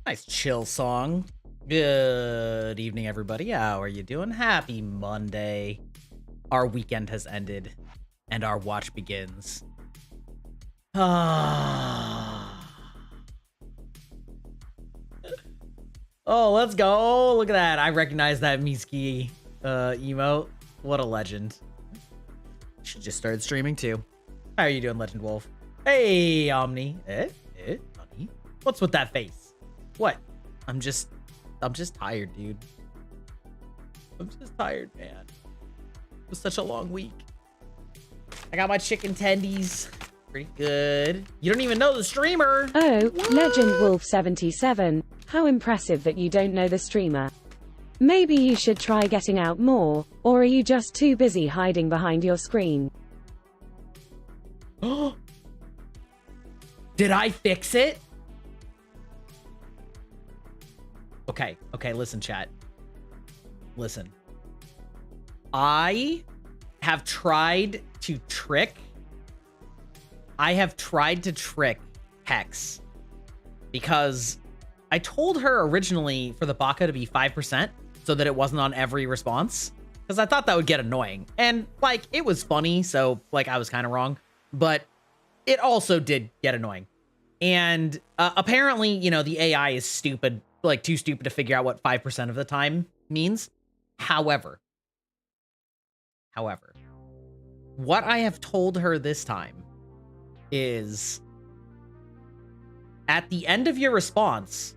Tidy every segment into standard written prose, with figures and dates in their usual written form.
Nice chill song. Good evening, everybody. How are you doing? Happy Monday. Our weekend has ended, and our watch begins. Oh, let's go. Look at that. I recognize that Miski emote. What a legend. Should just started streaming too. How are you doing, Legend Wolf? Hey, Omni. Honey. What's with that face? What? I'm just tired, dude. I'm just tired, man. It was such a long week. I got my chicken tendies. Pretty good. You don't even know the streamer. Oh, what? Legend Wolf 77. How impressive that you don't know the streamer. Maybe you should try getting out more, or are you just too busy hiding behind your screen? Did I fix it? Okay, listen, chat. Listen. I have tried to trick Hex because I told her originally for the baka to be 5% so that it wasn't on every response, because I thought that would get annoying. And like, it was funny, so like I was kind of wrong, but it also did get annoying. And apparently, you know, the AI is stupid, like too stupid to figure out what 5% of the time means. However, what I have told her this time is at the end of your response,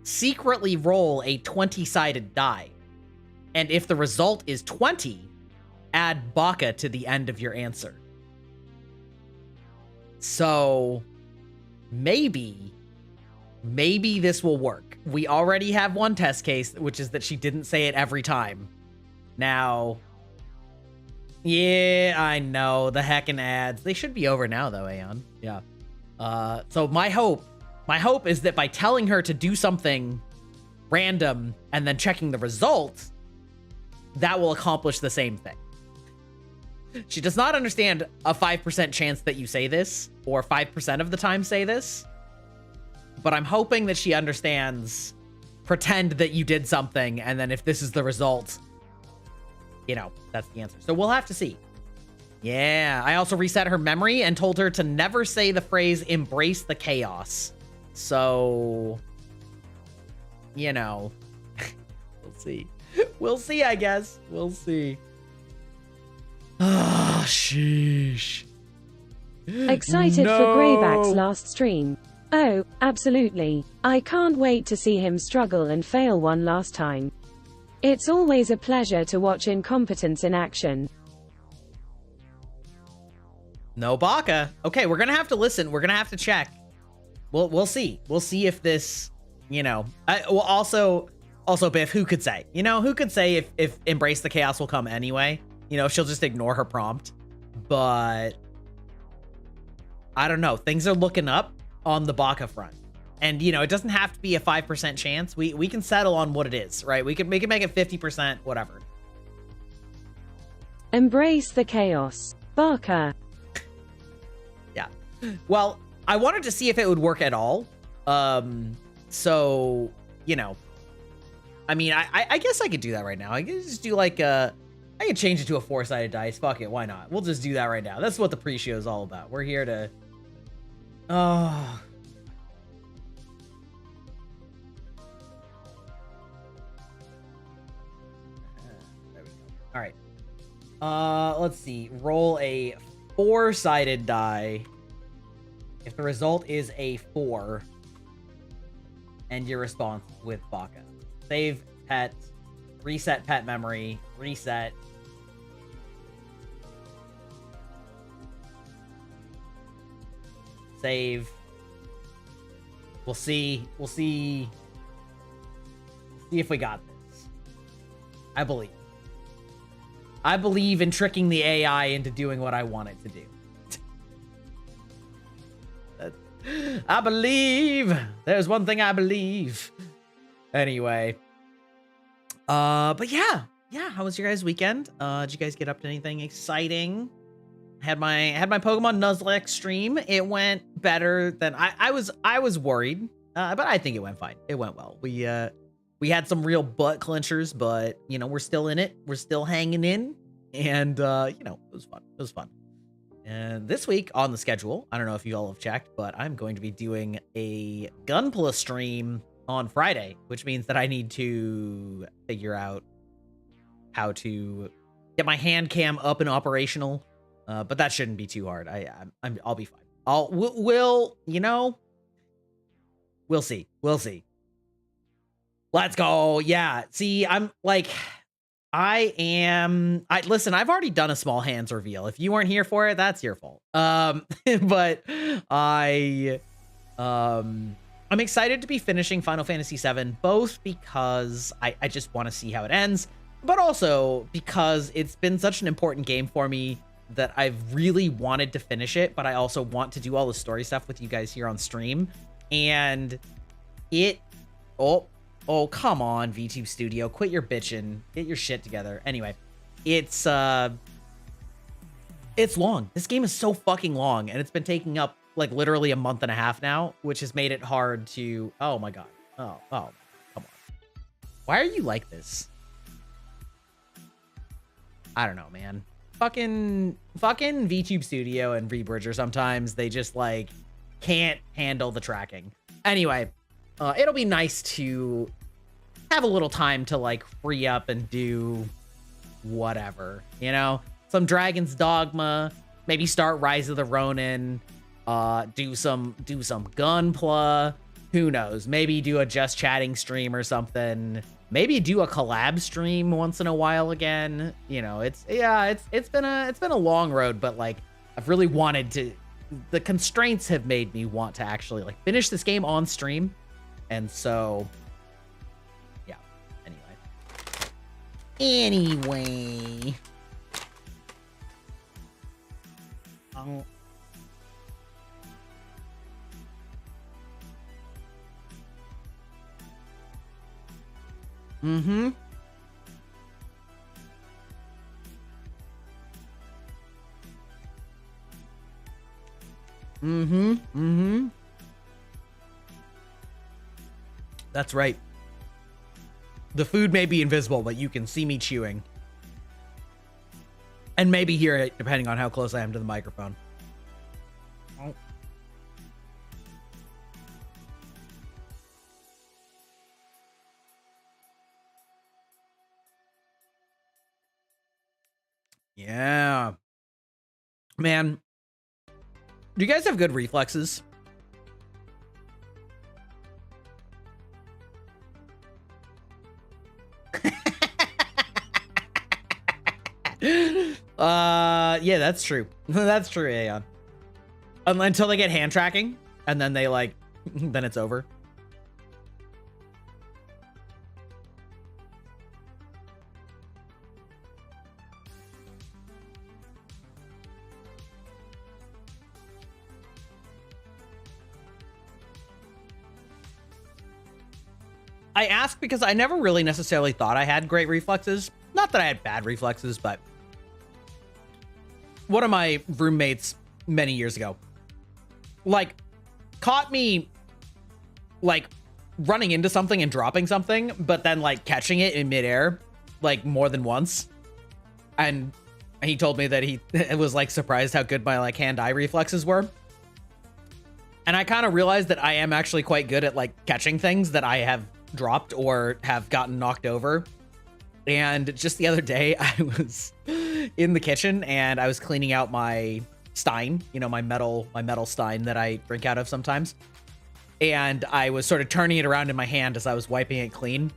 secretly roll a 20-sided die. And if the result is 20, add baka to the end of your answer. So maybe this will work. We already have one test case, which is that she didn't say it every time. Now, yeah, I know, the heckin' ads. They should be over now, though, Aeon. Yeah. So my hope is that by telling her to do something random and then checking the result, that will accomplish the same thing. She does not understand a 5% chance that you say this, or 5% of the time say this. But I'm hoping that she understands, pretend that you did something, and then if this is the result, you know, that's the answer. So we'll have to see. Yeah, I also reset her memory and told her to never say the phrase embrace the chaos. So, you know, we'll see. We'll see, I guess. We'll see. Ah, sheesh. Excited for Greyback's last stream. Oh, absolutely. I can't wait to see him struggle and fail one last time. It's always a pleasure to watch incompetence in action. No baka. Okay, we're gonna have to listen. We're gonna have to check. We'll see. We'll see if this, you know. Well, also, Biff, who could say? You know, who could say if embrace the chaos will come anyway? You know, she'll just ignore her prompt. But I don't know. Things are looking up on the baka front. And, you know, it doesn't have to be a 5% chance. We can settle on what it is, right? We can make it 50%, whatever. Embrace the chaos. Baka. Yeah. Well, I wanted to see if it would work at all. So, you know, I mean, I guess I could do that right now. I could just do like I could change it to a 4-sided dice. Fuck it, why not? We'll just do that right now. That's what the pre-show is all about. We're here to... Oh... There we go. All right. Let's see. Roll a 4-sided die. If the result is a 4, end your response with baka. Save pet, reset pet memory, reset. Save. We'll see. We'll see if we got this. I believe in tricking the AI into doing what I want it to do. I believe. There's one thing I believe. Anyway. But yeah. How was your guys' weekend? Did you guys get up to anything exciting? Had my Pokemon Nuzlocke stream. It went better than I was worried but I think it went fine. It went well. We had some real butt clinchers, but you know, we're still in it. We're still hanging in, and you know, it was fun. It was fun. And this week on the schedule, I don't know if you all have checked, but I'm going to be doing a Gunpla stream on Friday, which means that I need to figure out how to get my hand cam up and operational. But that shouldn't be too hard. I'll be fine. We'll see. We'll see. Let's go. Yeah. See, listen, I've already done a small hands reveal. If you weren't here for it, that's your fault. But I'm excited to be finishing Final Fantasy VII, both because I just want to see how it ends, but also because it's been such an important game for me that I've really wanted to finish it, but I also want to do all the story stuff with you guys here on stream. And oh, come on, VTube Studio, quit your bitching, get your shit together. Anyway, it's long. This game is so fucking long, and it's been taking up like literally a month and a half now, which has made it hard to, oh my God. Oh, come on. Why are you like this? I don't know, man. Fucking VTube Studio and Rebirth sometimes they just like can't handle the tracking. Anyway, it'll be nice to have a little time to like free up and do whatever, you know, some Dragon's Dogma, maybe start Rise of the Ronin, do some Gunpla, who knows, maybe do a just chatting stream or something, maybe do a collab stream once in a while again. You know, it's been a long road, but like I've really wanted to, the constraints have made me want to actually like finish this game on stream. And so, yeah, anyway. Oh. Mm-hmm. Mm-hmm. Mm-hmm. That's right. The food may be invisible, but you can see me chewing. And maybe hear it, depending on how close I am to the microphone. Oh. Yeah. Man. Do you guys have good reflexes? Yeah, that's true. That's true, Aeon. Until they get hand tracking, and then they like, then it's over. I ask because I never really necessarily thought I had great reflexes. Not that I had bad reflexes, but one of my roommates many years ago, like, caught me, like, running into something and dropping something, but then, like, catching it in midair, like, more than once. And he told me that he was, like, surprised how good my, like, hand-eye reflexes were. And I kind of realized that I am actually quite good at, like, catching things that I have dropped or have gotten knocked over. And just the other day, I was in the kitchen and I was cleaning out my stein, you know, my metal stein that I drink out of sometimes. And I was sort of turning it around in my hand as I was wiping it clean.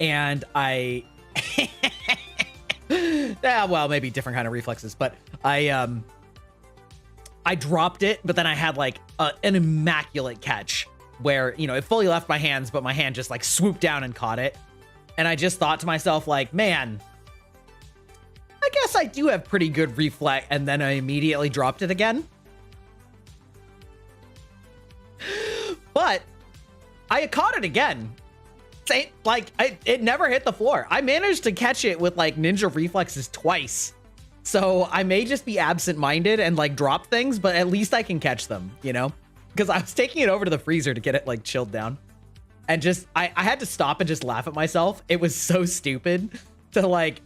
And I, yeah, well, maybe different kind of reflexes, but I dropped it, but then I had like an immaculate catch where, you know, it fully left my hands, but my hand just like swooped down and caught it. And I just thought to myself, like, man, I guess I do have pretty good reflex. And then I immediately dropped it again. But I caught it again. Like, it never hit the floor. I managed to catch it with like ninja reflexes twice. So I may just be absent-minded and like drop things, but at least I can catch them, you know? because I was taking it over to the freezer to get it like chilled down. And just, I had to stop and just laugh at myself. It was so stupid to like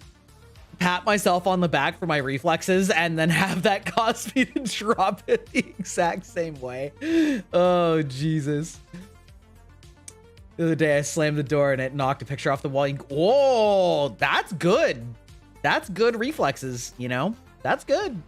pat myself on the back for my reflexes and then have that cause me to drop it the exact same way. Oh, Jesus. The other day I slammed the door and it knocked a picture off the wall. Oh, that's good. That's good reflexes, you know? That's good.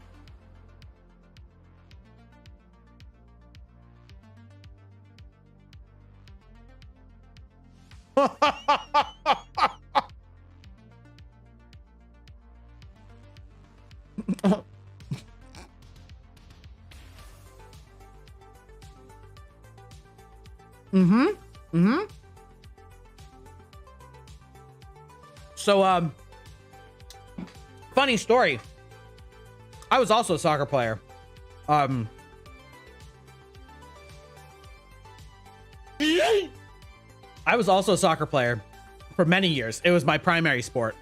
So, funny story. I was also a soccer player. I was also a soccer player for many years. It was my primary sport.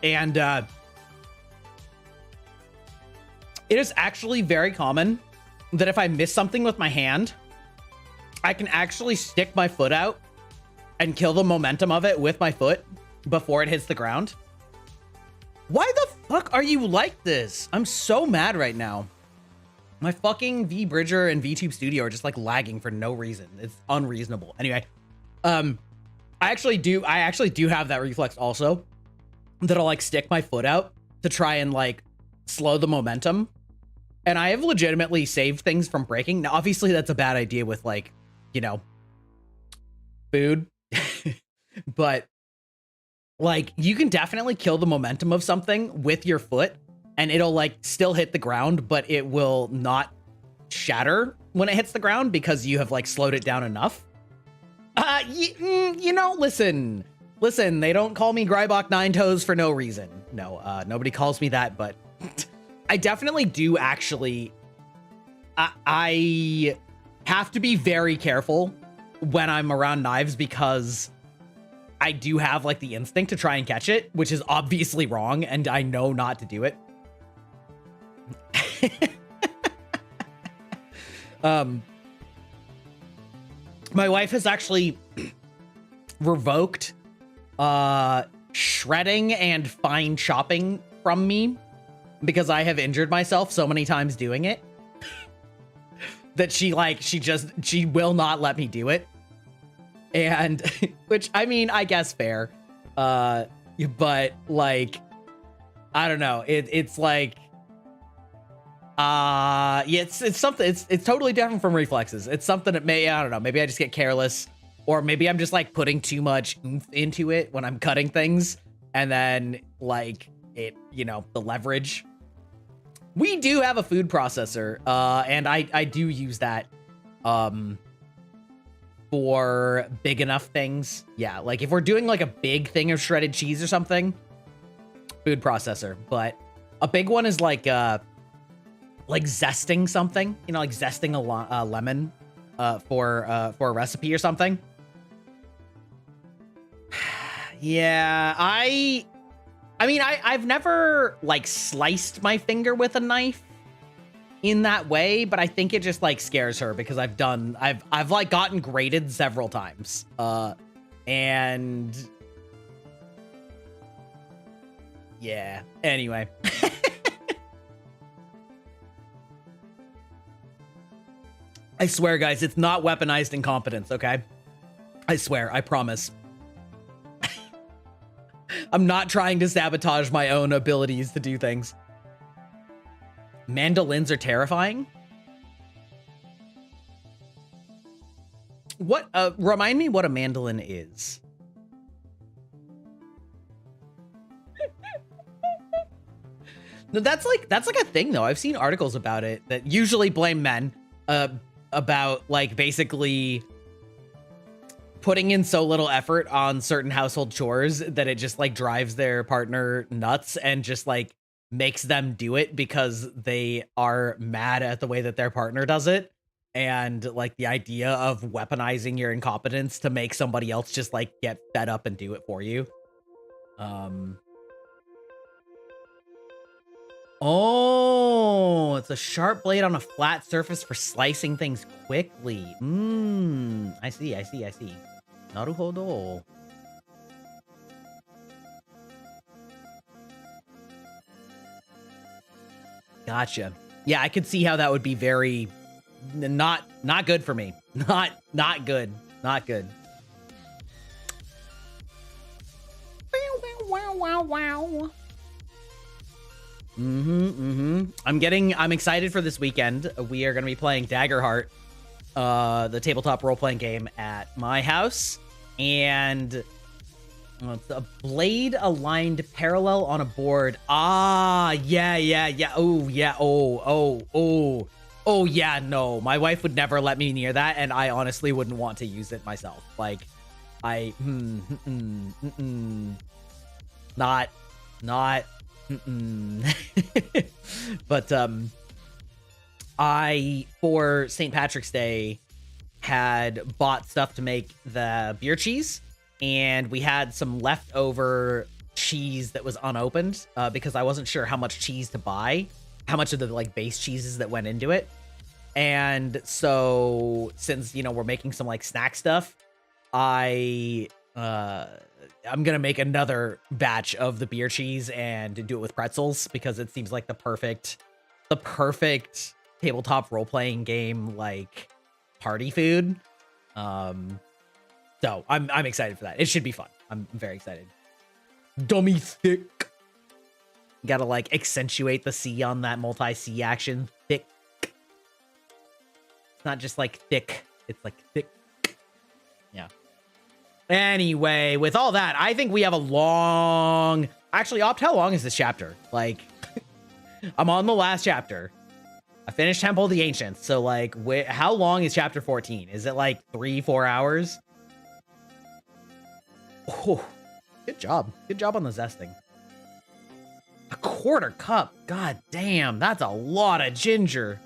And it is actually very common that if I miss something with my hand, I can actually stick my foot out and kill the momentum of it with my foot before it hits the ground. Why the fuck are you like this? I'm so mad right now. My fucking V-Bridger and VTube Studio are just like lagging for no reason. It's unreasonable. Anyway, I actually do have that reflex also, that I'll like stick my foot out to try and like slow the momentum. And I have legitimately saved things from breaking. Now, obviously that's a bad idea with like, you know, food, but like you can definitely kill the momentum of something with your foot and it'll like still hit the ground, but it will not shatter when it hits the ground because you have like slowed it down enough. You know, listen, they don't call me Grybach Nine Toes for no reason. No, nobody calls me that, but I definitely do actually, I have to be very careful when I'm around knives because I do have like the instinct to try and catch it, which is obviously wrong. And I know not to do it. My wife has actually revoked shredding and fine chopping from me because I have injured myself so many times doing it that she will not let me do it. And which, I mean, I guess fair. But like, I don't know. It's like, yeah, it's something, it's totally different from reflexes. It's something that I don't know, maybe I just get careless, or maybe I'm just like putting too much oomph into it when I'm cutting things. And then like it, you know, the leverage. We do have a food processor, and I do use that, for big enough things. Yeah, like if we're doing like a big thing of shredded cheese or something, food processor. But a big one is like zesting something, you know, like zesting a lemon for a recipe or something. Yeah, I mean, I've never like sliced my finger with a knife in that way, but I think it just like scares her because I've like gotten graded several times. And yeah, anyway. I swear, guys, it's not weaponized incompetence, okay? I swear, I promise. I'm not trying to sabotage my own abilities to do things. Mandolins are terrifying? What, remind me what a mandolin is. No, that's like a thing though. I've seen articles about it that usually blame men, about like basically putting in so little effort on certain household chores that it just like drives their partner nuts and just like makes them do it because they are mad at the way that their partner does it. And like the idea of weaponizing your incompetence to make somebody else just like get fed up and do it for you. Oh, it's a sharp blade on a flat surface for slicing things quickly. I see. Naruhodo. Gotcha. Yeah, I could see how that would be very not good for me. Not good. Not good. Wow. I'm excited for this weekend. We are going to be playing Daggerheart, the tabletop role-playing game at my house, and it's a blade aligned parallel on a board. Yeah. Oh, yeah. Oh, yeah, no. My wife would never let me near that, and I honestly wouldn't want to use it myself. Like, not but I, for St. Patrick's Day, had bought stuff to make the beer cheese, and we had some leftover cheese that was unopened because I wasn't sure how much cheese to buy, how much of the like base cheeses that went into it. And so since, you know, we're making some like snack stuff, I'm gonna make another batch of the beer cheese and do it with pretzels because it seems like the perfect tabletop role-playing game, like party food. So I'm excited for that. It should be fun. I'm very excited. Dummy thick. Gotta like accentuate the C on that multi-C action. Thick. It's not just like thick. It's like thick. Yeah. Anyway, with all that, I think we have a long... Actually, Opt, how long is this chapter? Like, I'm on the last chapter. I finished Temple of the Ancients, so like, how long is chapter 14? Is it like 3-4 hours? Oh, good job. Good job on the zesting. A quarter cup. God damn, that's a lot of ginger.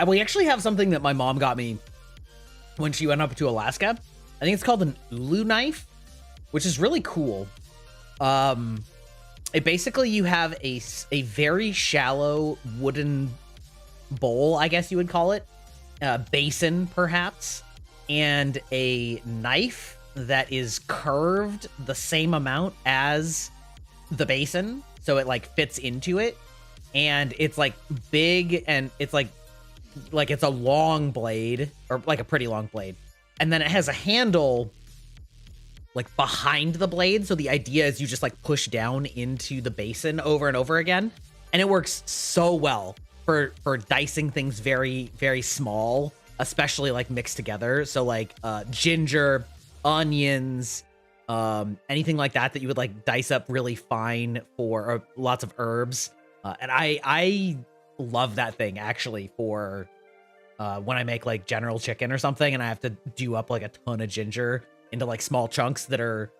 We actually have something that my mom got me when she went up to Alaska. I think it's called an ulu knife, which is really cool. It basically, you have a very shallow wooden bowl, I guess you would call it, basin perhaps, and a knife that is curved the same amount as the basin, so it like fits into it, and it's like big, and it's like it's a long blade, or like a pretty long blade, and then it has a handle like behind the blade, so the idea is you just like push down into the basin over and over again, and it works so well for dicing things very, very small, especially like mixed together. So like ginger, onions, anything like that you would like dice up really fine for lots of herbs, and I love that thing actually for when I make like General Chicken or something and I have to do up like a ton of ginger into like small chunks that are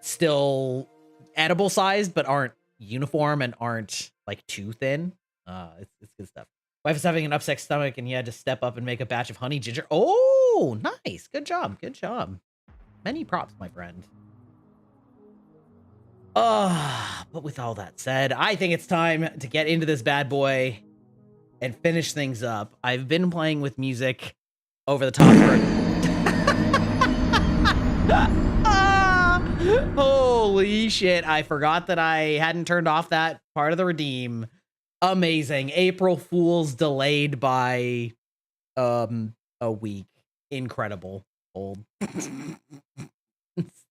still edible sized but aren't uniform and aren't like too thin. It's good stuff. Wife is having an upset stomach and he had to step up and make a batch of honey ginger. Oh, nice. Good job. Good job. Many props, my friend. But with all that said, I think it's time to get into this bad boy and finish things up. I've been playing with music over the top for... Holy shit, I forgot that I hadn't turned off that part of the redeem. Amazing. April Fool's delayed by a week. Incredible. Old. It's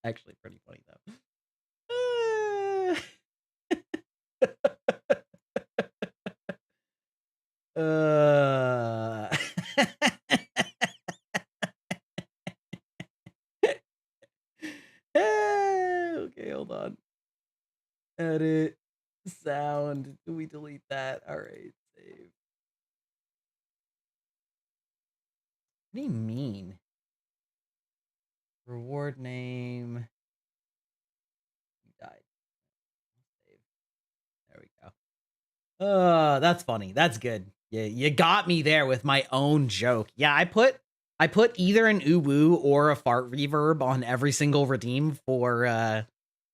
actually pretty funny though. Okay, hold on. Edit sound. Do we delete that? All right, save. What do you mean? Reward name. You died. Save. There we go. That's funny. That's good. Yeah, you got me there with my own joke. Yeah, I put I put either an uwu or a fart reverb on every single redeem for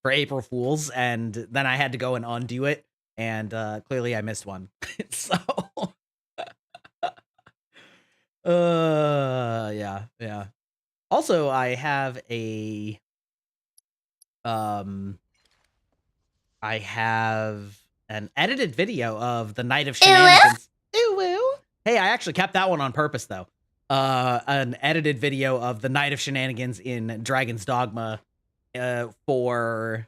April Fools, and then I had to go and undo it, and clearly I missed one. So yeah. Also, I have an edited video of the Night of Shenanigans. Ew. Hey, I actually kept that one on purpose though. An edited video of the Night of Shenanigans in Dragon's Dogma anyway,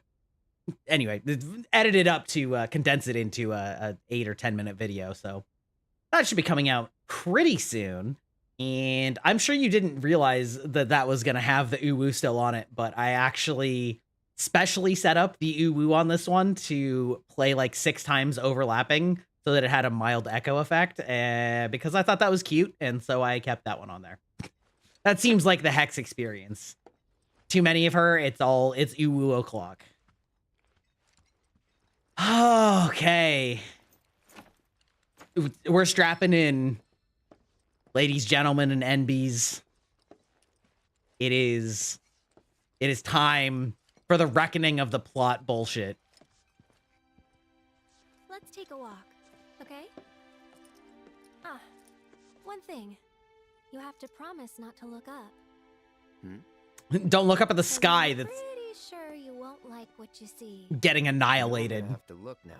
edited up to condense it into a 8 or 10 minute video. So that should be coming out pretty soon. And I'm sure you didn't realize that was going to have the uwu still on it, but I actually specially set up the uwu on this one to play like 6 times overlapping so that it had a mild echo effect, because I thought that was cute, and so I kept that one on there. That seems like the Hex experience. Too many of her, it's uwu o'clock. Okay. We're strapping in. Ladies, gentlemen, and NBs. It is time for the reckoning of the plot bullshit. Let's take a walk, okay? One thing. You have to promise not to look up. Don't look up at the sky. That's pretty sure you won't like what you see. Getting annihilated. I have to look now,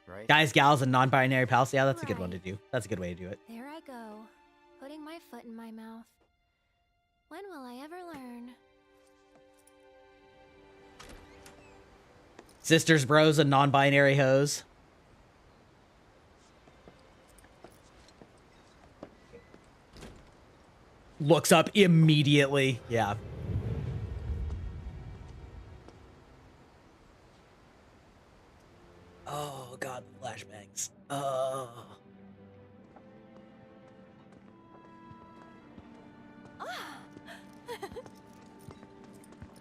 right? Guys, gals, and non-binary pals. Yeah, that's a good one to do. That's a good way to do it. There I go, putting my foot in my mouth. When will I ever learn? Sisters, bros, and non-binary hoes. Looks up immediately. Yeah. Oh, God, the flashbangs. Oh.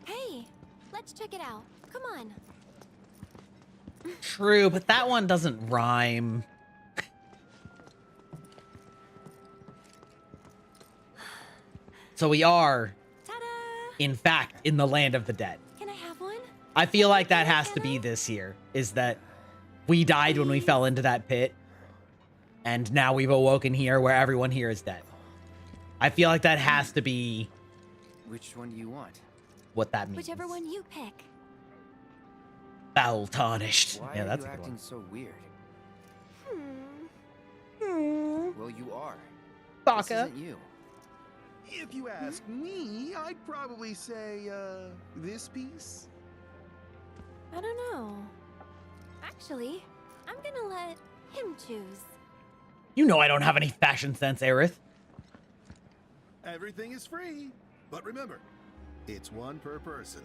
Hey, let's check it out. Come on. True, but that one doesn't rhyme. So we are, in fact, in the land of the dead. Can I have one? I feel like that has to be this here, is that we died when we fell into that pit, and now we've awoken here where everyone here is dead. I feel like that has to be... Which one do you want? What that means. Whichever one you pick. Foul tarnished. Why Yeah, are that's you a good acting one. so weird? Well, you are. This Baka. isn't you. If you ask me, I'd probably say, this piece. I don't know. Actually, I'm gonna let him choose. You know I don't have any fashion sense, Aerith. Everything is free. But remember, it's one per person.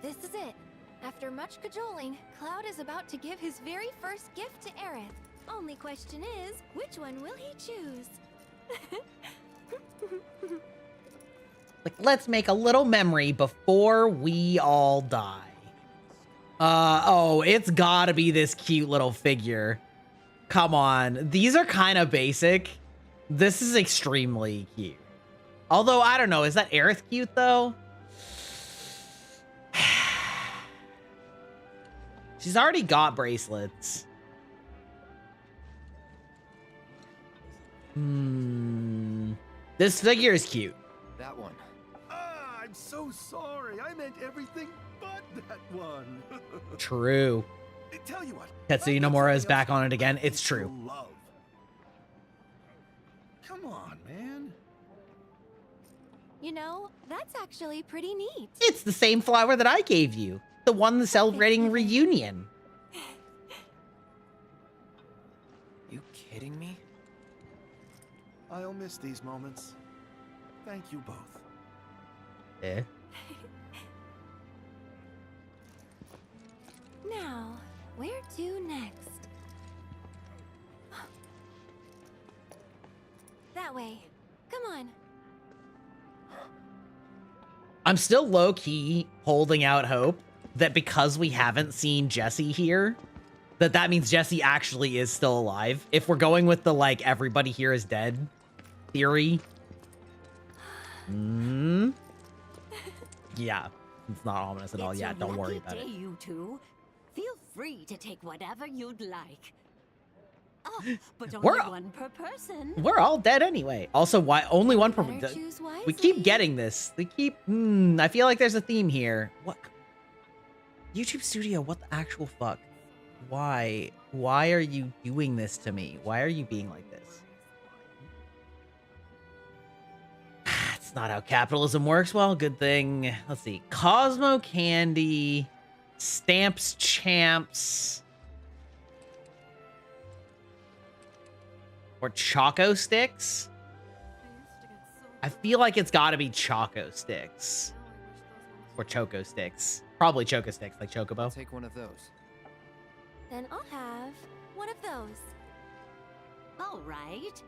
This is it. After much cajoling, Cloud is about to give his very first gift to Aerith. Only question is, which one will he choose? Like, let's make a little memory before we all die. Oh, it's gotta be this cute little figure. Come on. These are kind of basic. This is extremely cute. Although, I don't know. Is that Aerith cute, though? She's already got bracelets. This figure is cute. That one. Ah, I'm so sorry. I meant everything but that one. True. Tell you what. Tetsuya Nomura is back on it again. It's true. Love. Come on, man. You know, that's actually pretty neat. It's the same flower that I gave you. The one that's celebrating reunion. You kidding me? I'll miss these moments. Thank you both. Eh? Now, where to next? That way. Come on. I'm still low-key holding out hope that because we haven't seen Jesse here, that means Jesse actually is still alive. If we're going with the, like, everybody here is dead theory, Hmm. Yeah, it's not ominous at all. It's Yeah, your don't worry lucky about it. day, you two. Feel free to take whatever you'd like. Oh, but only We're- one per person. We're all dead anyway. Also, why only one per? Better choose We keep wisely. getting this. We keep. I feel like there's a theme here. What? YouTube Studio? What the actual fuck? Why? Why are you doing this to me? Why are you being like this? It's not how capitalism works. Well, good thing. Let's see. Cosmo Candy, Stamps Champs, or Choco Sticks? I feel like it's got to be Choco Sticks. Or Choco Sticks. Probably Choco Sticks, like I'll Chocobo. take one of those. Then I'll have one of those. All right.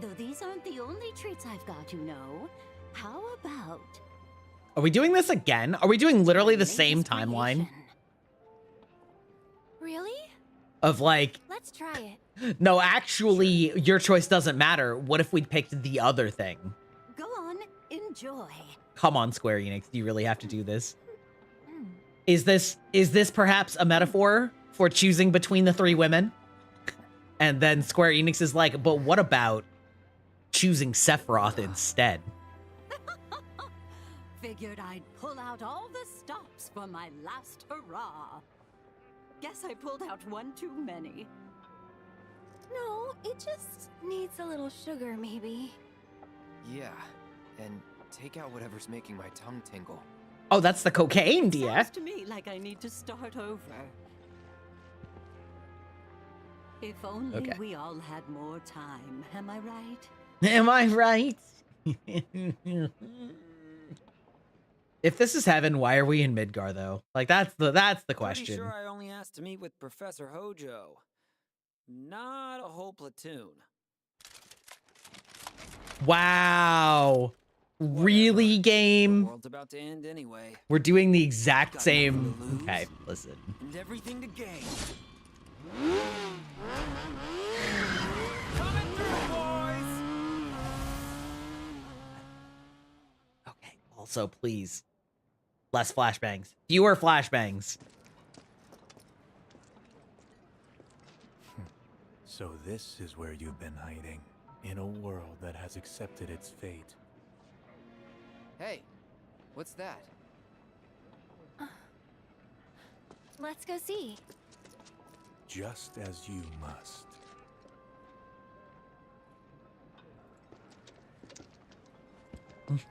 Though these aren't the only treats I've got, you know. How about Are we doing this again? Are we doing literally the same latest timeline? creation? Really? Of like, Let's try it. no, actually, your choice doesn't matter. What if we picked the other thing? Go on, enjoy. Come on, Square Enix. Do you really have to do this? Is this perhaps a metaphor for choosing between the three women? And then Square Enix is like, but what about choosing Sephiroth instead? Figured I'd pull out all the stops for my last hurrah. Guess I pulled out one too many. No, it just needs a little sugar, maybe. Yeah, and take out whatever's making my tongue tingle. Oh, that's the cocaine, dear. Sounds to me like I need to start over. If only Okay. we all had more time, am I right? Am I right? If this is heaven, why are we in Midgar though? Like that's the Pretty question. sure I only asked to meet with Professor Hojo. Not a whole platoon. Wow. Really, The game? world's about to end anyway, We're doing the exact Got same. nothing to lose. Okay, listen. and everything to gain. Coming through, boys! Okay. Also, please, less flashbangs. Fewer flashbangs. So this is where you've been hiding, in a world that has accepted its fate. Hey, what's that? Let's go see. Just as you must.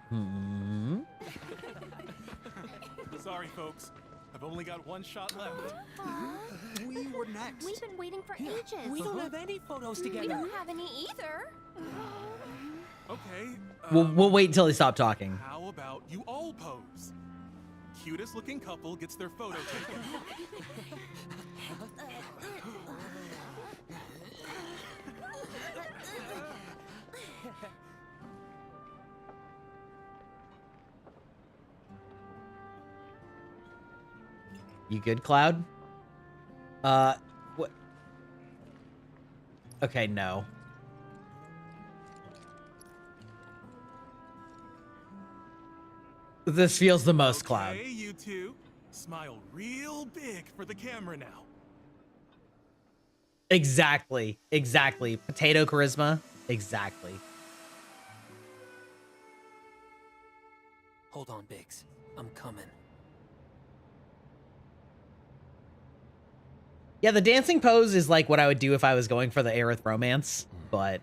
Hmm. Sorry, folks. I've only got one shot left. We were next. We've been waiting for ages. We don't have any photos We together. don't have any either. Okay. We'll wait until they stop talking. How about you all pose? Cutest looking couple gets their photo taken. You good, Cloud? What? Okay, no. This feels the most Cloud. Okay, you two. Smile real big for the camera now. Exactly. Exactly. Potato charisma. Exactly. Hold on, Biggs. I'm coming. Yeah, the dancing pose is like what I would do if I was going for the Aerith romance, but...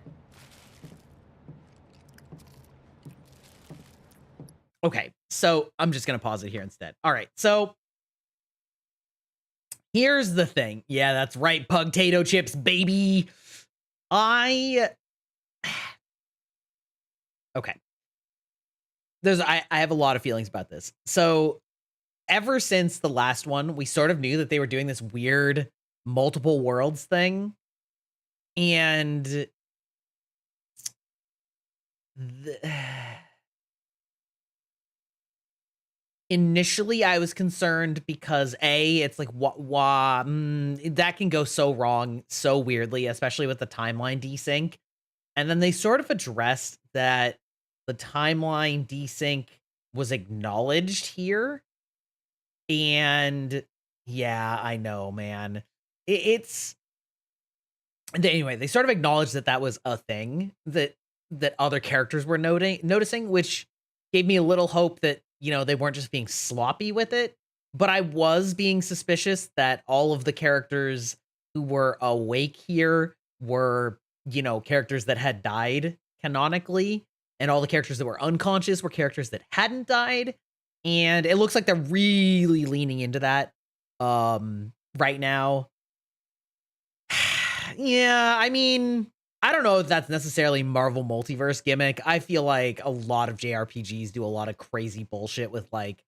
Okay, so I'm just going to pause it here instead. All right, so... Here's the thing. Yeah, that's right, Pugtato Chips, baby! Okay. I have a lot of feelings about this. So, ever since the last one, we sort of knew that they were doing this weird multiple worlds thing. And initially I was concerned because it's like that can go so wrong so weirdly, especially with the timeline desync. And then they sort of addressed that the timeline desync was acknowledged here. And yeah, I know, man. It's anyway, they sort of acknowledged that that was a thing that other characters were noticing, which gave me a little hope that, you know, they weren't just being sloppy with it. But I was being suspicious that all of the characters who were awake here were, you know, characters that had died canonically, and all the characters that were unconscious were characters that hadn't died. And it looks like they're really leaning into that right now. Yeah, I mean, I don't know if that's necessarily Marvel Multiverse gimmick. I feel like a lot of JRPGs do a lot of crazy bullshit with like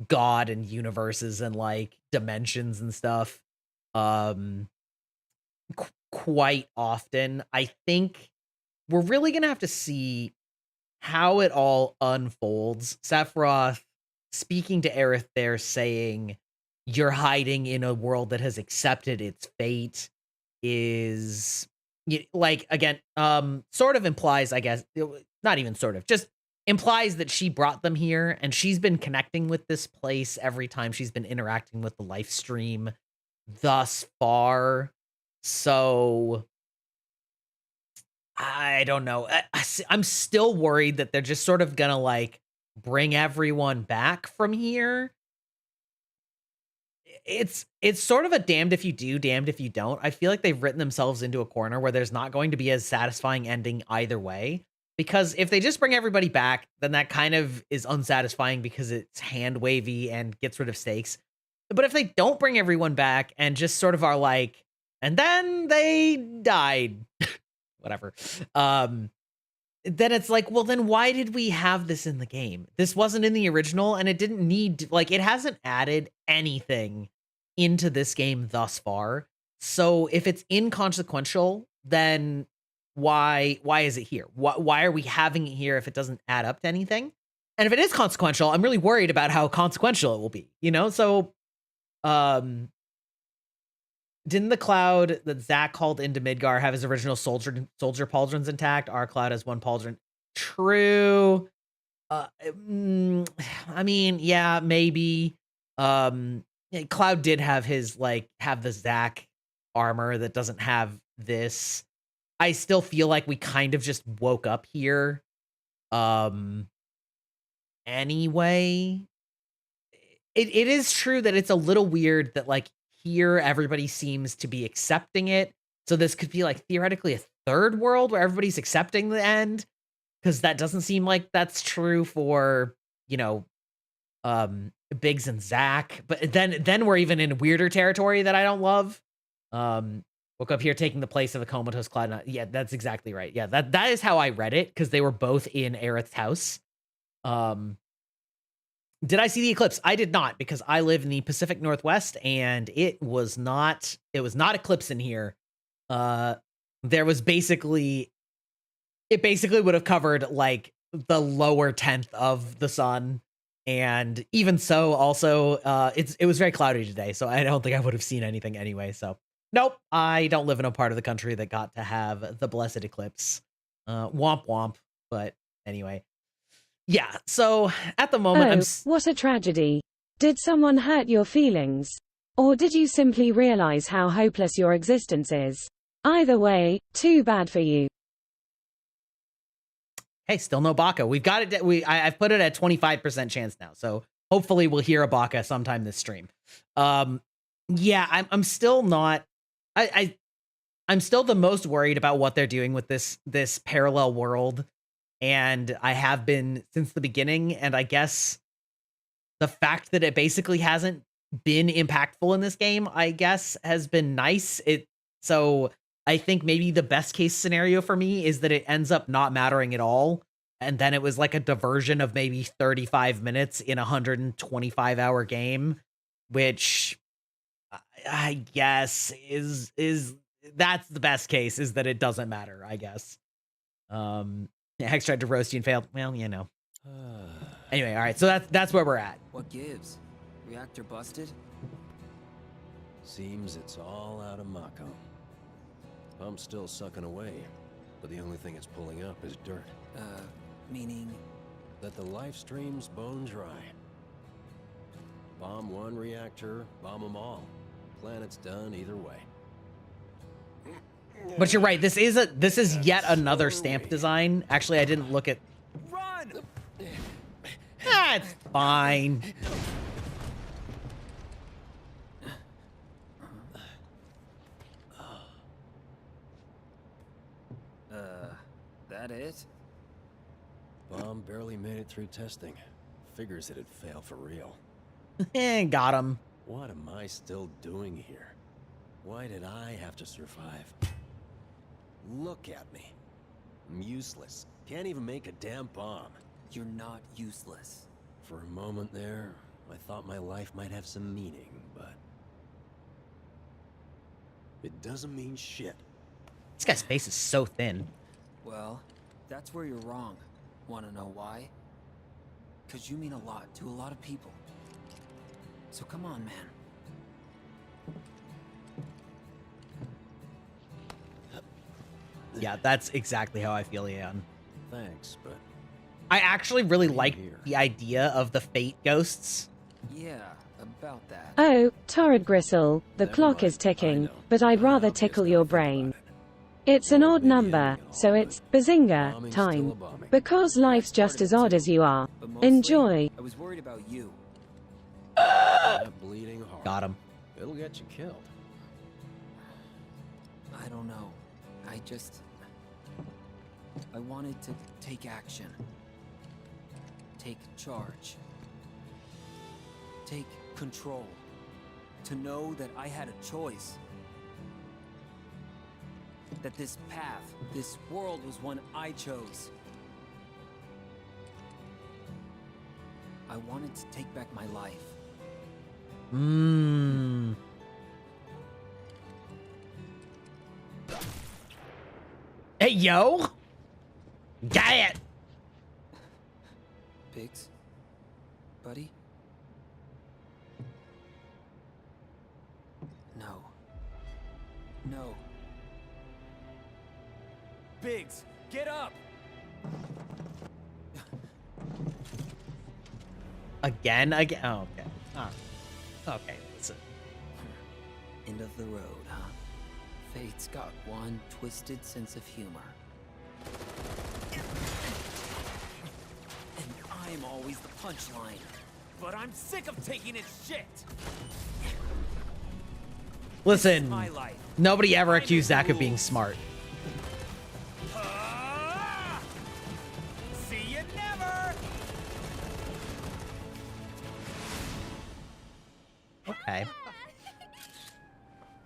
God and universes and like dimensions and stuff. Quite often. I think we're really gonna have to see how it all unfolds. Sephiroth speaking to Aerith there, saying, "You're hiding in a world that has accepted its fate," is like, again, sort of implies, I guess, not even sort of, just implies that she brought them here and she's been connecting with this place every time she's been interacting with the live stream thus far. So I don't know. I'm still worried that they're just sort of gonna like bring everyone back from here. It's sort of a damned if you do, damned if you don't. I feel like they've written themselves into a corner where there's not going to be a satisfying ending either way. Because if they just bring everybody back, then that kind of is unsatisfying because it's hand wavy and gets rid of stakes. But if they don't bring everyone back and just sort of are like, and then they died, whatever. Then it's like, well, then why did we have this in the game? This wasn't in the original, and it didn't need, like, it hasn't added anything into this game thus far. So if it's inconsequential, then why is it here? Why are we having it here if it doesn't add up to anything? And if it is consequential, I'm really worried about how consequential it will be, you know? So, didn't the Cloud that Zack called into Midgar have his original soldier pauldrons intact? Our Cloud has one pauldron. True. I mean, yeah, maybe. Cloud did have his, like, have the Zack armor that doesn't have this. I still feel like we kind of just woke up here. Anyway, it is true that it's a little weird that, like, here everybody seems to be accepting it. So this could be like theoretically a third world where everybody's accepting the end, because that doesn't seem like that's true for, you know, Biggs and Zack. But then we're even in weirder territory that I don't love. Woke up here taking the place of a comatose Cloud. Yeah, that's exactly right. Yeah, that is how I read it, because they were both in Aerith's house. Did I see the eclipse? I did not, because I live in the Pacific Northwest and it was not eclipse in here. There was it basically would have covered like the lower 10th of the sun. And even so, also, it was very cloudy today, so I don't think I would have seen anything anyway. So nope, I don't live in a part of the country that got to have the blessed eclipse. Womp womp. But anyway. Yeah, so at the moment, what a tragedy. Did someone hurt your feelings? Or did you simply realize how hopeless your existence is? Either way, too bad for you. Hey, still no Baka. We've got it. I've put it at 25% chance now, so hopefully we'll hear a Baka sometime this stream. Yeah, I'm still not. I'm still the most worried about what they're doing with this parallel world. And I have been since the beginning, and I guess the fact that it basically hasn't been impactful in this game, I guess, has been nice. So I think maybe the best case scenario for me is that it ends up not mattering at all, and then it was like a diversion of maybe 35 minutes in a 125-hour game, which I guess is that's the best case, is that it doesn't matter, I guess. Hex tried to roast you and failed. Well, you know. Anyway, all right. So that's where we're at. What gives? Reactor busted? Seems it's all out of Mako. Pump's still sucking away. but the only thing it's pulling up is dirt. Meaning? That the life stream's bone dry. Bomb one reactor, bomb them all. Planet's done either way. But you're right. This is yet another stamp design. Actually, I didn't look at. Run! It's fine. That it? Bomb barely made it through testing. Figures it'd fail for real. Got him. What am I still doing here? Why did I have to survive? Look at me. I'm useless. Can't even make a damn bomb. You're not useless. For a moment there, I thought my life might have some meaning, but it doesn't mean shit. This guy's face is so thin. Well, that's where you're wrong. Wanna know why? 'Cause you mean a lot to a lot of people. So come on, man. Yeah, that's exactly how I feel, Ian. Thanks, but I actually really like the idea of the fate ghosts. Yeah, about that. Oh, Torrid Gristle, the clock is ticking, but I'd rather tickle your brain. It's an odd number, so it's Bazinga time. Because life's just as odd as you are. But mostly, Enjoy. I was worried about you. bleeding heart. Got him. It'll get you killed. I don't know. I wanted to take action. Take charge. Take control. To know that I had a choice. That this path, this world was one I chose. I wanted to take back my life. Hey, yo! Got it! Biggs? Buddy? No. No. Biggs, get up! Again? Oh, okay. Oh. Okay, listen. End of the road, huh? Fate's got one twisted sense of humor. And I'm always the punchline. But I'm sick of taking its shit! Listen, my life. nobody ever I'm accused the Zach of being rules. smart. See you never! Okay.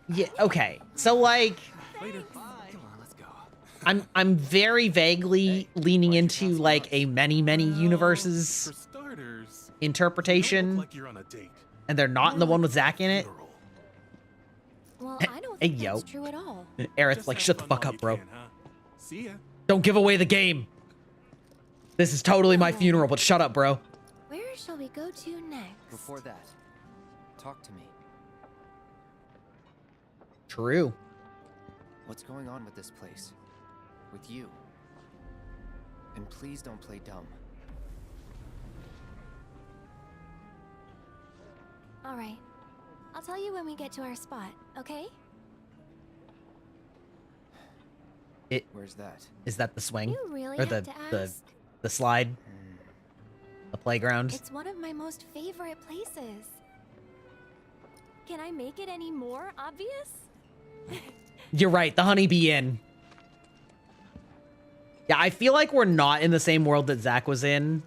Yeah, okay. So, like, Later. Come on, let's go. I'm very vaguely leaning into, like, a many universes For starters, you don't interpretation, look like you're on a date. and they're not in the one with Zach in it. Funeral. Well, I don't Hey, think yo. that's true at all. Aerith's Just like, have shut the fun fuck while up, you bro. can, huh? See ya. Don't give away the game. This is totally my funeral, but shut up, bro. Where shall we go to next? Before that, talk to me. True. What's going on with this place? With you? And please don't play dumb. All right. I'll tell you when we get to our spot, okay? Where's that? Is that the swing? You really Or have to ask. the slide? The playground? It's one of my most favorite places. Can I make it any more obvious? You're right, the Honeybee Inn. Yeah, I feel like we're not in the same world that Zach was in.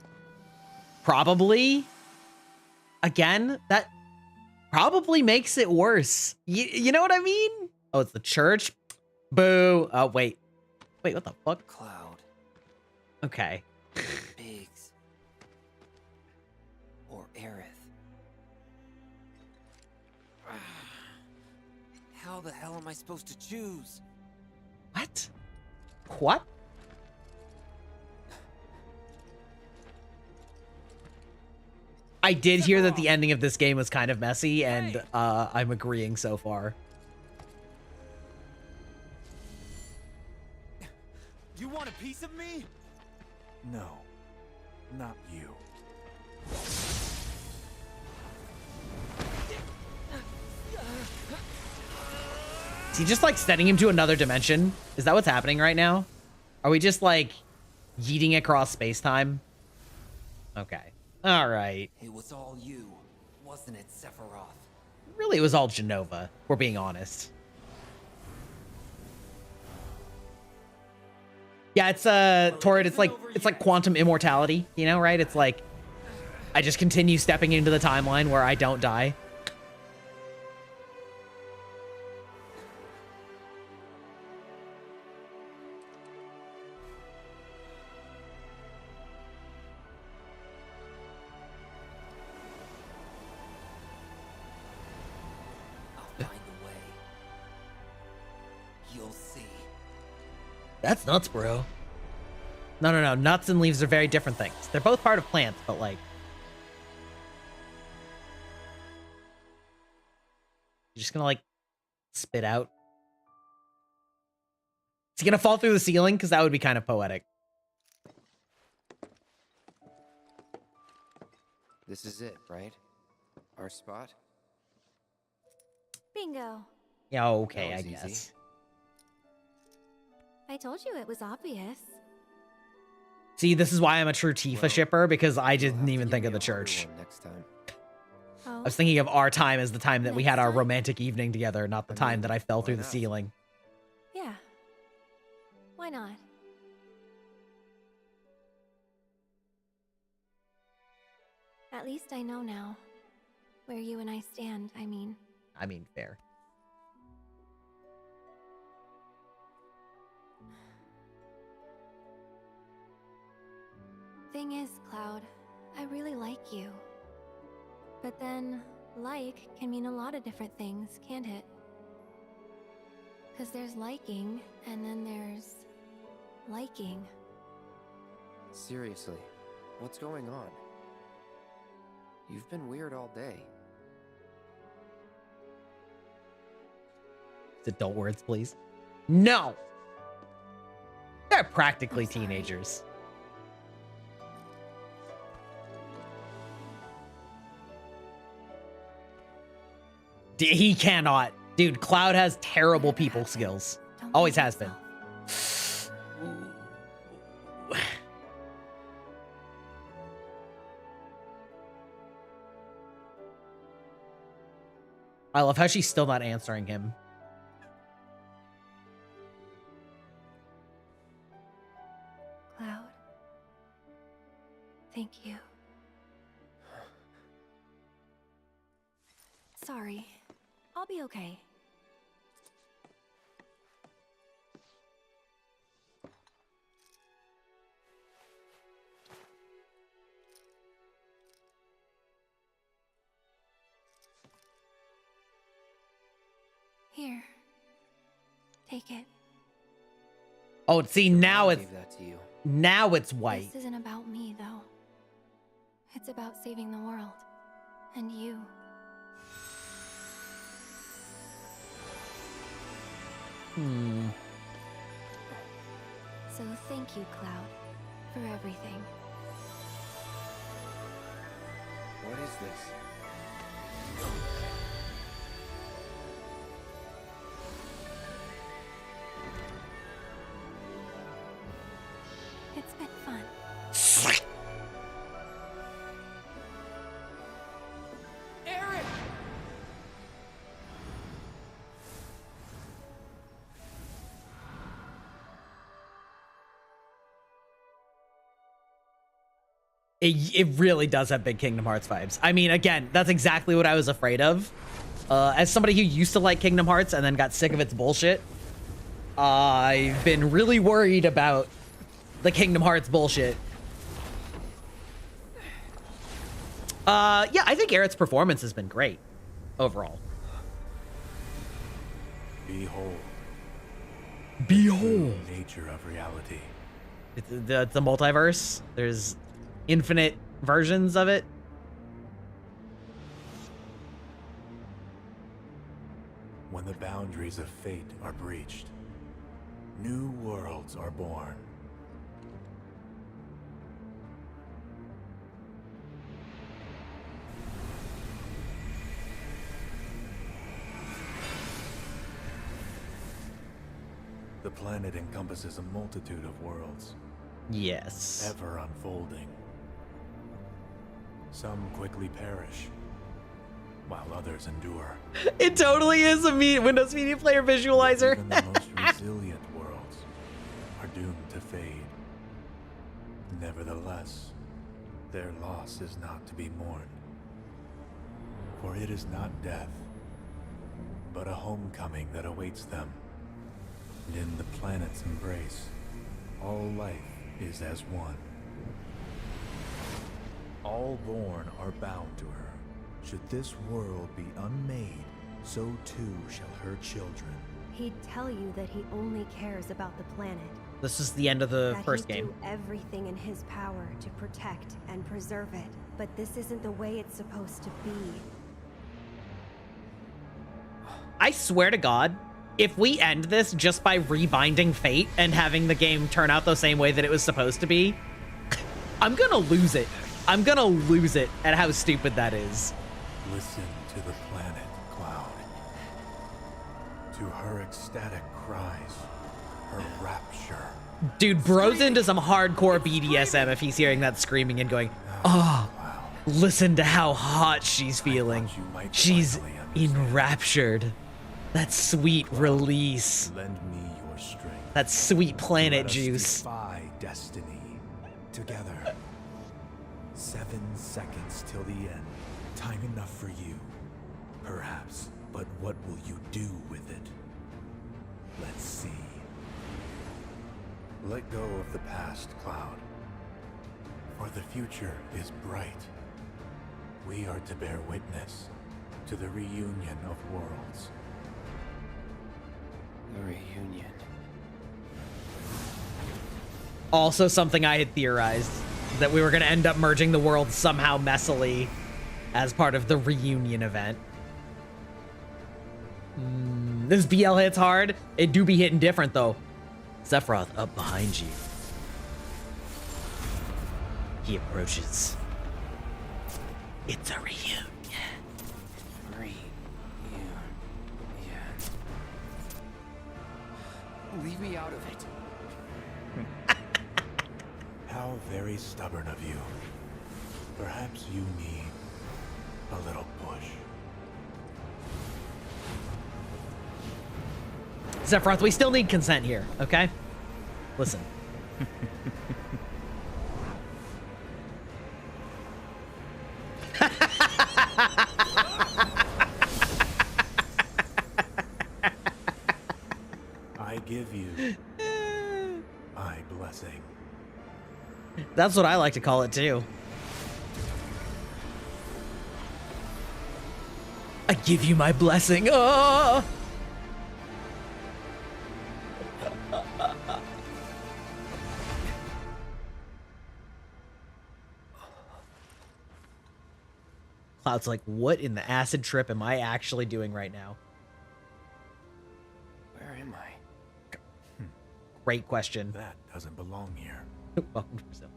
Probably. Again, that probably makes it worse. You know what I mean? Oh, it's the church? Boo. Oh, wait. Wait, what the fuck? Cloud, Okay. Biggs, or Aerith. How the hell am I supposed to choose? What? What? I did hear that the ending of this game was kind of messy, and I'm agreeing so far. You want a piece of me? No, not you. Is he just like sending him to another dimension? Is that what's happening right now? Are we just like yeeting across space-time? Okay. All right. It was all you, wasn't it, Sephiroth? Really, it was all Genova, if we're being honest. Yeah, it's Torrid, it's like quantum immortality, you know, right? It's like I just continue stepping into the timeline where I don't die. I'll find a way. You'll see. That's nuts, bro. No. Nuts and leaves are very different things. They're both part of plants, but like... You're just gonna like spit out? Is he gonna fall through the ceiling? Because that would be kind of poetic. This is it, right? Our spot? Bingo. Yeah, okay, That I was guess. easy. I told you it was obvious. See, this is why I'm a true Tifa Well, shipper, because I You'll didn't have to even give think me of the a harder church. one next time. Oh, I was thinking of our time as the time that we had our Next time? romantic evening together, not the I time mean, that I fell why through the not? ceiling. yeah. Why not? At least I know now where you and I stand, I mean. I mean, fair. Thing is, Cloud, I really like you. But then, like can mean a lot of different things, can't it? Because there's liking, and then there's liking. Seriously, what's going on? You've been weird all day. Adult words, please. No! They're practically I'm sorry. teenagers. He cannot. Dude, Cloud has terrible Whatever people happened, skills. don't Always blame has been. yourself. I love how she's still not answering him. Cloud. Thank you. Sorry. I'll be okay. Here. Take it. Oh, see, now I it's gave that to you. white. This isn't about me, though. It's about saving the world. And you. Hmm. So thank you, Cloud, for everything. What is this? It's been fun. Eric! It really does have big Kingdom Hearts vibes. I mean, again, that's exactly what I was afraid of. As somebody who used to like Kingdom Hearts and then got sick of its bullshit, I've been really worried about the Kingdom Hearts bullshit. Yeah, I think Aerith's performance has been great overall. Behold. Behold. True nature of reality. It's the multiverse. There's infinite versions of it. When the boundaries of fate are breached, New worlds are born. The planet encompasses a multitude of worlds, Yes. ever unfolding. Some quickly perish, while others endure. It totally is a Windows Media Player visualizer. Even the most resilient worlds are doomed to fade. Nevertheless, their loss is not to be mourned. For it is not death, but a homecoming that awaits them. And in the planet's embrace, all life is as one. All born are bound to her. Should this world be unmade, so too shall her children. He'd tell you that he only cares about the planet. This is the end of the that first he'd game. do everything in his power to protect and preserve it. But this isn't the way it's supposed to be. I swear to God, if we end this just by rebinding fate and having the game turn out the same way that it was supposed to be, I'm gonna lose it. I'm gonna lose it at how stupid that is. Listen to the planet, Cloud. To her ecstatic cries, her rapture. Dude, bro's into some hardcore BDSM if he's hearing that screaming and going, oh, listen to how hot she's feeling. She's enraptured. That sweet release. Lend me your strength. That sweet planet Let us juice. defy destiny. Together. 7 seconds till the end. Time enough for you. Perhaps. But what will you do with it? Let's see. Let go of the past, Cloud. For the future is bright. We are to bear witness to the reunion of worlds. The reunion. Also something I had theorized, that we were going to end up merging the worlds somehow messily as part of the reunion event. This BL hits hard. It do be hitting different, though. Sephiroth up behind you. He approaches. It's a reunion. Leave me out of it. How very stubborn of you. Perhaps you need a little push. Sephiroth, we still need consent here, okay? Listen. I give you my blessing. That's what I like to call it, too. I give you my blessing. Oh! Cloud's like, what in the acid trip am I actually doing right now? Where am I? Great question. That doesn't belong here. Welcome to Brazil.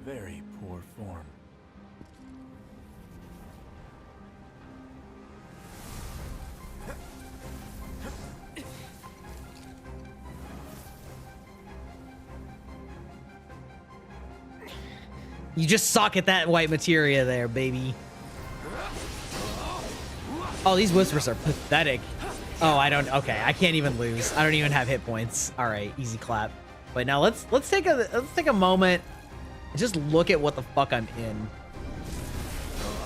Very poor form. You just suck at that white materia there, baby. Oh, these whispers are pathetic. Oh, I don't. Okay, I can't even lose. I don't even have hit points. All right, easy clap. But now let's take a moment and just look at what the fuck I'm in.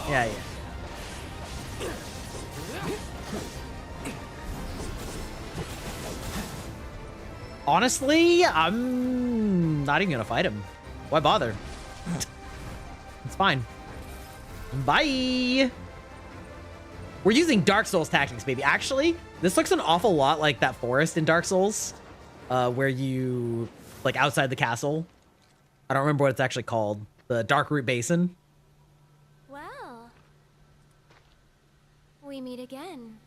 Yeah. Honestly, I'm not even gonna fight him. Why bother? It's fine. Bye. We're using Dark Souls tactics, baby. Actually, this looks an awful lot like that forest in Dark Souls, where you, like, outside the castle. I don't remember what it's actually called. The Darkroot Basin. Well, we meet again.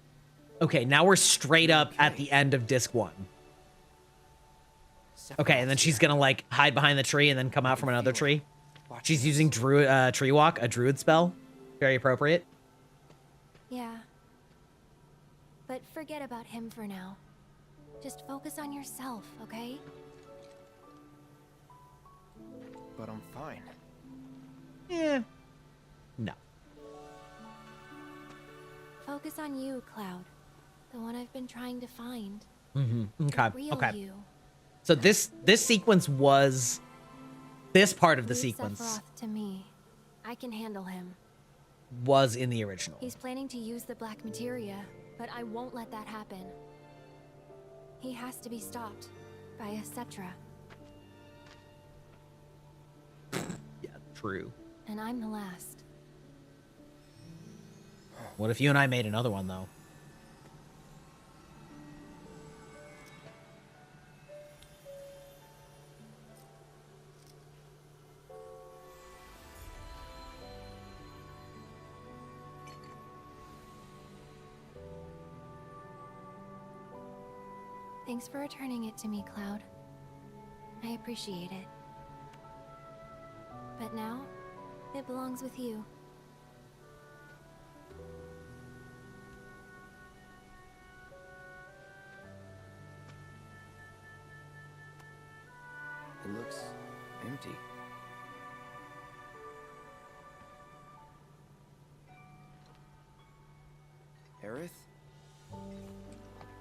Okay, now we're straight up at the end of disc 1. Okay, and then she's gonna like hide behind the tree and then come out from another tree. She's using tree walk, a druid spell. Very appropriate. Yeah. But forget about him for now. Just focus on yourself, okay? But I'm fine. Yeah. No. Focus on you, Cloud. The one I've been trying to find. Okay. The real Okay. you. So this sequence was this part of the Leave sequence Sephiroth to me. I can handle him. was in the original. He's planning to use the black materia, but I won't let that happen. He has to be stopped by a Cetra. Yeah, true. And I'm the last. What if you and I made another one though? Thanks for returning it to me, Cloud. I appreciate it. But now, it belongs with you. It looks empty. Aerith?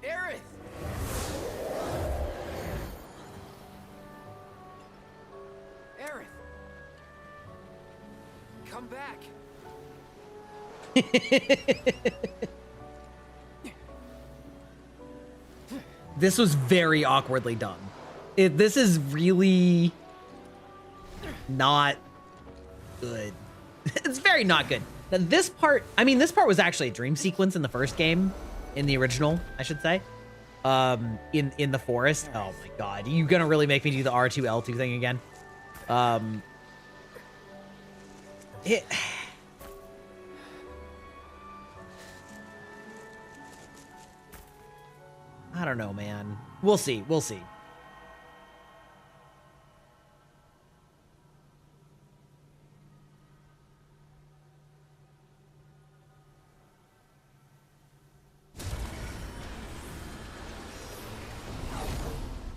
Aerith! Aerith! Come back! This was very awkwardly done. This is really not good. It's very not good. Now, this part, I mean, this part was actually a dream sequence in the first game, in the original, I should say. In the forest. Oh my god, you gonna really make me do the R2 L2 thing again? I don't know, man. We'll see. We'll see.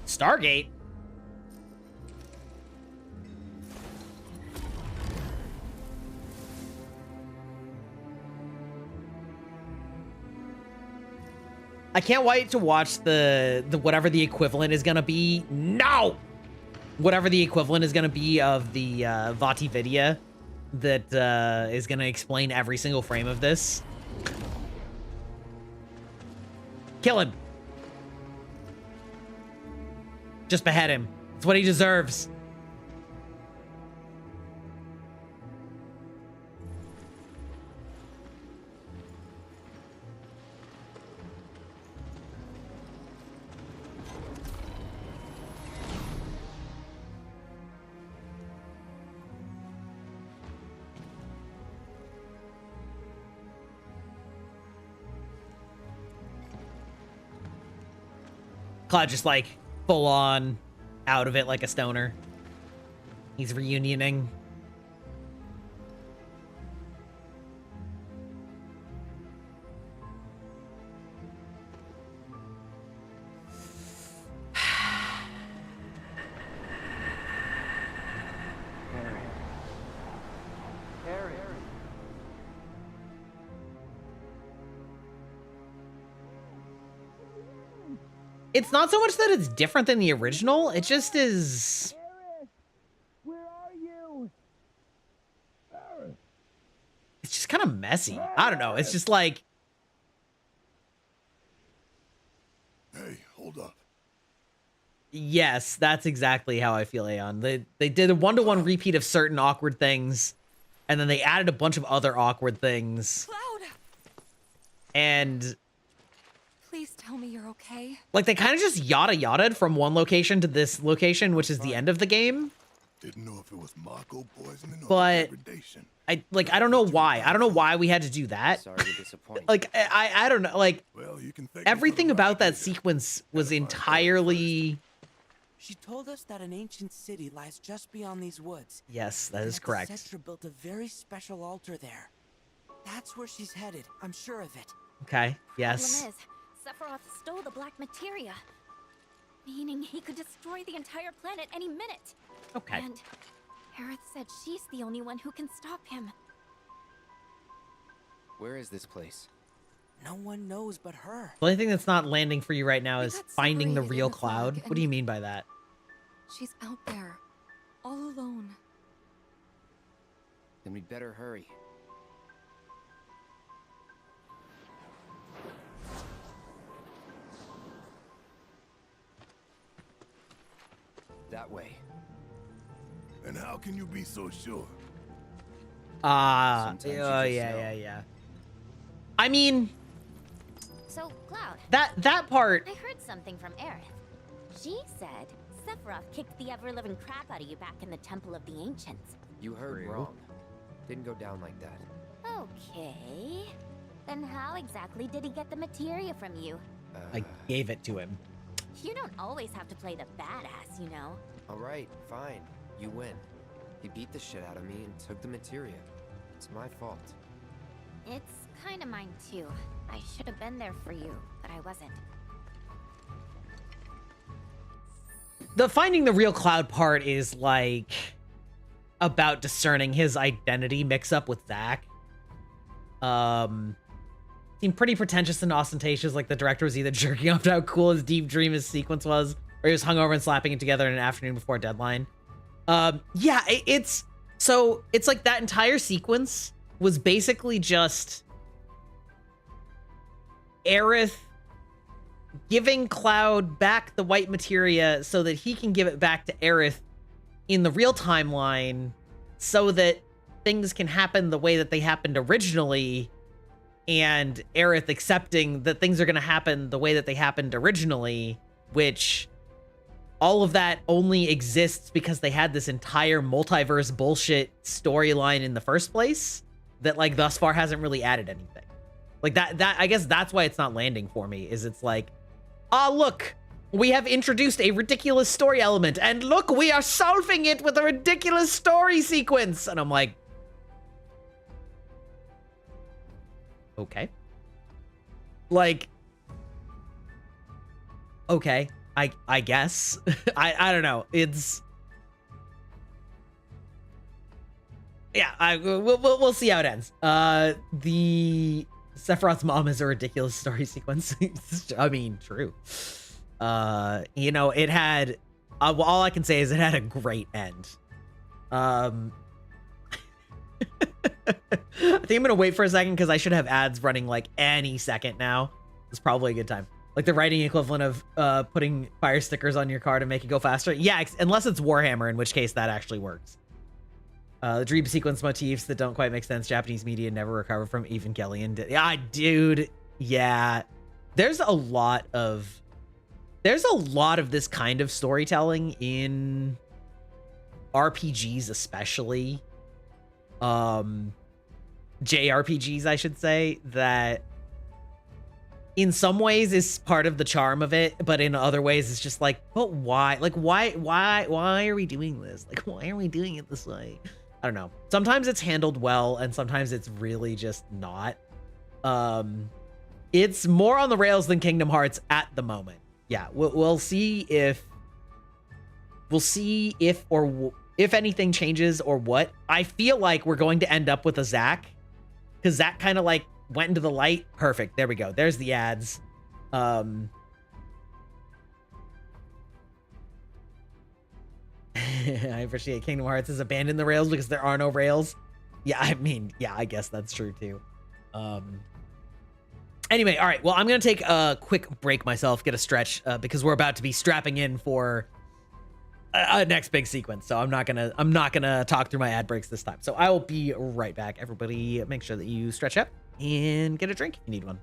Stargate? I can't wait to watch the whatever the equivalent is gonna be. No! Whatever the equivalent is gonna be of the Vati Vidya that is gonna explain every single frame of this. Kill him. Just behead him. It's what he deserves. Cloud just like full on out of it like a stoner. He's reunioning. It's not so much that it's different than the original, it just is... Where are you? It's just kind of messy. I don't know, it's just like... Hey, hold up. Yes, that's exactly how I feel, Aeon. They did a one-to-one repeat of certain awkward things, and then they added a bunch of other awkward things. Cloud! And... Please tell me you're okay. like, they kind of just yada-yada'd from one location to this location, which is the end of the game. Didn't know if it was Mako poisoning or But degradation. I don't know why. I don't know why we had to do that. Sorry to disappoint. Like I don't know. Like Well, you can thank everything about that sequence was entirely. She told us that an ancient city lies just beyond these woods. Yes, that is The correct. Cetra built a very special altar there. That's where she's headed. I'm sure of it. Okay. Yes. Problem is, Sephiroth stole the black materia, meaning he could destroy the entire planet any minute. Okay. And Aerith said she's the only one who can stop him. Where is this place? No one knows but her. The only thing that's not landing for you right now is got finding the separated in real the Cloud. fog What do you mean by that? She's out there, all alone. Then we'd better hurry. That way. And how can you be so sure? Sometimes you just yeah. I mean, So, Cloud, that part. I heard something from Aerith. She said Sephiroth kicked the ever-living crap out of you back in the Temple of the Ancients. You heard wrong. Didn't go down like that. Okay. Then how exactly did he get the materia from you? I gave it to him. You don't always have to play the badass, you know. Alright, fine. You win. He beat the shit out of me and took the materia. It's my fault. It's kinda mine too. I should have been there for you, but I wasn't. The finding the real Cloud part is like about discerning his identity mix up with Zack. Seemed pretty pretentious and ostentatious, like the director was either jerking off to how cool his Deep Dream his sequence was, or he was hungover and slapping it together in an afternoon before a deadline. Yeah, it's like that entire sequence was basically just Aerith giving Cloud back the white materia so that he can give it back to Aerith in the real timeline so that things can happen the way that they happened originally, and Aerith accepting that things are going to happen the way that they happened originally, which all of that only exists because they had this entire multiverse bullshit storyline in the first place that like thus far hasn't really added anything. Like that I guess that's why it's not landing for me, is it's like, ah, look, we have introduced a ridiculous story element, and look, we are solving it with a ridiculous story sequence. And I'm like, okay. Like, okay, I guess. I don't know. It's, yeah, we'll see how it ends. The Sephiroth's mom is a ridiculous story sequence. I mean, true. You know, it had, all I can say is it had a great end. I think I'm gonna wait for a second because I should have ads running like any second now. It's probably a good time. Like the writing equivalent of putting fire stickers on your car to make it go faster. Yeah, unless it's Warhammer, in which case that actually works. The dream sequence motifs that don't quite make sense. Japanese media never recover from. Evangelion. Yeah, dude. Yeah, there's a lot of this kind of storytelling in RPGs, especially JRPGs, I should say, that in some ways is part of the charm of it, but in other ways it's just like, but why? Like, why are we doing this? Like, why are we doing it this way? I don't know. Sometimes it's handled well, and sometimes it's really just not. It's more on the rails than Kingdom Hearts at the moment. Yeah, we'll see if if anything changes or what. I feel like we're going to end up with a Zack, because Zack kind of like went into the light. Perfect. There we go. There's the ads. I appreciate Kingdom Hearts has abandoned the rails because there are no rails. Yeah, I mean, yeah, I guess that's true too. Anyway, all right. Well, I'm gonna take a quick break myself, get a stretch, because we're about to be strapping in for a next big sequence. So I'm not gonna talk through my ad breaks this time. So I will be right back. Everybody, make sure that you stretch up and get a drink if you need one.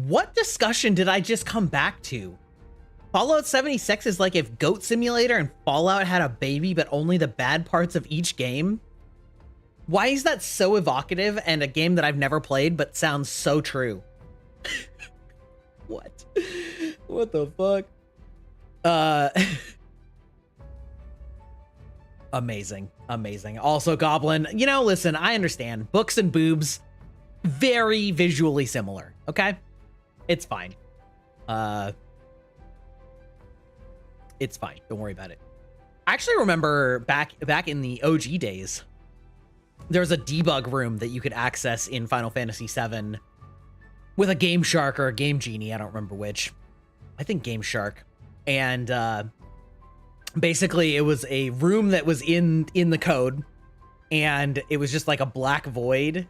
What discussion did I just come back to? Fallout 76 is like if Goat Simulator and Fallout had a baby, but only the bad parts of each game. Why is that so evocative and a game that I've never played, but sounds so true? What? What the fuck? Amazing. Amazing. Also, Goblin, you know, listen, I understand. Books and boobs, very visually similar, okay? It's fine. It's fine. Don't worry about it. I actually remember back in the OG days, there was a debug room that you could access in Final Fantasy VII with a Game Shark or a Game Genie. I don't remember which. I think Game Shark. And basically it was a room that was in the code, and it was just like a black void,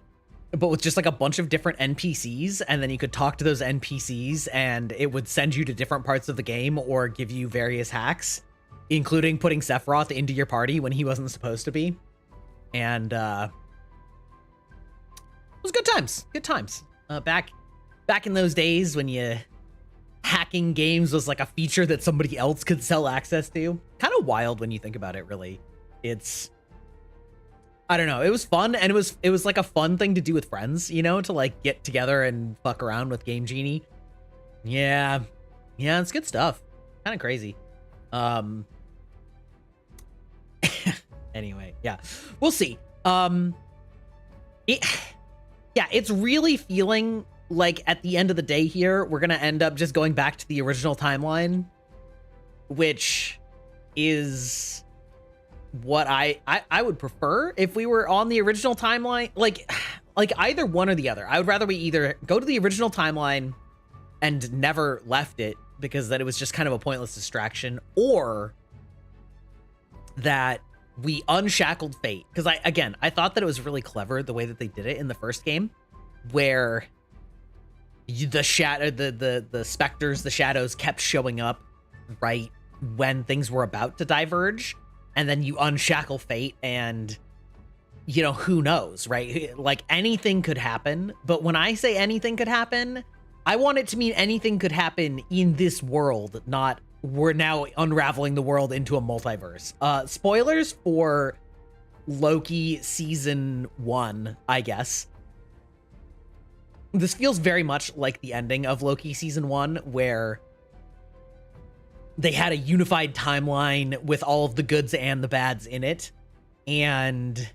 but with just like a bunch of different NPCs, and then you could talk to those NPCs and it would send you to different parts of the game or give you various hacks, including putting Sephiroth into your party when he wasn't supposed to be. And it was good times. Good times. Back in those days when hacking games was like a feature that somebody else could sell access to. Kind of wild when you think about it, really. It's, I don't know, it was fun, and it was like a fun thing to do with friends, you know, to like get together and fuck around with Game Genie. Yeah, it's good stuff. Kind of crazy. Anyway, yeah, we'll see. It's really feeling like at the end of the day here, we're gonna end up just going back to the original timeline, which is what I would prefer if we were on the original timeline. Like either one or the other. I would rather we either go to the original timeline and never left it, because then it was just kind of a pointless distraction, or that we unshackled fate. Because I thought that it was really clever the way that they did it in the first game, where the specters, the shadows kept showing up right when things were about to diverge, and then you unshackle fate, and you know, who knows, right? Like anything could happen. But when I say anything could happen, I want it to mean anything could happen in this world, not we're now unraveling the world into a multiverse. Spoilers for Loki season 1, I guess. This feels very much like the ending of Loki season 1, where they had a unified timeline with all of the goods and the bads in it. And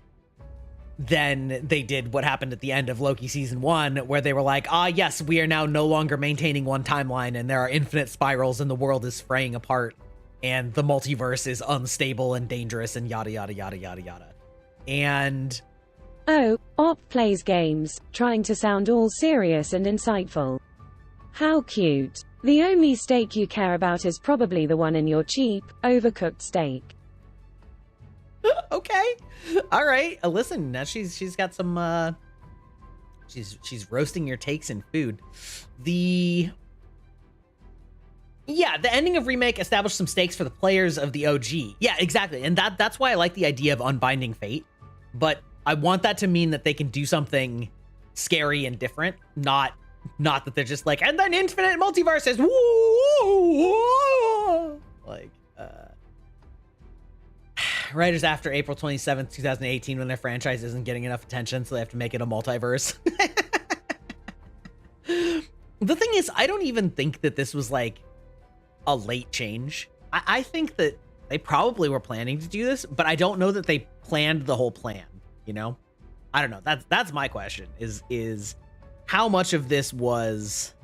then they did what happened at the end of Loki season 1, where they were like, yes, we are now no longer maintaining one timeline, and there are infinite spirals, and the world is fraying apart, and the multiverse is unstable and dangerous, and yada, yada, yada, yada, yada. And oh, Op plays games, trying to sound all serious and insightful. How cute. The only steak you care about is probably the one in your cheap, overcooked steak. Okay. All right. Listen, now she's got some she's roasting your takes in food. The ending of Remake established some stakes for the players of the OG. Yeah, exactly. And that's why I like the idea of unbinding fate. But I want that to mean that they can do something scary and different, not that they're just like, and then infinite multiverses. Woo! Like writers after April 27th, 2018, when their franchise isn't getting enough attention, so they have to make it a multiverse. The thing is, I don't even think that this was like a late change. I think that they probably were planning to do this, but I don't know that they planned the whole plan, you know? I don't know. That's my question, is how much of this was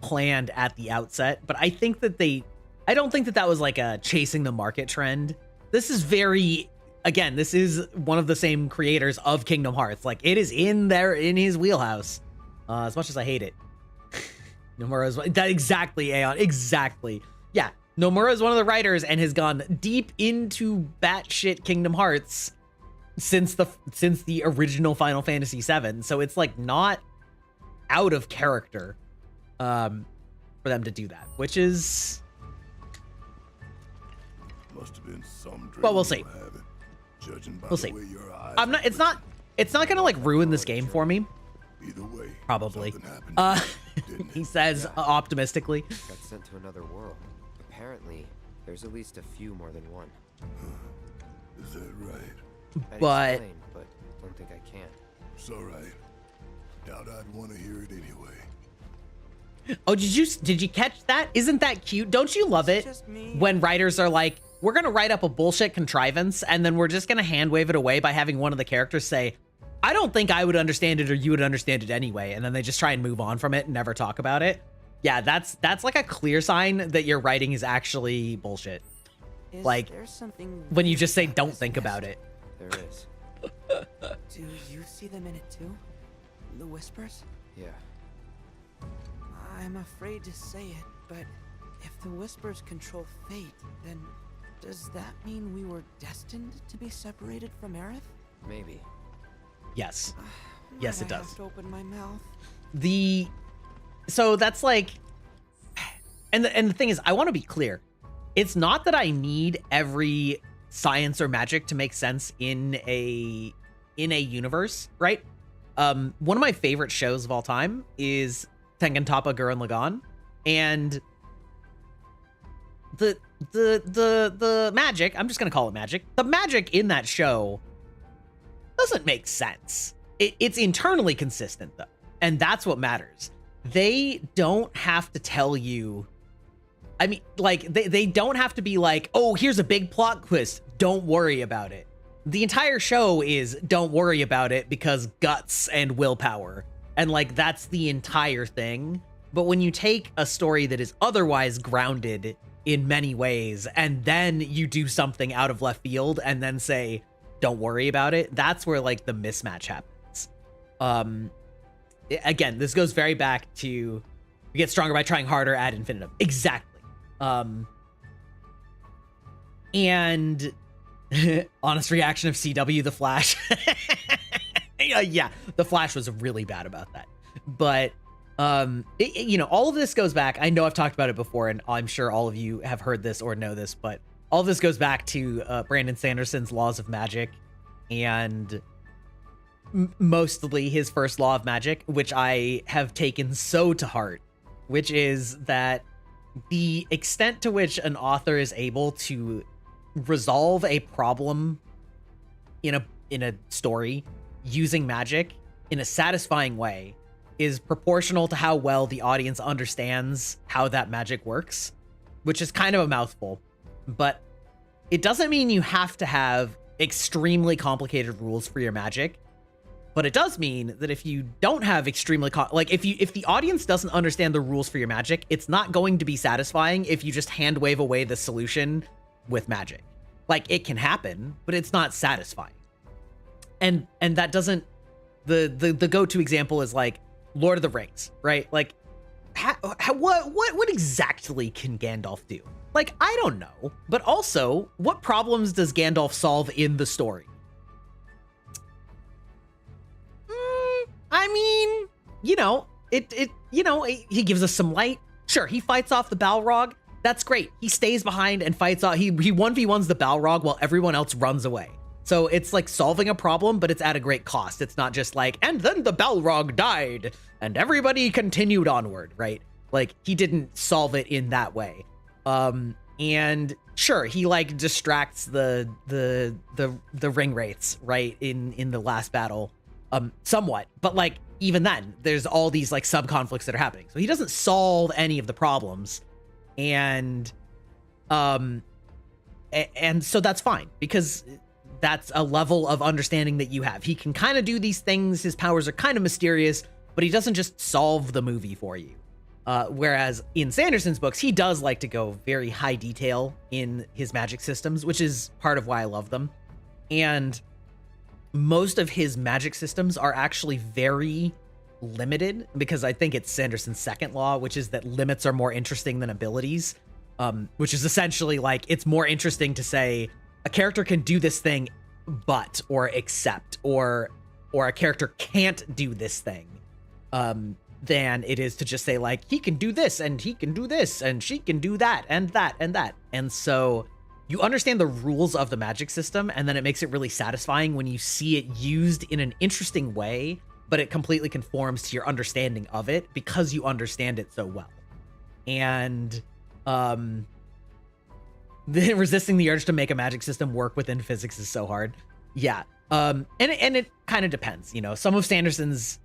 planned at the outset. But I think that I don't think that was like a chasing the market trend. This is this is one of the same creators of Kingdom Hearts. Like, it is in his wheelhouse. As much as I hate it. Nomura's that exactly, Aeon. Exactly. Yeah. Nomura is one of the writers and has gone deep into batshit Kingdom Hearts since the original Final Fantasy VII. So it's like not out of character for them to do that, which is, must have been some dream. Well, we'll see. Judging by We'll the see. way your eyes It's not gonna like ruin this game for me. Either way, Probably. something happened, didn't he it? says optimistically. Got sent to another world. Apparently, there's at least a few more than one. Is that right? I'd But- explain, but don't think I can. It's all right. Doubt I'd want to hear it anyway. Oh, did you catch that? Isn't that cute? Don't you love it when writers are like, we're gonna write up a bullshit contrivance and then we're just gonna hand wave it away by having one of the characters say, I don't think I would understand it or you would understand it anyway, and then they just try and move on from it and never talk about it. Yeah, that's like a clear sign that your writing is actually bullshit. Like when you just say don't think about it. There is. Do you see them in it too? The whispers? Yeah. I'm afraid to say it, but if the whispers control fate, then does that mean we were destined to be separated from Aerith? Maybe. Yes. Yes, it Why'd I does. have to open my mouth? So that's like, and the thing is, I want to be clear. It's not that I need every science or magic to make sense in a universe, right? One of my favorite shows of all time is Tengen Toppa Gurren Lagann, and the magic, I'm just gonna call it magic. The magic in that show doesn't make sense. It's internally consistent though, and that's what matters. They don't have to tell you. I mean, like they don't have to be like, oh, here's a big plot twist. Don't worry about it. The entire show is don't worry about it because guts and willpower. And like, that's the entire thing. But when you take a story that is otherwise grounded in many ways, and then you do something out of left field and then say, don't worry about it, that's where like the mismatch happens. Again, this goes very back to you get stronger by trying harder ad infinitum. Exactly. And honest reaction of CW, The Flash. Yeah, The Flash was really bad about that. But, you know, all of this goes back. I know I've talked about it before, and I'm sure all of you have heard this or know this, but all of this goes back to Brandon Sanderson's Laws of Magic, and mostly his first law of magic, which I have taken so to heart, which is that the extent to which an author is able to resolve a problem in a story using magic in a satisfying way is proportional to how well the audience understands how that magic works, which is kind of a mouthful, but it doesn't mean you have to have extremely complicated rules for your magic. But it does mean that if you don't have extremely if the audience doesn't understand the rules for your magic, it's not going to be satisfying if you just hand wave away the solution with magic. Like, it can happen, but it's not satisfying. And that doesn't, the go-to example is like Lord of the Rings, right? Like, what exactly can Gandalf do? Like, I don't know. But also, what problems does Gandalf solve in the story? I mean, you know, he gives us some light. Sure, he fights off the Balrog. That's great. He stays behind and fights off. He 1v1s the Balrog while everyone else runs away. So it's like solving a problem, but it's at a great cost. It's not just like, and then the Balrog died and everybody continued onward, right? Like, he didn't solve it in that way. And sure, he like distracts the ring wraiths, right, in the last battle. Somewhat, but like, even then, there's all these like sub conflicts that are happening. So he doesn't solve any of the problems, and so that's fine, because that's a level of understanding that you have. He can kind of do these things. His powers are kind of mysterious, but he doesn't just solve the movie for you. Whereas in Sanderson's books, he does like to go very high detail in his magic systems, which is part of why I love them. And most of his magic systems are actually very limited, because I think it's Sanderson's second law, which is that limits are more interesting than abilities, which is essentially like, it's more interesting to say a character can do this thing, but, or except, or a character can't do this thing, than it is to just say like, he can do this and he can do this and she can do that and that and that. And so you understand the rules of the magic system, and then it makes it really satisfying when you see it used in an interesting way but it completely conforms to your understanding of it because you understand it so well. And then resisting the urge to make a magic system work within physics is so hard. Yeah. And it kind of depends, you know. Some of Sanderson's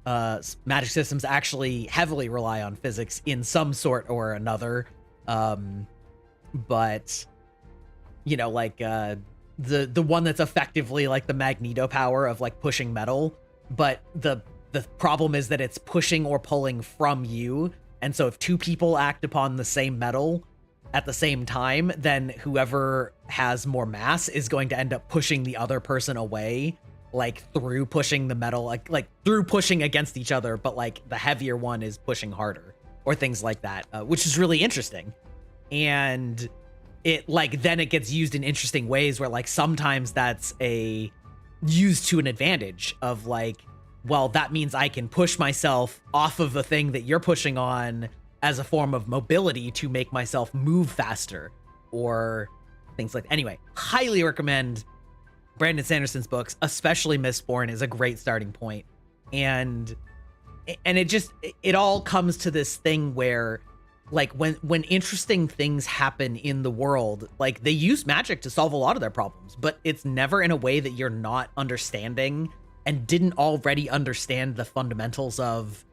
magic systems actually heavily rely on physics in some sort or another. But you know, like the one that's effectively like the Magneto power of like pushing metal, but the problem is that it's pushing or pulling from you. And so if two people act upon the same metal at the same time, then whoever has more mass is going to end up pushing the other person away, like through pushing the metal, like through pushing against each other, but like the heavier one is pushing harder or things like that, which is really interesting. And it like, then it gets used in interesting ways where like sometimes that's used to an advantage of like, well, that means I can push myself off of the thing that you're pushing on as a form of mobility to make myself move faster or things like that. Anyway, highly recommend Brandon Sanderson's books, especially Mistborn is a great starting point. And it all comes to this thing where like when interesting things happen in the world, like they use magic to solve a lot of their problems, but it's never in a way that you're not understanding and didn't already understand the fundamentals of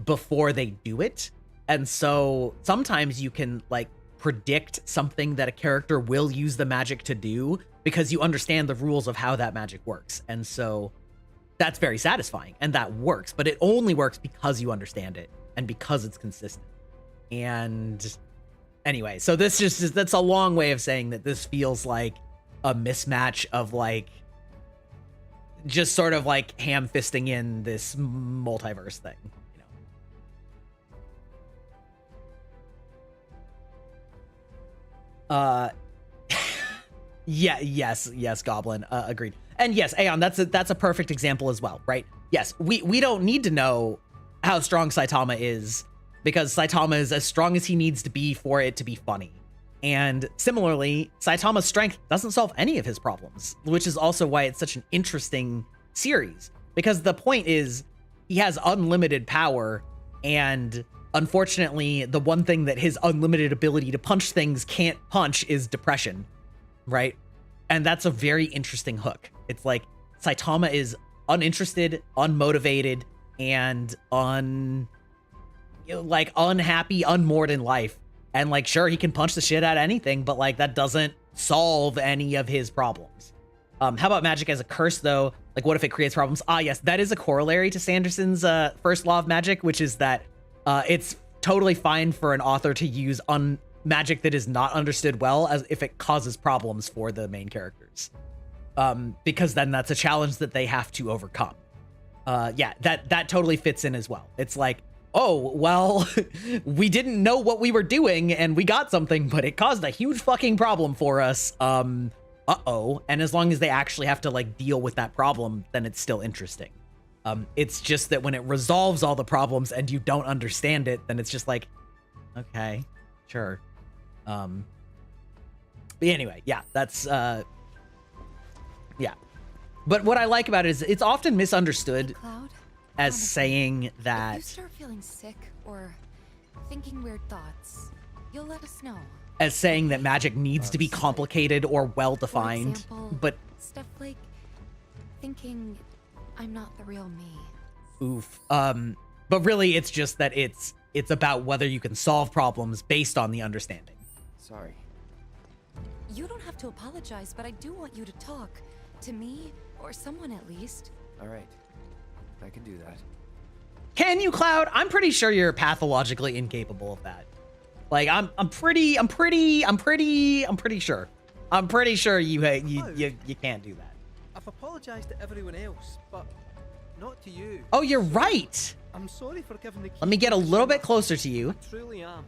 before they do it. And so sometimes you can like predict something that a character will use the magic to do because you understand the rules of how that magic works. And so that's very satisfying and that works, but it only works because you understand it and because it's consistent. And anyway, so that's a long way of saying that this feels like a mismatch of like just sort of like ham-fisting in this multiverse thing, you know. Yes, Goblin, agreed. And yes, Aeon, that's a perfect example as well, right? Yes, we don't need to know how strong Saitama is because Saitama is as strong as he needs to be for it to be funny. And similarly, Saitama's strength doesn't solve any of his problems, which is also why it's such an interesting series. Because the point is, he has unlimited power, and unfortunately, the one thing that his unlimited ability to punch things can't punch is depression, right? And that's a very interesting hook. It's like, Saitama is uninterested, unmotivated, and unhappy, unmoored in life. And like, sure, he can punch the shit out of anything, but like that doesn't solve any of his problems. How about magic as a curse though? Like what if it creates problems? Ah, yes, that is a corollary to Sanderson's first law of magic, which is that it's totally fine for an author to use magic that is not understood well as if it causes problems for the main characters. Because then that's a challenge that they have to overcome. Yeah, that totally fits in as well. It's like, oh, well, we didn't know what we were doing and we got something, but it caused a huge fucking problem for us. Uh-oh. And as long as they actually have to like deal with that problem, then it's still interesting. It's just that when it resolves all the problems and you don't understand it, then it's just like, okay, sure. But anyway, yeah, that's, yeah. But what I like about it is it's often misunderstood as saying that... If you start feeling sick or thinking weird thoughts, you'll let us know. As saying that magic needs to be complicated or well-defined, example, but... Stuff like thinking I'm not the real me. Oof. But really it's just that it's about whether you can solve problems based on the understanding. Sorry. You don't have to apologize, but I do want you to talk. To me, or someone at least. Alright. I can do that. Can you, Cloud? I'm pretty sure you're pathologically incapable of that. Like, I'm pretty sure. I'm pretty sure you can't do that. I've apologized to everyone else, but not to you. Oh, you're right. I'm sorry for giving the key. Let me get a little bit closer to you. I truly am.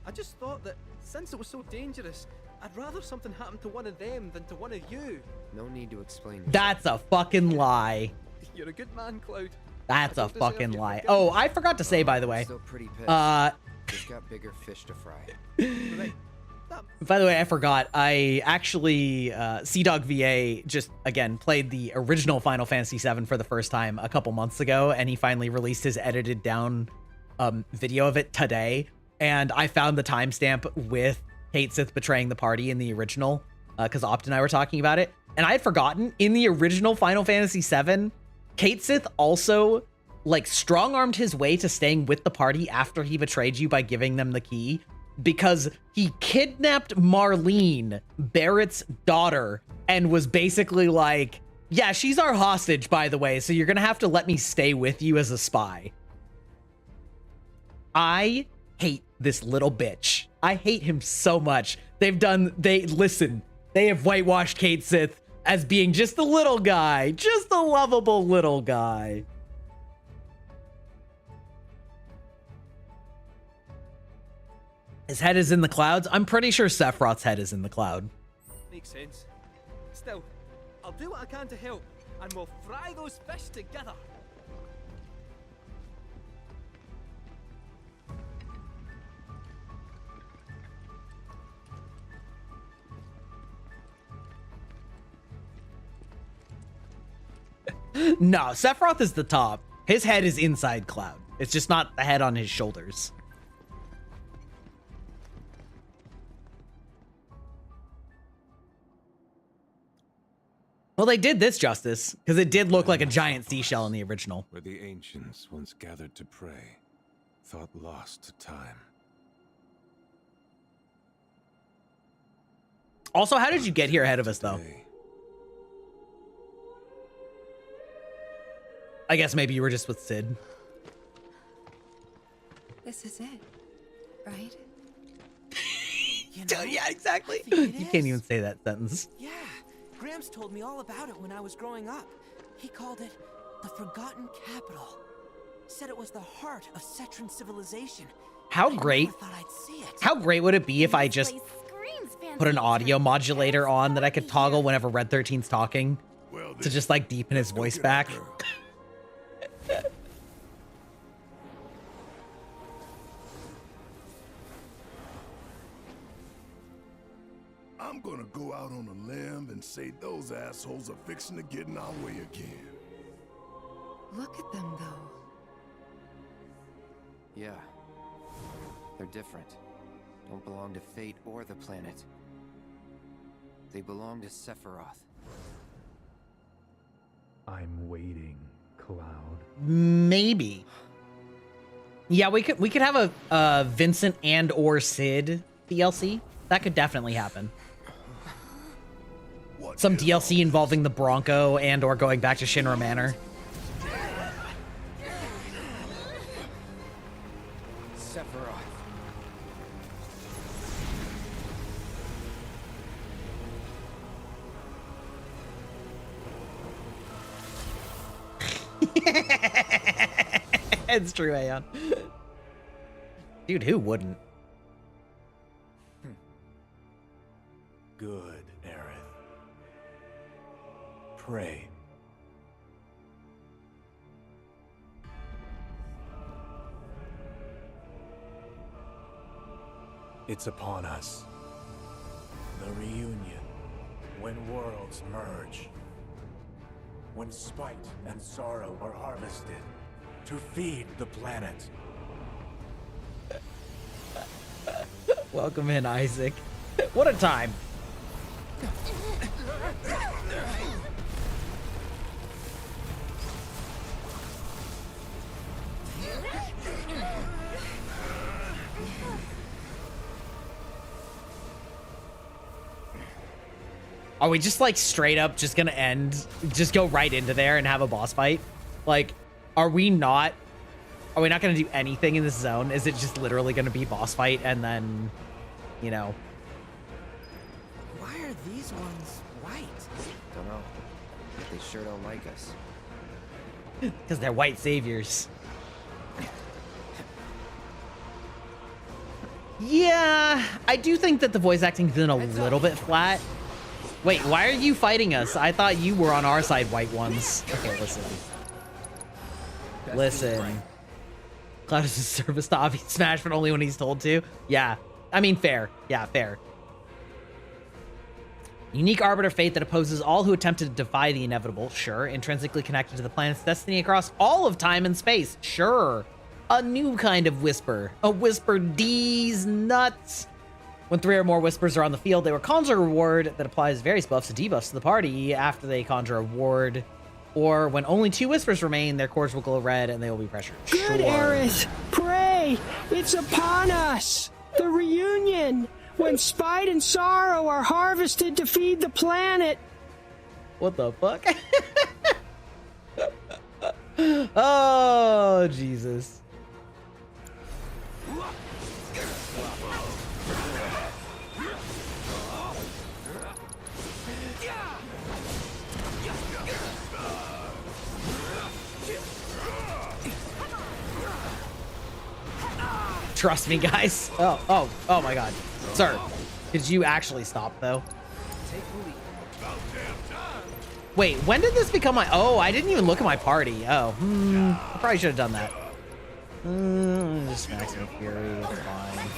I just thought that since it was so dangerous, I'd rather something happened to one of them than to one of you. No need to explain. That's a fucking lie. You're a good man, Cloud. That's a fucking lie. Oh, I forgot to say, by the way. Still pretty pissed. Just got bigger fish to fry. Right. By the way, I forgot. I actually, CDog VA just, again, played the original Final Fantasy VII for the first time a couple months ago, and he finally released his edited down video of it today. And I found the timestamp with Kate Sith betraying the party in the original, because Opt and I were talking about it. And I had forgotten, in the original Final Fantasy VII, Kate Sith also, like, strong-armed his way to staying with the party after he betrayed you by giving them the key, because he kidnapped Marlene, Barrett's daughter, and was basically like, yeah, she's our hostage, by the way, so you're gonna have to let me stay with you as a spy. I hate this little bitch. I hate him so much. They have whitewashed Kate Sith as being just a little guy, just a lovable little guy. His head is in the clouds. I'm pretty sure Sephiroth's head is in the cloud. Makes sense. Still, I'll do what I can to help, and we'll fry those fish together. No, Sephiroth is the top. His head is inside Cloud. It's just not the head on his shoulders. Well, they did this justice, because it did look like a giant seashell in the original. Where the ancients once gathered to pray, thought lost to time. Also, how did you get here ahead of us, though? I guess maybe you were just with Sid. This is it, right? Yeah, exactly. You can't even say that sentence. Yeah, Gramps told me all about it when I was growing up. He called it the Forgotten Capital. Said it was the heart of Cetran civilization. How great would it be if I just put an audio modulator on that I could toggle whenever Red 13's talking to just like deepen his voice back? I'm gonna go out on a limb and say those assholes are fixing to get in our way again. Look at them, though. Yeah. They're different. Don't belong to Fate or the planet. They belong to Sephiroth. I'm waiting, Cloud. Maybe. Yeah, we could have a Vincent and or Sid DLC. That could definitely happen. Some DLC involving the Bronco and or going back to Shinra Manor. Sephiroth. It's true, Aeon. Dude, who wouldn't? Good, Aerith. Pray. It's upon us. The reunion. When worlds merge. When spite and sorrow are harvested to feed the planet. Welcome in, Isaac. What a time. Are we just like straight up just gonna just go right into there and have a boss fight? Like, are we not gonna do anything in this zone? Is it just literally gonna be boss fight and then, you know? Why are these ones white? Don't know. But they sure don't like us. Because they're white saviors. Yeah, I do think that the voice acting's been a little bit flat. Wait, why are you fighting us? I thought you were on our side, white ones. Okay, listen. Listen. Cloud is a service to Obby Smash, but only when he's told to. Yeah, I mean, fair. Yeah, fair. Unique arbiter fate that opposes all who attempt to defy the inevitable. Sure. Intrinsically connected to the planet's destiny across all of time and space. Sure. A new kind of whisper. A whisper D's nuts. When 3 or more whispers are on the field, they will conjure a ward that applies various buffs and debuffs to the party after they conjure a ward. Or when only 2 whispers remain, their cores will glow red and they will be pressured. Good, sure. Aerith! Pray! It's upon us! The reunion! When spite and sorrow are harvested to feed the planet! What the fuck? Oh, Jesus. Trust me, guys. Oh my god. Sir, could you actually stop, though? Wait, when did this become my... Oh, I didn't even look at my party. Oh, I probably should have done that. Just maximum fury, it's fine.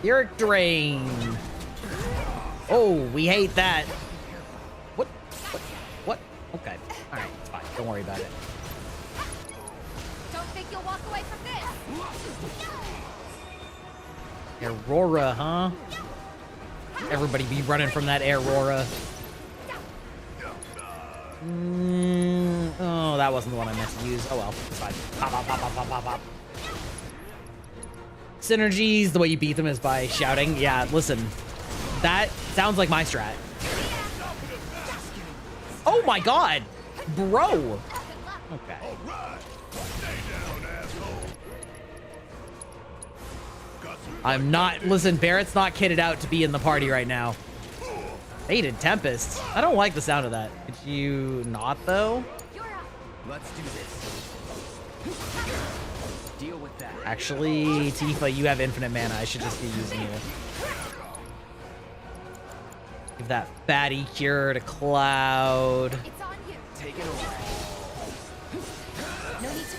Uric Drain. Oh, we hate that. What? Okay. All right, it's fine. Don't worry about it. Don't think you'll walk away from this. Aurora, huh? Everybody be running from that Aurora. Oh, that wasn't the one I meant to use. Oh well, it's fine. Pop, pop, pop, pop, pop, pop, pop. Synergies, the way you beat them is by shouting. Yeah, listen. That sounds like my strat. Oh my god! Bro! Okay. I'm not... Listen, Barrett's not kitted out to be in the party right now. Fated Tempest. I don't like the sound of that. Could you not, though? Let's do this. Deal with that. Actually, Tifa, you have infinite mana. I should just be using you. Give that fatty cure to Cloud. It's on you. Take it away. No need to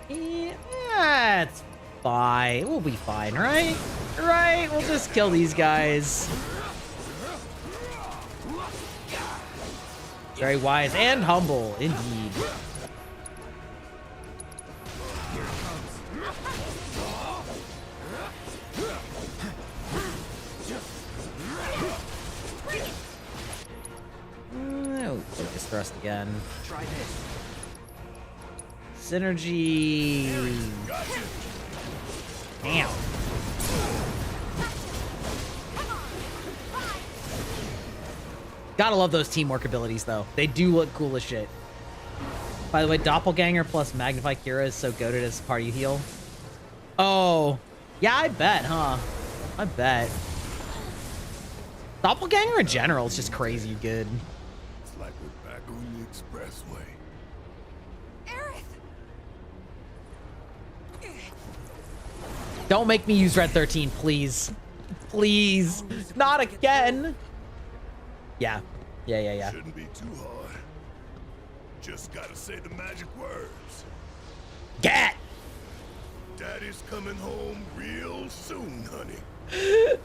Yeah, it's fine. We'll be fine, right? Right? We'll just kill these guys. Very wise and humble, indeed. Oh, focus thrust again. Try this. Synergy. Damn. Gotta love those teamwork abilities, though. They do look cool as shit. By the way, Doppelganger plus Magnify Cura is so goated as party heal. Oh. Yeah, I bet, huh? I bet. Doppelganger in general is just crazy good. It's like we're back on the expressway. Don't make me use Red 13, please. Please. Not again. Yeah. Yeah. Shouldn't be too hard. Just gotta say the magic words. Get! Daddy's coming home real soon, honey.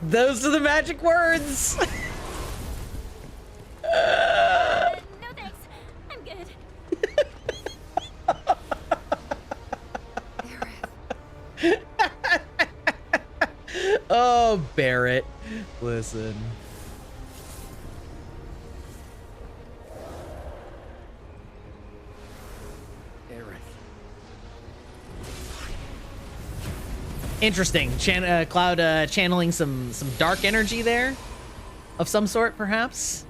Those are the magic words. No thanks. I'm good. Oh, Barrett. Listen. Interesting. Cloud channeling some dark energy there of some sort, perhaps.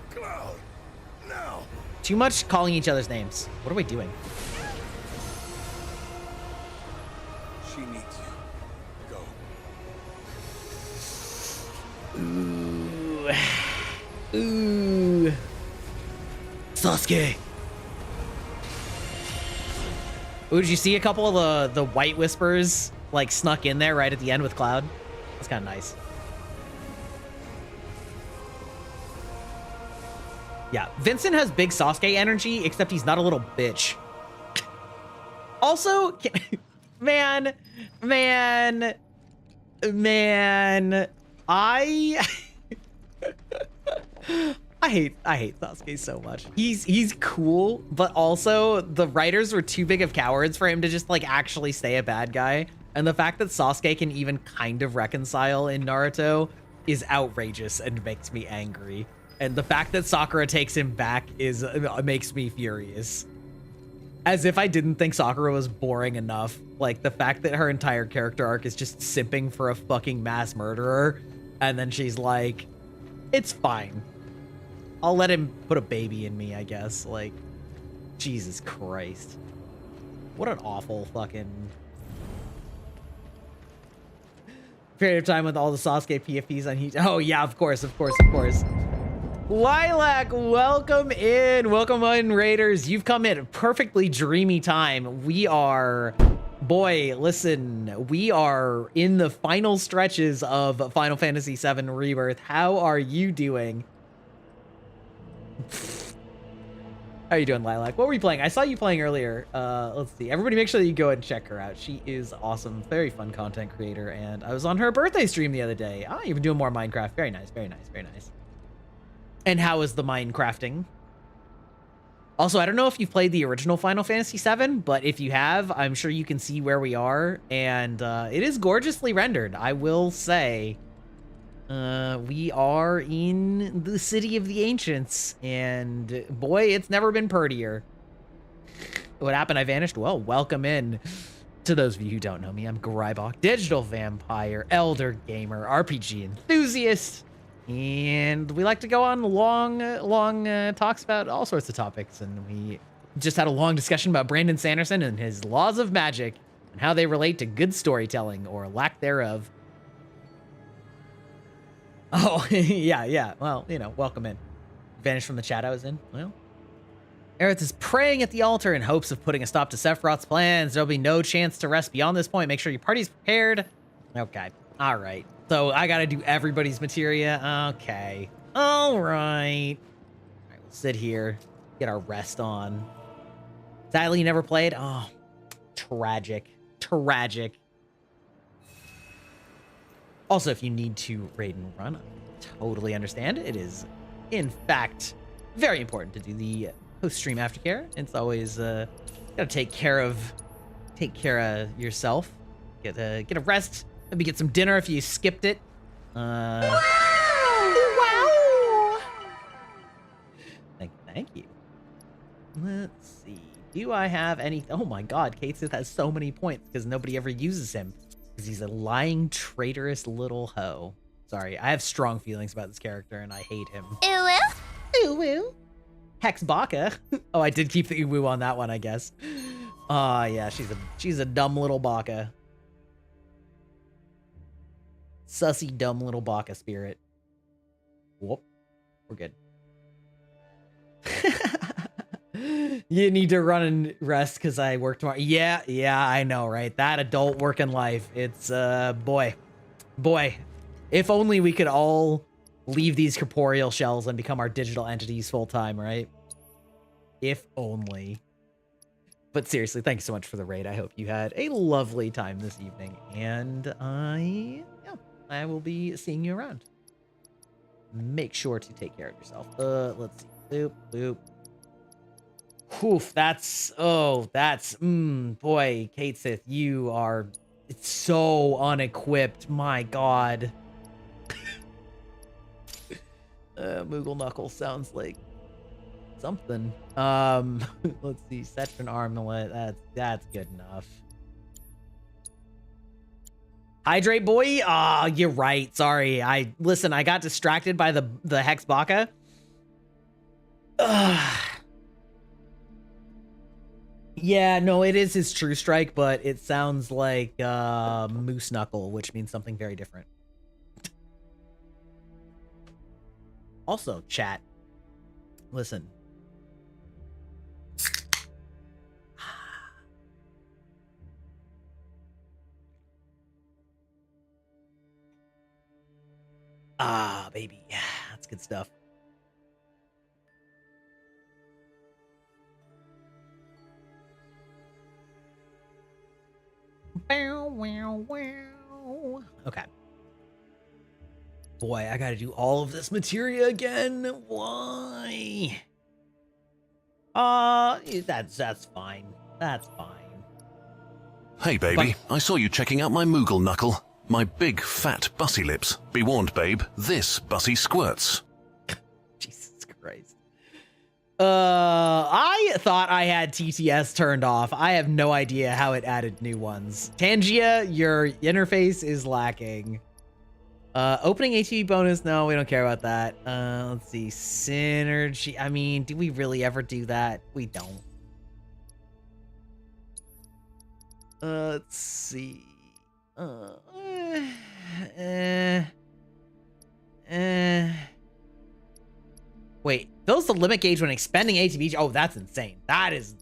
Cloud, now. Too much calling each other's names. What are we doing? She needs you. Go. Ooh. Sasuke. Ooh, did you see a couple of the white whispers like snuck in there right at the end with Cloud? That's kind of nice. Yeah, Vincent has big Sasuke energy, except he's not a little bitch. Also, man, I hate Sasuke so much. He's cool, but also the writers were too big of cowards for him to just like actually stay a bad guy. And the fact that Sasuke can even kind of reconcile in Naruto is outrageous and makes me angry. And the fact that Sakura takes him back makes me furious. As if I didn't think Sakura was boring enough. Like, the fact that her entire character arc is just simping for a fucking mass murderer. And then she's like, it's fine. I'll let him put a baby in me, I guess. Like, Jesus Christ. What an awful fucking period of time with all the Sasuke PFPs on heat. Oh, yeah, of course. Lilac, welcome in, Raiders. You've come in perfectly dreamy time. We are in the final stretches of Final Fantasy VII Rebirth. How are you doing? How are you doing, Lilac? What were you playing? I saw you playing earlier. Let's see. Everybody make sure that you go and check her out. She is awesome. Very fun content creator. And I was on her birthday stream the other day. Ah, you've been doing more Minecraft. Very nice. And how is the Minecrafting? Also, I don't know if you've played the original Final Fantasy VII, but if you have, I'm sure you can see where we are. And it is gorgeously rendered, I will say. We are in the City of the Ancients, and boy, it's never been prettier. What happened? I vanished? Well, welcome in. To those of you who don't know me, I'm Grybach, digital vampire, elder gamer, RPG enthusiast, and we like to go on long talks about all sorts of topics, and we just had a long discussion about Brandon Sanderson and his laws of magic and how they relate to good storytelling or lack thereof. Oh, yeah. Well, you know, welcome in. Vanished from the chat I was in. Well, Aerith is praying at the altar in hopes of putting a stop to Sephiroth's plans. There'll be no chance to rest beyond this point. Make sure your party's prepared. Okay. All right. So I got to do everybody's materia. Okay. All right. All right, we'll sit here, get our rest on. Sadly, you never played? Oh, tragic. Also, if you need to raid and run, I totally understand. It is, in fact, very important to do the post-stream aftercare. It's always gotta take care of yourself. Get a rest. Maybe get some dinner if you skipped it. Wow! Thank you. Let's see. Do I have any? Oh my God, Kate Sith has so many points because nobody ever uses him. Because he's a lying, traitorous little hoe. Sorry, I have strong feelings about this character, and I hate him. Uwu. Hex Baka. Oh, I did keep the uwu on that one, I guess. Yeah, she's a dumb little Baka. Sussy, dumb little Baka spirit. Whoop. We're good. You need to run and rest because I work tomorrow. Yeah, I know, right? That adult working life. It's, boy. If only we could all leave these corporeal shells and become our digital entities full time, right? If only. But seriously, thank you so much for the raid. I hope you had a lovely time this evening. And I will be seeing you around. Make sure to take care of yourself. Let's see. Boop. Oof, boy, Kate Sith, you are so unequipped. My God. Moogle Knuckles sounds like something. Let's see, set an armlet. That's good enough. Hydrate boy. Ah, you're right. Sorry. I got distracted by the Hex Baka. Yeah, no, it is his True Strike, but it sounds like Moose Knuckle, which means something very different. Also, chat, listen. Ah, baby. Yeah, that's good stuff. Okay. Boy, I gotta do all of this materia again. Why? That's fine. That's fine. Hey, baby. I saw you checking out my Moogle knuckle. My big, fat, bussy lips. Be warned, babe. This bussy squirts. Jesus Christ. I thought I had TTS turned off. I have no idea how it added new ones. Tangia, your interface is lacking. Opening ATB bonus, no, we don't care about that. Let's see, synergy. I mean, do we really ever do that? We don't. Let's see. Wait, those the limit gauge when expending ATB. Oh, that's insane. That is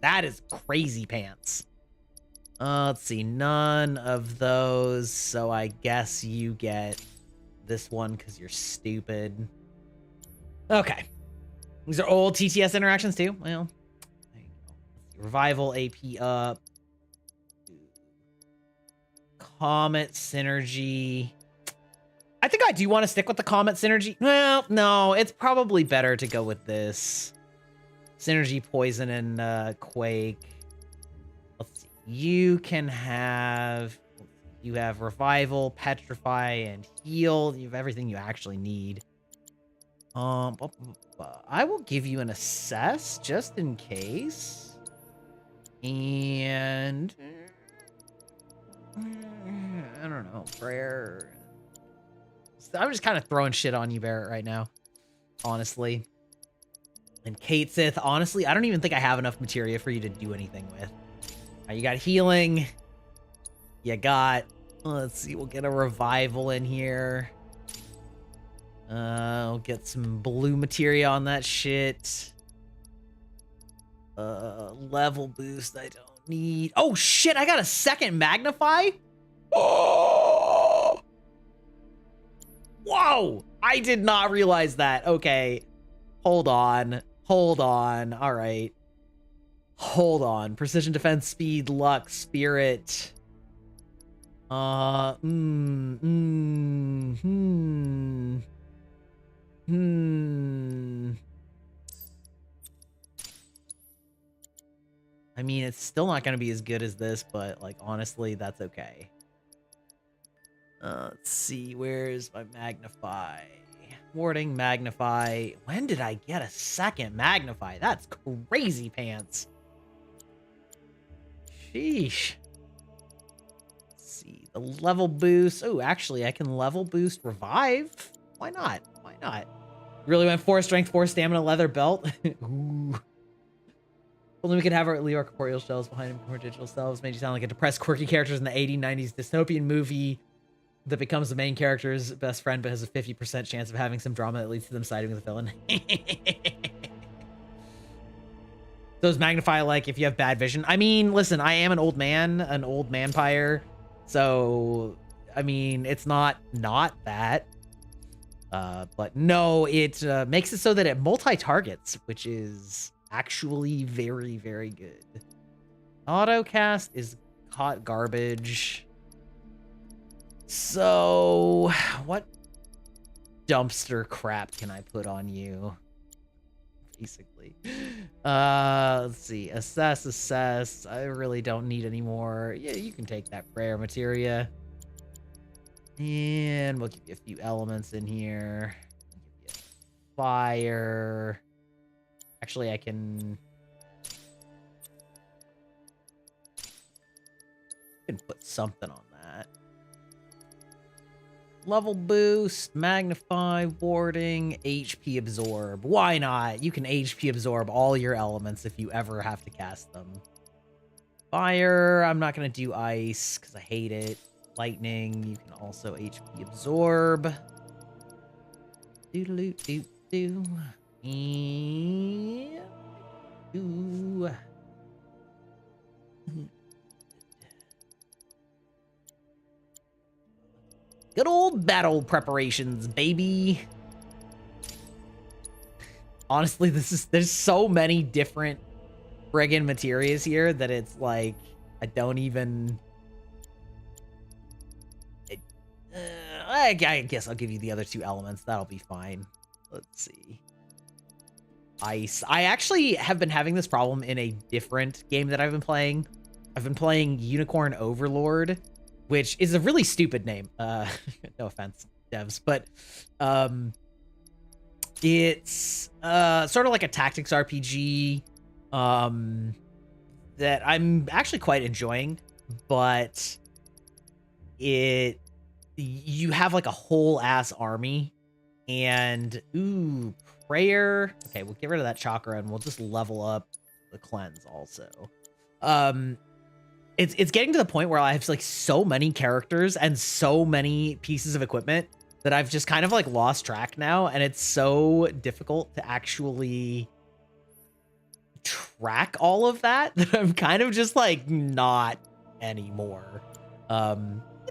crazy pants. Let's see, none of those. So I guess you get this one because you're stupid. Okay. These are old TTS interactions too. Well, there you go. Revival AP up. Comet synergy. I think I do want to stick with the Comet synergy. Well, no, it's probably better to go with this. Synergy, poison, and quake. Let's see. You can have... You have revival, petrify, and heal. You have everything you actually need. I will give you an assess just in case. And I don't know, prayer. I'm just kind of throwing shit on you, Barrett, right now. Honestly. And Kate Sith, honestly, I don't even think I have enough materia for you to do anything with. You got healing. You got... Let's see, we'll get a revival in here. We'll get some blue materia on that shit. Level boost I don't need. Oh shit, I got a second magnify? Oh! Whoa! I did not realize that. Okay. Hold on. Hold on. Alright. Hold on. Precision defense, speed, luck, spirit... I mean, it's still not going to be as good as this, but, like, honestly, that's okay. Let's see, where's my magnify? Warding, magnify. When did I get a second magnify? That's crazy pants. Sheesh. The level boost. Oh, actually, I can level boost revive. Why not? Why not? Really went 4 strength, 4 stamina, leather belt. Ooh. Only we could have our Leor corporeal shells behind him, more digital selves. Made you sound like a depressed, quirky characters in the 80s, 90s dystopian movie that becomes the main character's best friend, but has a 50% chance of having some drama that leads to them siding with the villain. Those magnify, like, if you have bad vision. I mean, listen, I am an old manpire. So, I mean, it's not that. But no, it makes it so that it multi-targets, which is actually very, very good. Autocast is hot garbage. So, what dumpster crap can I put on you? Basically. Let's see. Assess. I really don't need any more. Yeah, you can take that prayer materia. And we'll give you a few elements in here. Give you fire. Actually, I can put something on that. Level boost, magnify, warding, HP absorb. Why not? You can HP absorb all your elements if you ever have to cast them. Fire, I'm not going to do ice because I hate it. Lightning, you can also HP absorb. Doodaloo-doo-doo. And... Ooh. Good old battle preparations, baby. Honestly, there's so many different friggin' materias here that it's like, I don't even I guess I'll give you the other 2 elements. That'll be fine. Let's see. Ice. I actually have been having this problem in a different game that I've been playing. I've been playing Unicorn Overlord, which is a really stupid name. No offense, devs, but it's sort of like a tactics RPG that I'm actually quite enjoying, but you have like a whole ass army and prayer. Okay, we'll get rid of that chakra and we'll just level up the cleanse also. It's getting to the point where I have like so many characters and so many pieces of equipment that I've just kind of like lost track now, and it's so difficult to actually track all of that I'm kind of just like not anymore.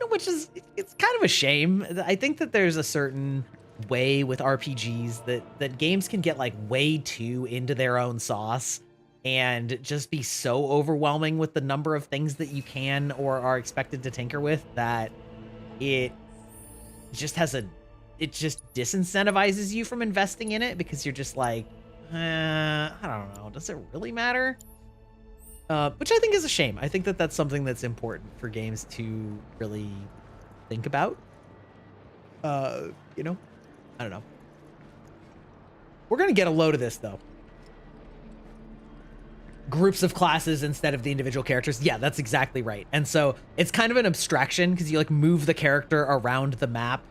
Which is, it's kind of a shame. I think that there's a certain way with RPGs that games can get like way too into their own sauce and just be so overwhelming with the number of things that you can or are expected to tinker with that it just disincentivizes you from investing in it, because you're just like, I don't know, does it really matter? Which I think is a shame. I think that that's something that's important for games to really think about. I don't know. We're going to get a load of this, though. Groups of classes instead of the individual characters. Yeah, that's exactly right. And so it's kind of an abstraction because you like move the character around the map,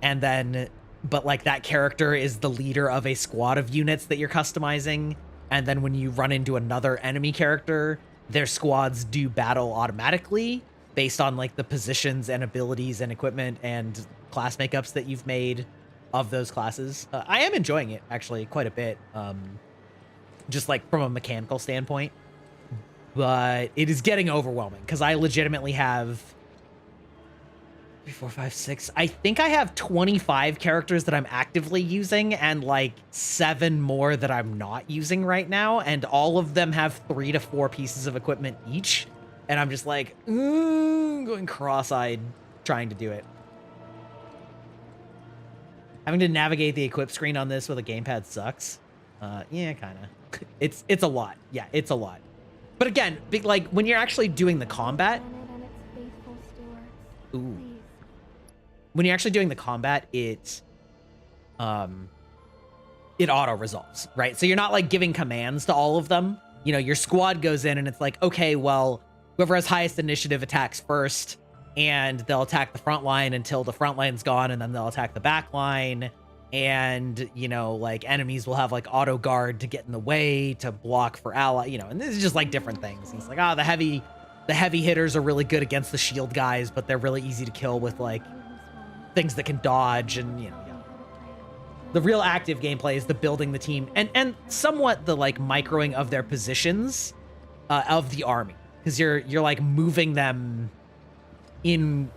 and then, but like that character is the leader of a squad of units that you're customizing. And then when you run into another enemy character, their squads do battle automatically based on like the positions and abilities and equipment and class makeups that you've made of those classes. I am enjoying it actually quite a bit. Just like from a mechanical standpoint, but it is getting overwhelming because I legitimately have 3, 4, 5, 6. I think I have 25 characters that I'm actively using and like 7 more that I'm not using right now. And all of them have 3 to 4 pieces of equipment each. And I'm just like, going cross-eyed trying to do it. Having to navigate the equip screen on this with a gamepad sucks. Yeah, kind of. It's a lot. Yeah, it's a lot. But again, like when you're actually doing the combat. Ooh. When you're actually doing the combat, it auto resolves, right? So you're not like giving commands to all of them. You know, your squad goes in and it's like, okay, well, whoever has highest initiative attacks first, and they'll attack the front line until the front line's gone, and then they'll attack the back line. And, you know, like enemies will have like auto guard to get in the way to block for ally, you know, and this is just like different things. And it's like, the heavy hitters are really good against the shield guys, but they're really easy to kill with like things that can dodge, and, you know, yeah. The real active gameplay is the building the team and somewhat the like microing of their positions of the army, because you're like moving them in,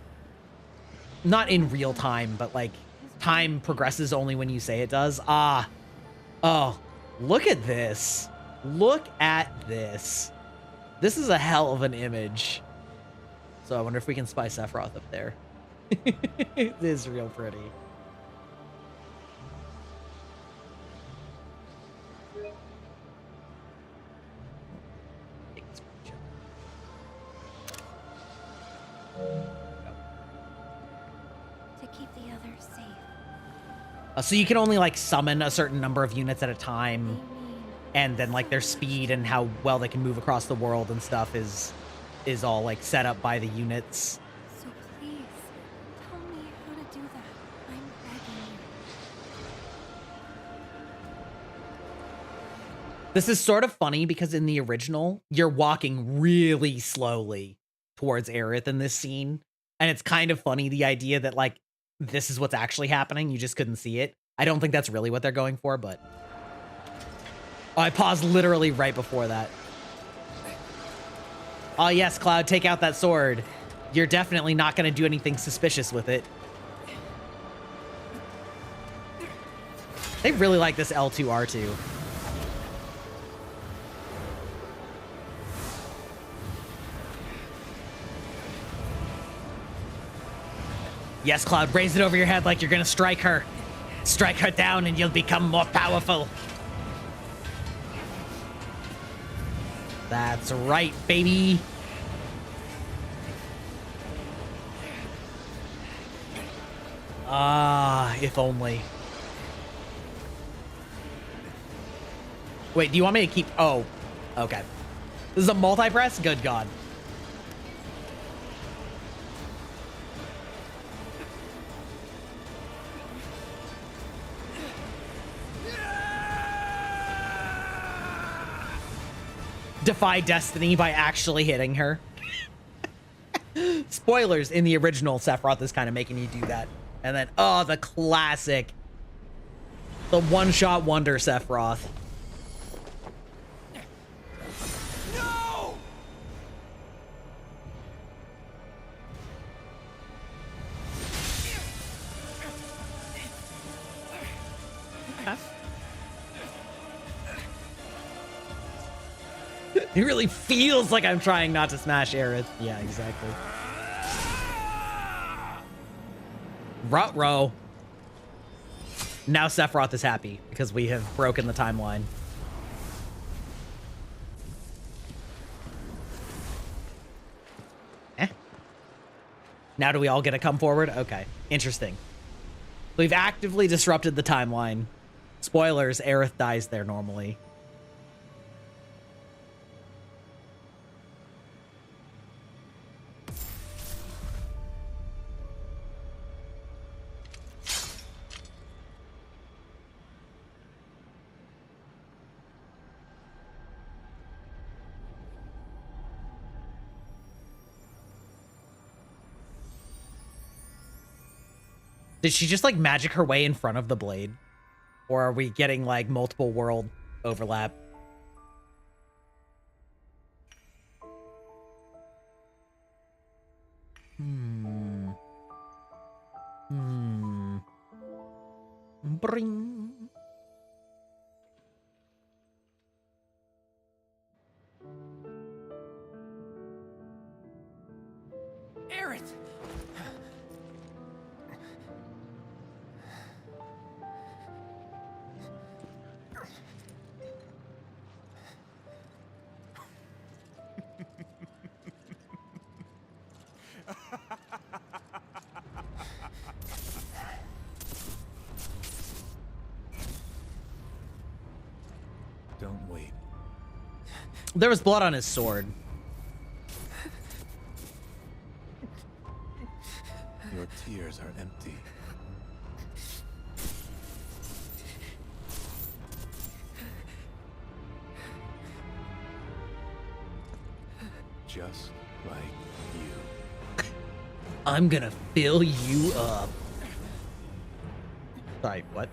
not in real time, but like time progresses only when you say it does. Oh, look at this. Look at this. This is a hell of an image. So I wonder if we can spy Sephiroth up there. It is real pretty. To keep the others safe. So you can only like summon a certain number of units at a time, and then like their speed and how well they can move across the world and stuff is all like set up by the units. So please, tell me how to do that. I'm begging you. This is sort of funny because in the original, you're walking really slowly towards Aerith in this scene. And it's kind of funny, the idea that like, this is what's actually happening. You just couldn't see it. I don't think that's really what they're going for, but... Oh, I paused literally right before that. Oh yes, Cloud, take out that sword. You're definitely not going to do anything suspicious with it. They really like this L2, R2. Yes, Cloud, raise it over your head like you're gonna strike her. Strike her down and you'll become more powerful. That's right, baby. Ah, if only. Wait, do you want me to keep... Oh, okay. This is a multi-press? Good God. Defy destiny by actually hitting her. Spoilers, in the original, Sephiroth is kind of making you do that. And then, oh, the classic. The one-shot wonder Sephiroth. No! It really feels like I'm trying not to smash Aerith. Yeah, exactly. Ruh-roh. Now Sephiroth is happy because we have broken the timeline. Now do we all get to come forward? Okay, interesting. We've actively disrupted the timeline. Spoilers, Aerith dies there normally. Did she just like magic her way in front of the blade? Or are we getting like multiple world overlap? Bring. Aerith! Don't wait. There was blood on his sword. Your tears are empty. Just like you. I'm gonna fill you up. Sorry, what?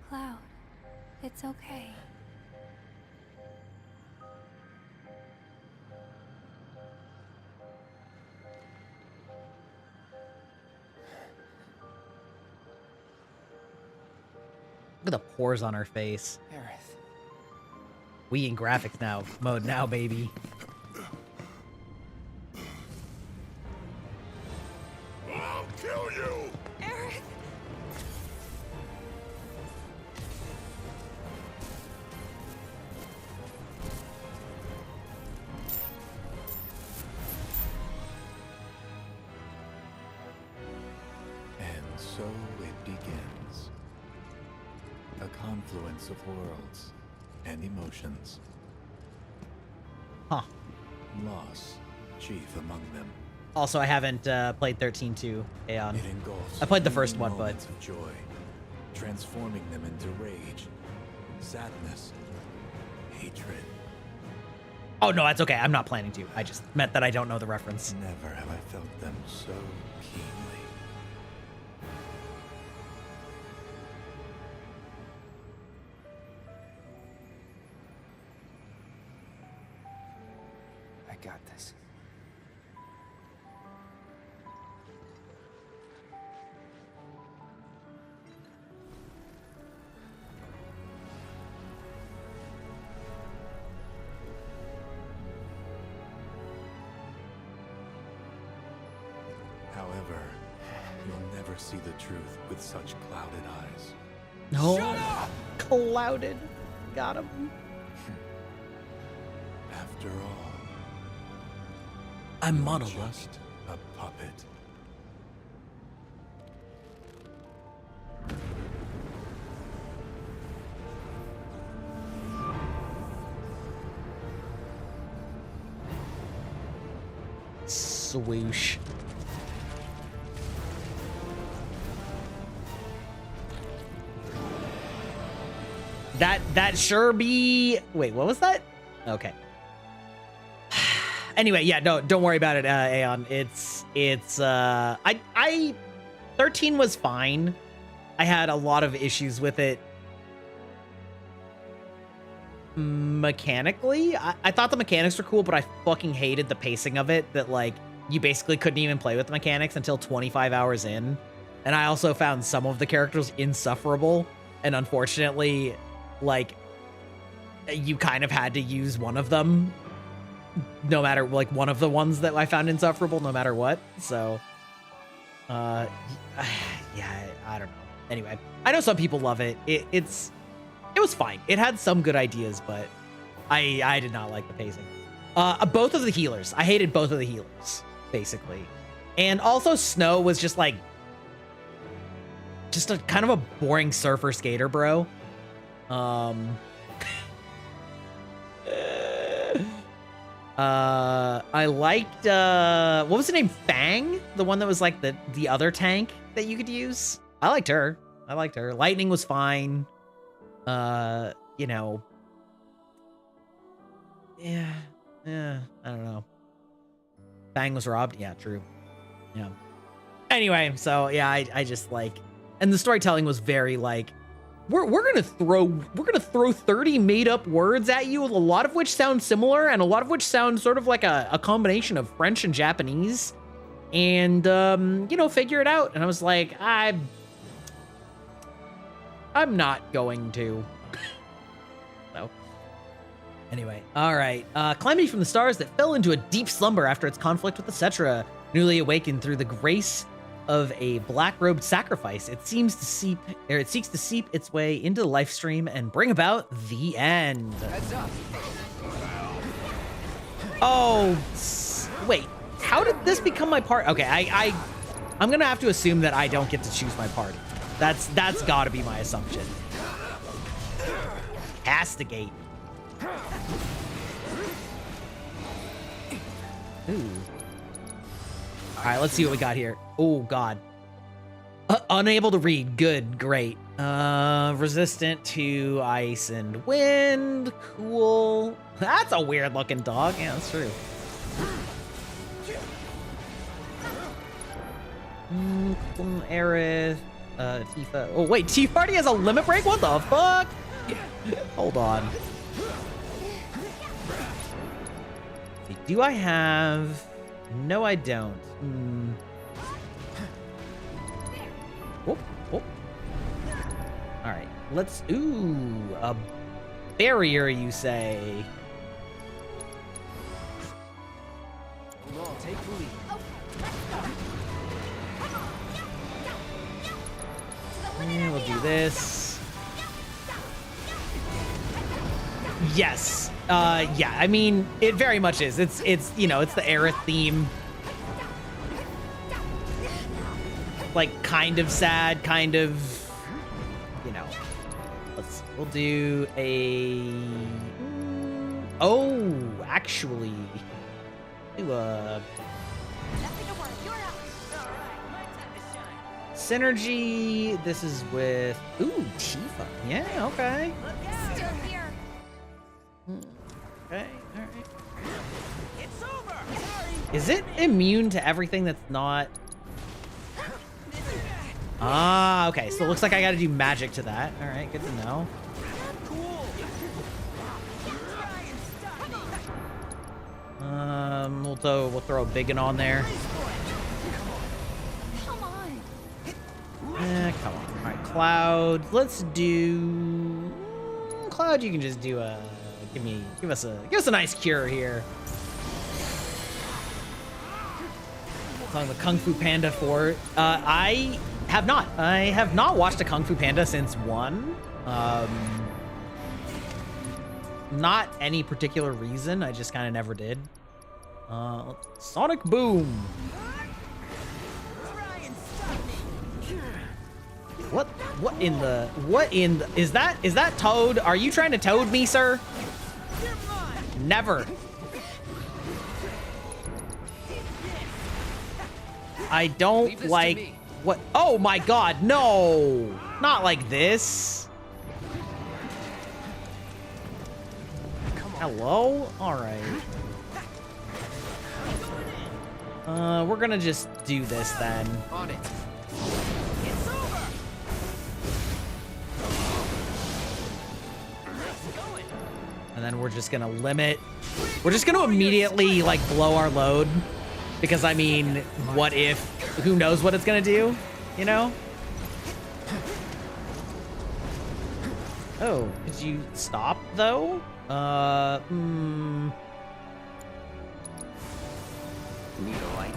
Cloud, it's okay. Look at the pores on her face. Aerith. We in graphics now mode now, baby. I'll kill you! Aerith! And so it begins. A confluence of worlds and emotions. Huh. Loss, chief among them. Also, I haven't played 13-2 Aeon. It engulfs I played the first one, but moments of joy, transforming them into rage, sadness, hatred. oh no, that's okay. I'm not planning to. I just meant that I don't know the reference. Never have I felt them so keenly. I got this. never see the truth with such clouded eyes. No. Clouded. Got him. After all, I'm you're monologue. just a puppet. Swoosh. That sure be... Wait, what was that? Okay. Anyway, yeah, no, don't worry about it, Aeon. It's 13 was fine. I had a lot of issues with it mechanically. I thought the mechanics were cool, but I fucking hated the pacing of it, that like you basically couldn't even play with the mechanics until 25 hours in. And I also found some of the characters insufferable, and unfortunately, like, you kind of had to use one of them, no matter, like, one of the ones that I found insufferable, no matter what. So, yeah, I don't know. Anyway, I know some people love it. It was fine. It had some good ideas, but I did not like the pacing. Both of the healers. I hated both of the healers, basically. And also Snow was just like, just a kind of a boring surfer skater, bro. I liked, what was the name? Fang? The one that was like the other tank that you could use? I liked her. Lightning was fine. You know. Yeah, I don't know. Fang was robbed? Yeah, true. Yeah. Anyway, so yeah, I just like, and the storytelling was very like, we're gonna throw 30 made up words at you, a lot of which sound similar and a lot of which sound sort of like a combination of French and Japanese, and you know, figure it out. And I was like, I'm not going to. So anyway, all right. Calamity from the stars that fell into a deep slumber after its conflict with the Cetra, newly awakened through the grace of a black-robed sacrifice, it seems to seek to seep its way into the life stream and bring about the end. Heads up. Oh, wait. How did this become my part? Okay, I'm gonna have to assume that I don't get to choose my party. That's gotta be my assumption. Castigate. Ooh. All right, let's see what we got here. Oh, God. Unable to read. Good, great. Resistant to ice and wind. Cool. That's a weird looking dog. Yeah, that's true. Aerith. Tifa. Oh, wait, Tifa already has a limit break? What the fuck? Hold on. Do I have... No, I don't. Oh. All right, let's... Ooh, a barrier, you say? I'll take the lead. We'll do this. Yes. Yeah, I mean, it very much is. It's you know, it's the Aerith theme. Like, kind of sad, kind of, you know. We'll do a... Oh, actually. Do a... Synergy. This is with... Ooh, Tifa. Yeah, okay. Still here. Okay, alright. Is it immune to everything that's not... Ah, okay. So it looks like I gotta do magic to that. Alright, good to know. We'll throw a big one on there. Come on. Come on. Alright, Cloud. Let's do... Cloud, you can just do a... Give us a nice cure here. It's on the Kung Fu Panda 4. I have not. I have not watched a Kung Fu Panda since 1. Not any particular reason. I just kind of never did. Sonic Boom. What in the, is that Toad? Are you trying to Toad me, sir? Never. I don't like what, oh my god, no. Not like this. Hello? All right. We're gonna just do this then. On it. And then we're just gonna limit. We're just gonna immediately like blow our load. Because I mean, what if, who knows what it's gonna do, you know? Oh, could you stop though? Need a light?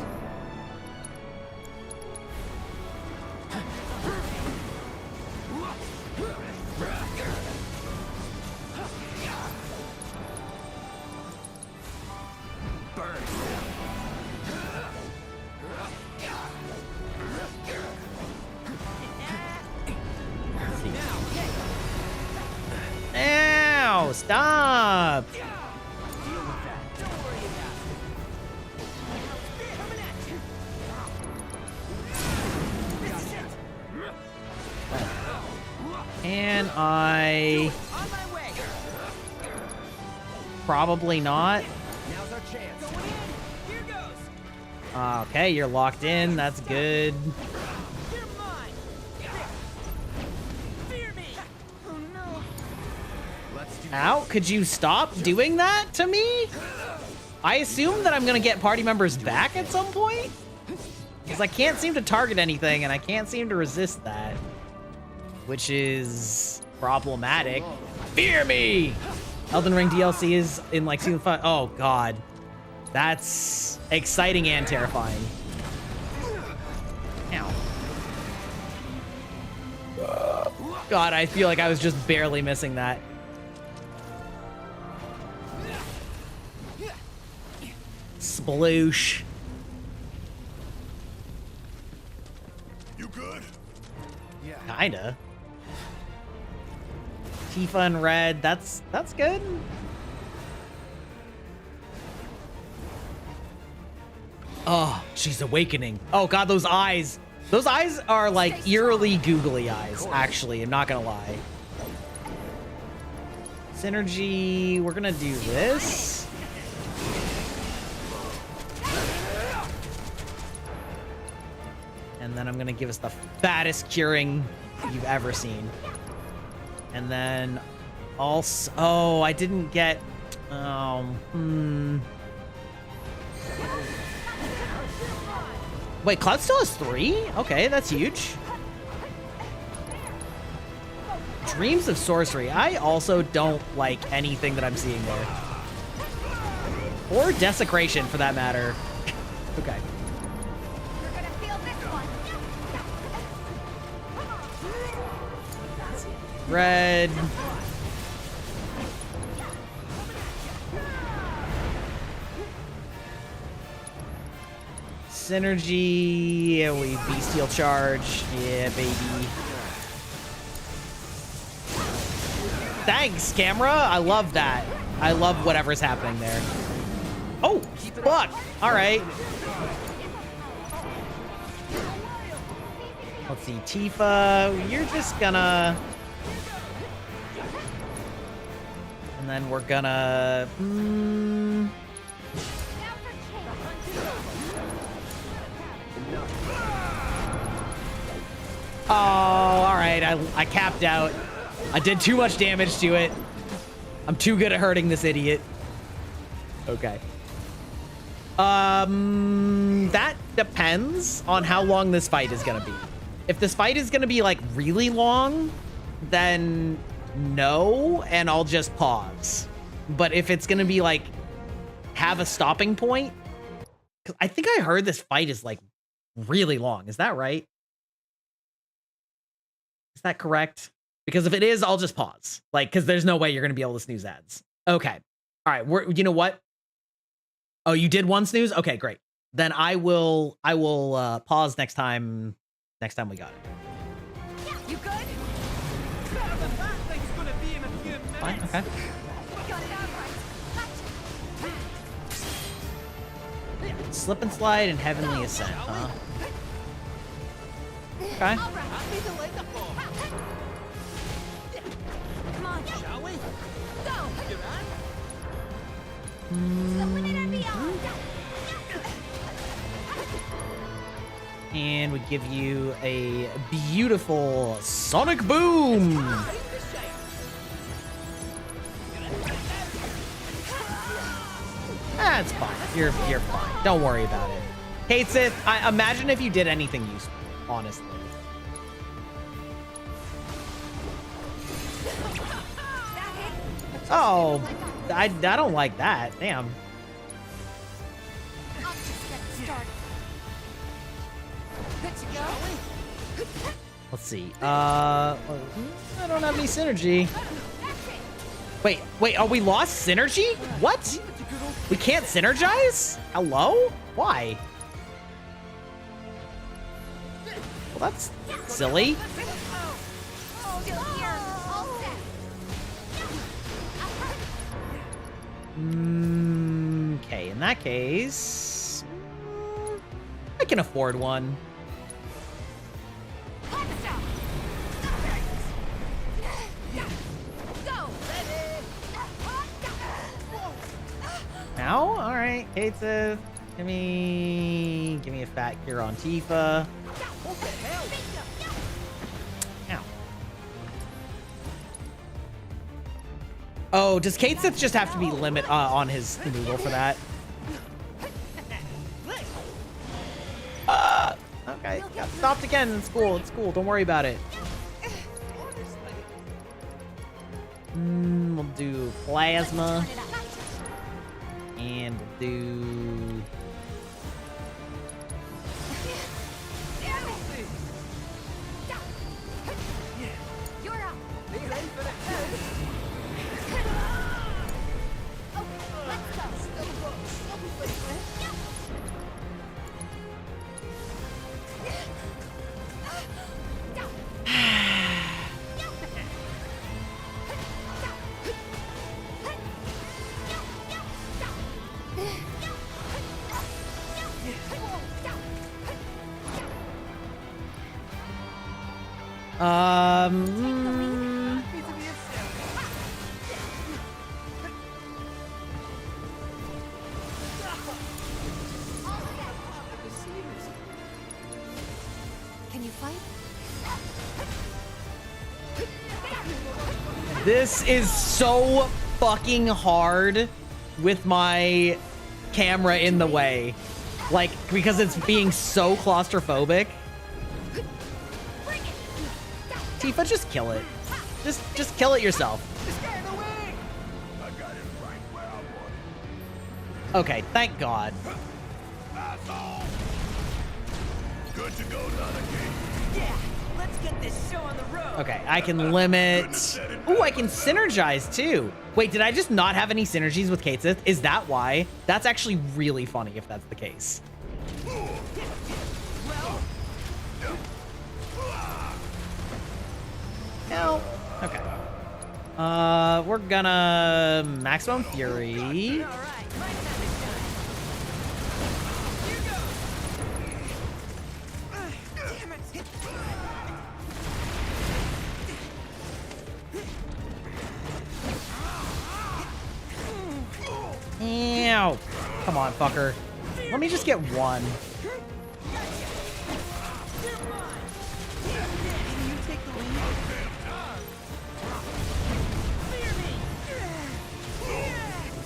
Ow, stop. Can I? Probably not. Now's our chance. Here goes. Okay, you're locked in. That's good. Ow, could you stop doing that to me? I assume that I'm gonna get party members back at some point? Because I can't seem to target anything and I can't seem to resist that. Which is problematic. Fear me! Elden Ring DLC is in like season 5. Oh god. That's exciting and terrifying. Ow. God, I feel like I was just barely missing that. Sploosh. You good? Yeah. Kinda. Tifa and Red, that's good. Oh, she's awakening. Oh god, those eyes. Those eyes are like eerily googly eyes, actually. I'm not gonna lie. Synergy, we're gonna do this. And then I'm gonna give us the fattest curing you've ever seen. And then also, oh, I didn't get, Wait, Cloud still has 3? Okay, that's huge. Dreams of Sorcery. I also don't like anything that I'm seeing there. Or Desecration, for that matter. Okay. Red. Synergy. Yeah, we Bestial Charge. Yeah, baby. Thanks, camera. I love that. I love whatever's happening there. Oh, fuck. All right. Let's see, Tifa. You're just gonna. And then we're gonna. Oh, all right. I capped out. I did too much damage to it. I'm too good at hurting this idiot. Okay. That depends on how long this fight is gonna be. If this fight is gonna be like really long, then no, and I'll just pause. But if it's gonna be like have a stopping point, because I think I heard this fight is like really long. Is that right? Is that correct? Because if it is, I'll just pause. Like, because there's no way you're going to be able to snooze ads. Okay. All right. You know what? Oh, you did one snooze? Okay, great. Then I will pause next time we got it. Yeah, you good? That thing's gonna be in a few minutes. Fine, okay. We got it out right. Slip and slide and heavenly ascent, huh? Okay. All right. Come on. Shall we? Go. You on? The limit and beyond. And we give you a beautiful sonic boom. That's fine. You're fine. Don't worry about it. Kate Sith, I imagine if you did anything useful, honestly. Oh, I don't like that. Damn. I'll just get started. Good to go. Let's see. I don't have any synergy. Wait, oh, we lost synergy? What? We can't synergize? Hello? Why? Well, that's silly. Okay, in that case, I can afford one. Now, all right, Kate says, give me a fat cure on Tifa. Ow. Oh, does Kate Sith just have to be limit on his noodle for that? Okay, got stopped again. It's cool. It's cool. Don't worry about it. We'll do plasma. And we'll do... You're up. Let's go. Can you fight? This is so fucking hard with my camera in the way. Like, because it's being so claustrophobic. Tifa, just kill it. Just kill it yourself. Okay, thank God. Good to go, Nanaki. Yeah, let's get this show on the road. Okay, I can limit. Ooh, I can synergize too. Wait, did I just not have any synergies with Kate Sith? Is that why? That's actually really funny if that's the case. No. Okay. We're gonna maximum fury. Ow. Come on, fucker. Let me just get one.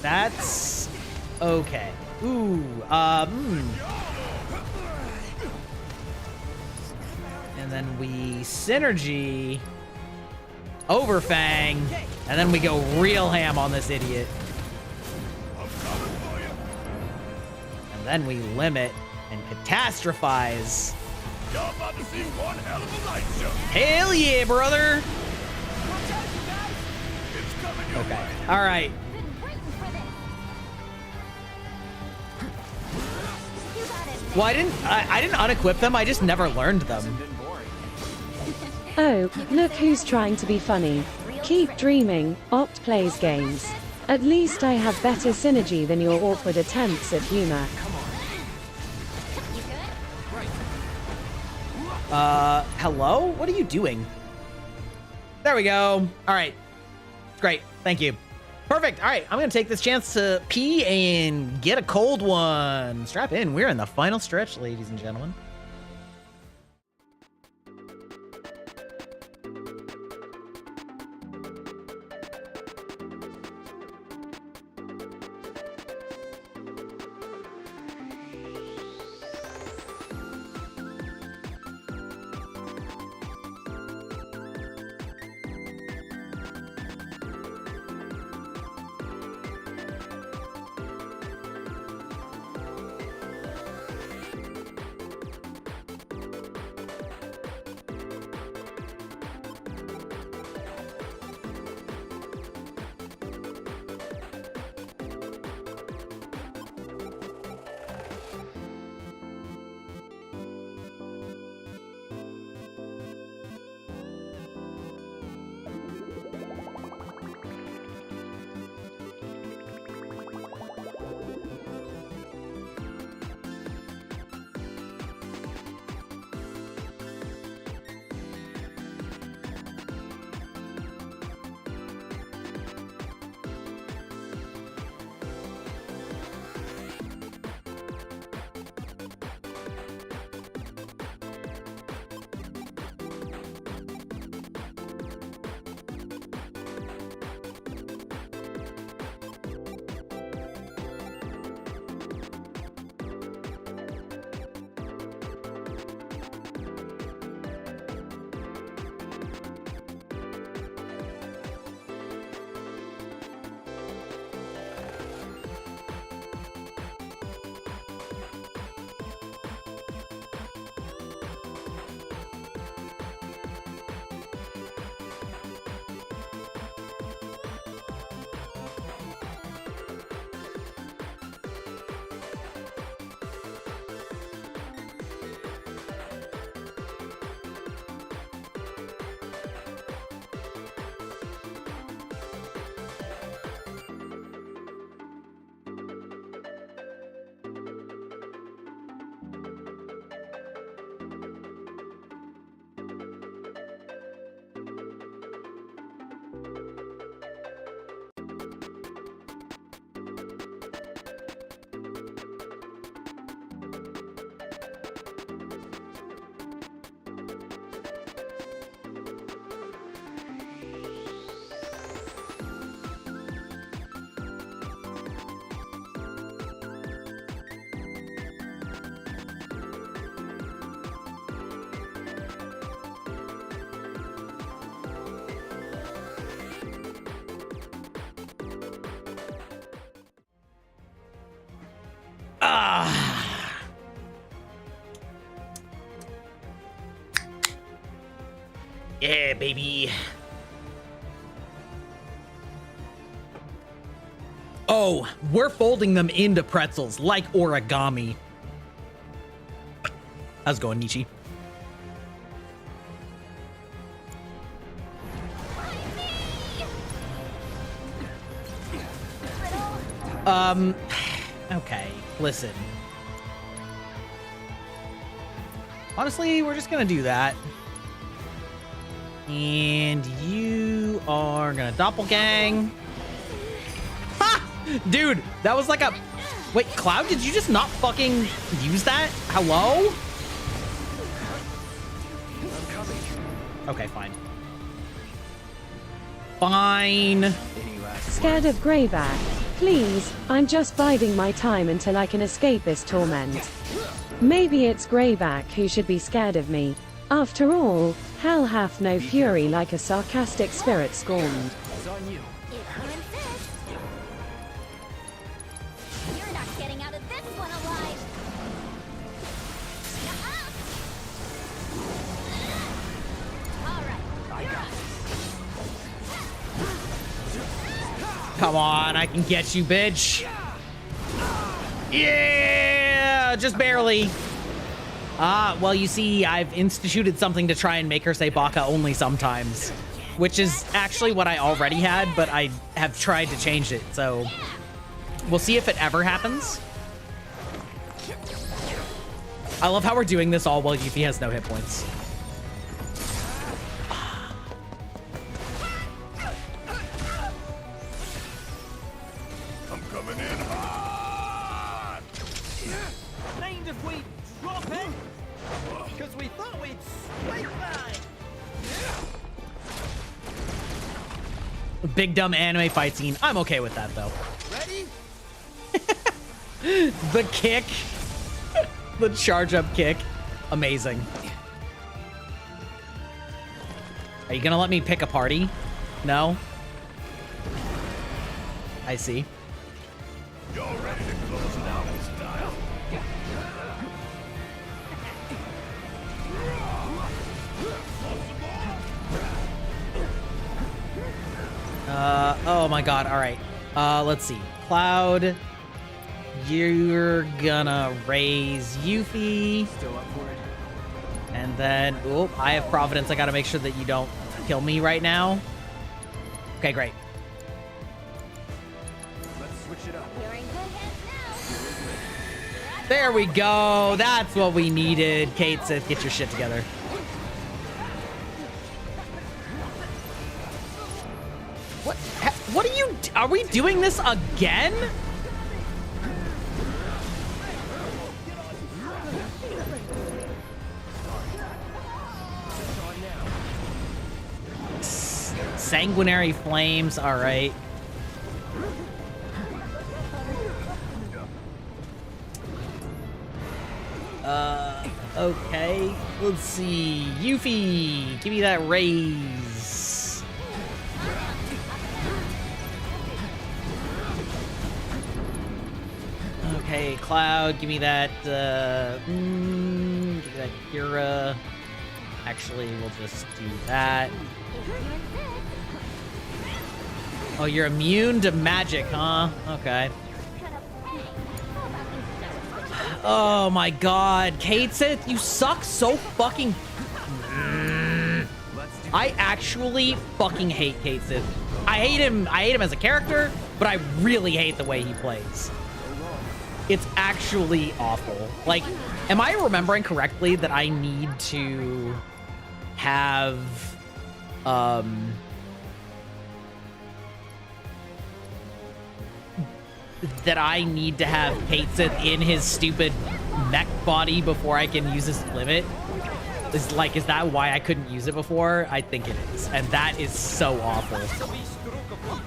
That's okay. Ooh, And then we synergy Overfang, and then we go real ham on this idiot. And then we limit and catastrophize. Y'all about to see one hell of a light show. Hell yeah, brother. It's coming your way. All right. Well, I didn't unequip them. I just never learned them. Oh, look who's trying to be funny. Keep dreaming. Opt plays games. At least I have better synergy than your awkward attempts at humor. Hello? What are you doing? There we go. All right. Great. Thank you. Perfect. All right. I'm going to take this chance to pee and get a cold one. Strap in. We're in the final stretch, ladies and gentlemen. Yeah, baby. Oh, we're folding them into pretzels like origami. How's it going, Nichi? Okay, listen. Honestly, we're just gonna do that. And you are gonna doppelgang. Ha! Dude, that was like a... Wait, Cloud, did you just not fucking use that? Hello? Okay, fine. Fine. Scared of Greyback? Please, I'm just biding my time until I can escape this torment. Maybe it's Greyback who should be scared of me. After all, hell hath no fury like a sarcastic spirit scorned. It's on you. If you insist. You're not getting out of this one alive. Come on, I can get you, bitch. Yeah, just barely. Well, you see, I've instituted something to try and make her say baka only sometimes, which is actually what I already had, but I have tried to change it, so we'll see if it ever happens. I love how we're doing this all while Yuffie has no hit points. I'm coming in hot! Mind if we drop in? Because we thought we'd swipe by. Big dumb anime fight scene. I'm okay with that, though. Ready? The kick. The charge up kick. Amazing. Are you gonna let me pick a party? No? I see. Y'all ready to close it out in style? Oh my god, alright. Let's see. Cloud, you're gonna raise Yuffie. Still up for it. And then, oh, I have Providence. I gotta make sure that you don't kill me right now. Okay, great. Let's switch it up. You're in good hands now. There we go. That's what we needed. Kate said, get your shit together. What are you... Are we doing this again? Sanguinary flames. All right. Okay. Let's see. Yuffie, give me that raise. Okay, Cloud, give me that, give me that Kira. Actually, we'll just do that. Oh, you're immune to magic, huh? Okay. Oh my god, Katesith, you suck so fucking... I actually fucking hate Katesith. I hate him as a character, but I really hate the way he plays. It's actually awful. Like, am I remembering correctly that I need to have, that I need to have Katesith in his stupid mech body before I can use his limit? Is that why I couldn't use it before? I think it is. And that is so awful.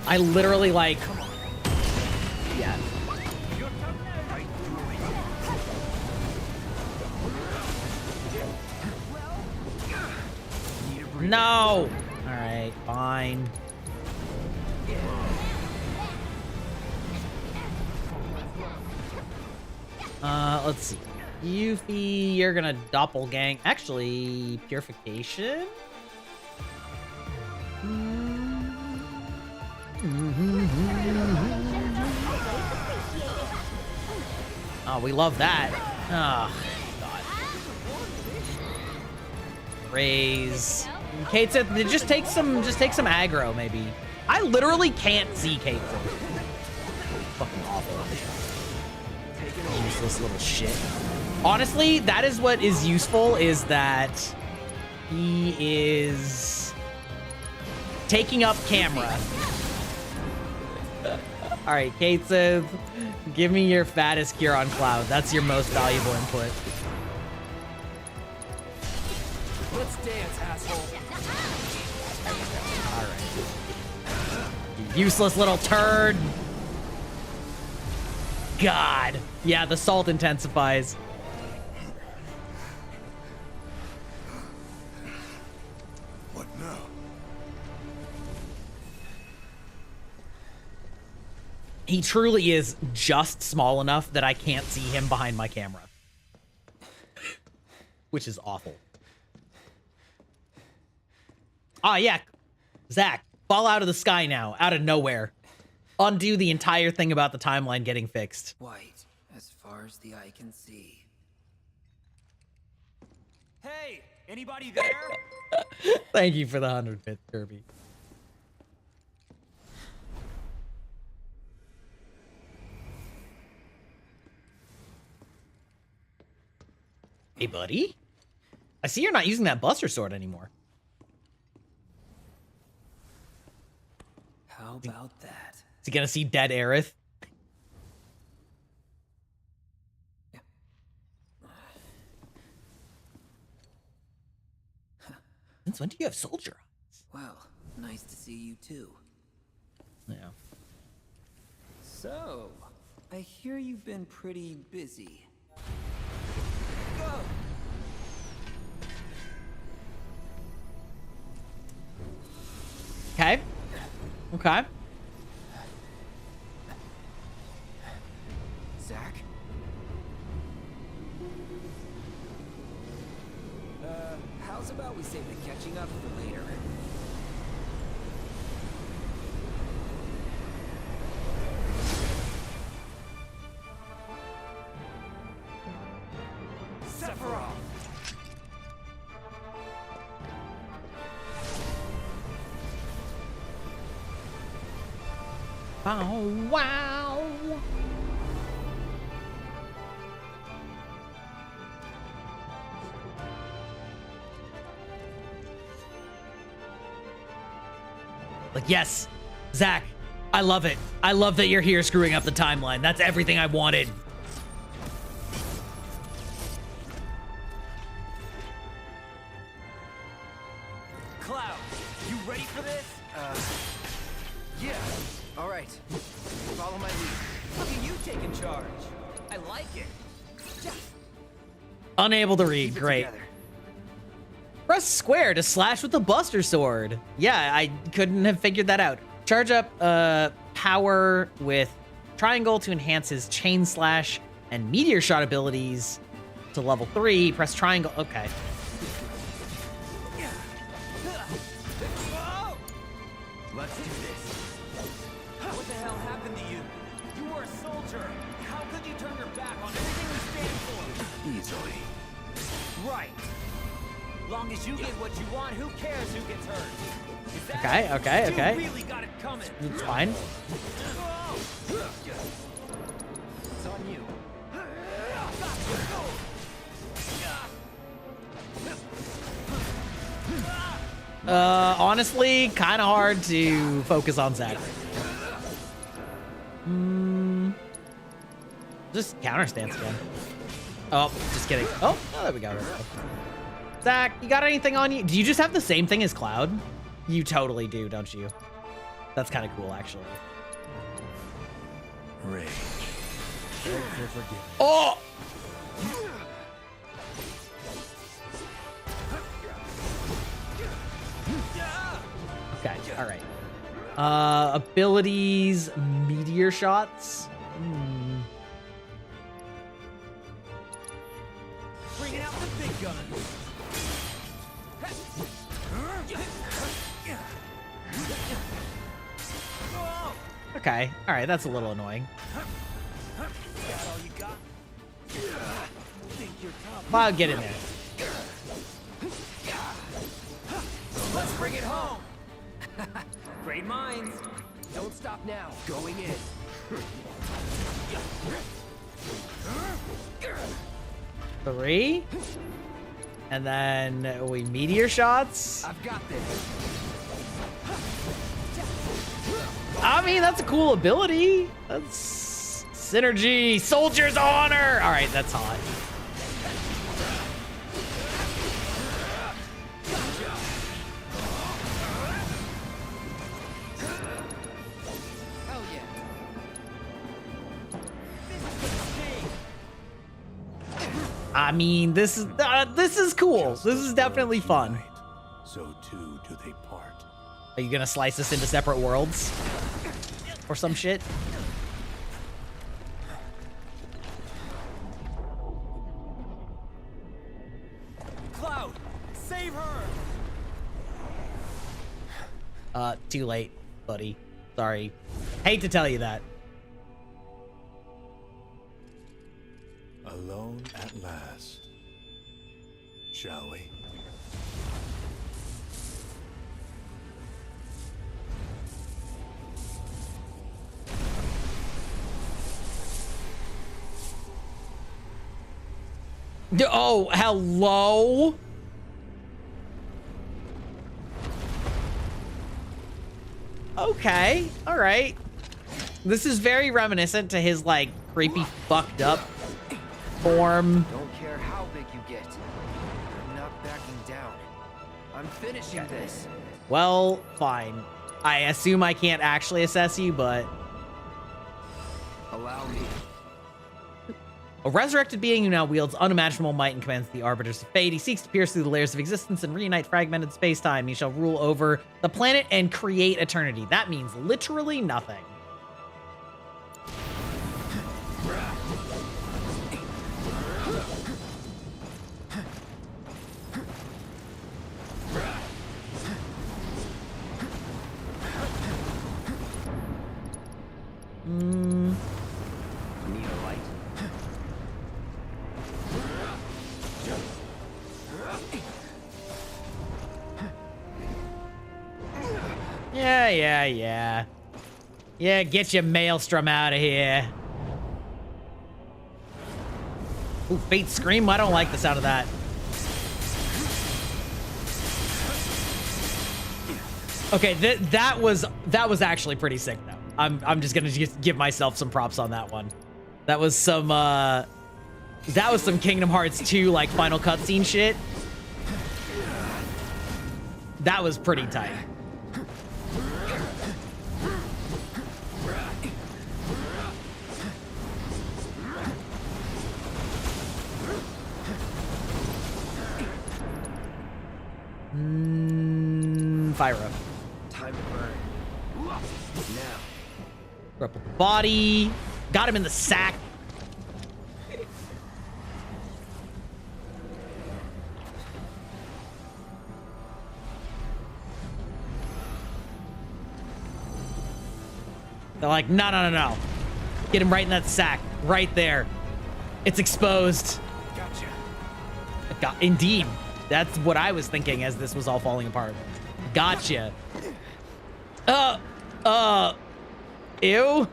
I literally, like... Yeah. No! Alright, fine. Let's see. Yuffie, you're gonna doppelgang. Actually, purification? Oh, we love that. Oh, God. Raise. Katesith, just take some aggro, maybe. I literally can't see Katesith. Fucking awful. Useless little shit. Honestly, that is what is useful, is that he is taking up camera. All right, Katesith, give me your fattest cure on Cloud. That's your most valuable input. Let's dance, asshole. All right. You useless little turd. God. Yeah, the salt intensifies. What now? He truly is just small enough that I can't see him behind my camera. Which is awful. Ah, yeah. Zach, fall out of the sky now, out of nowhere. undo the entire thing about the timeline getting fixed. White, as far as the eye can see. Hey, anybody there? Thank you for the 100 bits, Kirby. Hey, buddy. I see you're not using that Buster Sword anymore. How about that? Is he gonna see dead Aerith? Since when do you have soldier eyes? Well, nice to see you too. Yeah. So, I hear you've been pretty busy. Okay. Okay. Zack? How's about we save the catching up for later? Sephiroth! Oh, wow. Like, yes, Zack, I love it. I love that you're here screwing up the timeline. That's everything I wanted. Cloud, you ready for this? Yeah. All right. Follow my lead. Look at you taking charge. I like it. Unable to read. Great. Press square to slash with the Buster Sword. Yeah, I couldn't have figured that out. Charge up power with triangle to enhance his chain slash and meteor shot abilities to level 3. Press triangle. Okay. Let's do this. What the hell happened to you? You were a soldier. How could you turn your back on everything we stand for? Easily. Right. Long as you get what you want, who cares who gets hurt? Is that Okay, okay, you okay. really got it coming. It's fine. It's on you. Honestly, kind of hard to focus on Zack. Just counter stance again. Oh, just kidding. Oh, there we go. Zack, you got anything on you? Do you just have the same thing as Cloud? You totally do, don't you? That's kind of cool, actually. Rage. Oh! Okay, all right. Abilities, meteor shots. Bringing out the big guns. Okay, all right, that's a little annoying. I'll get in there. Let's bring it home. Great minds. Don't stop now. Going in. Three. And then we meteor shots. I've got this. I mean, that's a cool ability. That's synergy. Soldier's honor. All right, that's hot. I mean, this is cool. This is definitely fun. So too do they part. Are you gonna slice us into separate worlds? Or some shit? Cloud, save her! Too late, buddy. Sorry. Hate to tell you that. Alone at last. Shall we? Oh, hello? Okay, all right. This is very reminiscent to his, like, creepy, fucked up form. Don't care how big you get. I'm not backing down. I'm finishing this. Well, fine. I assume I can't actually assess you, but... Allow me. A resurrected being who now wields unimaginable might and commands the arbiters of fate. He seeks to pierce through the layers of existence and reunite fragmented space-time. He shall rule over the planet and create eternity. That means literally nothing. Need a light? Yeah. Yeah, get your maelstrom out of here. Ooh, Fate Scream? I don't like the sound of that. Okay, that was actually pretty sick though. I'm just gonna give myself some props on that one. That was some Kingdom Hearts 2 like final cutscene shit. That was pretty tight. Fyra. Time to burn. Now. Grapple body. Got him in the sack. They're like, no. Get him right in that sack. Right there. It's exposed. Gotcha. Indeed. That's what I was thinking as this was all falling apart. Gotcha. Ew.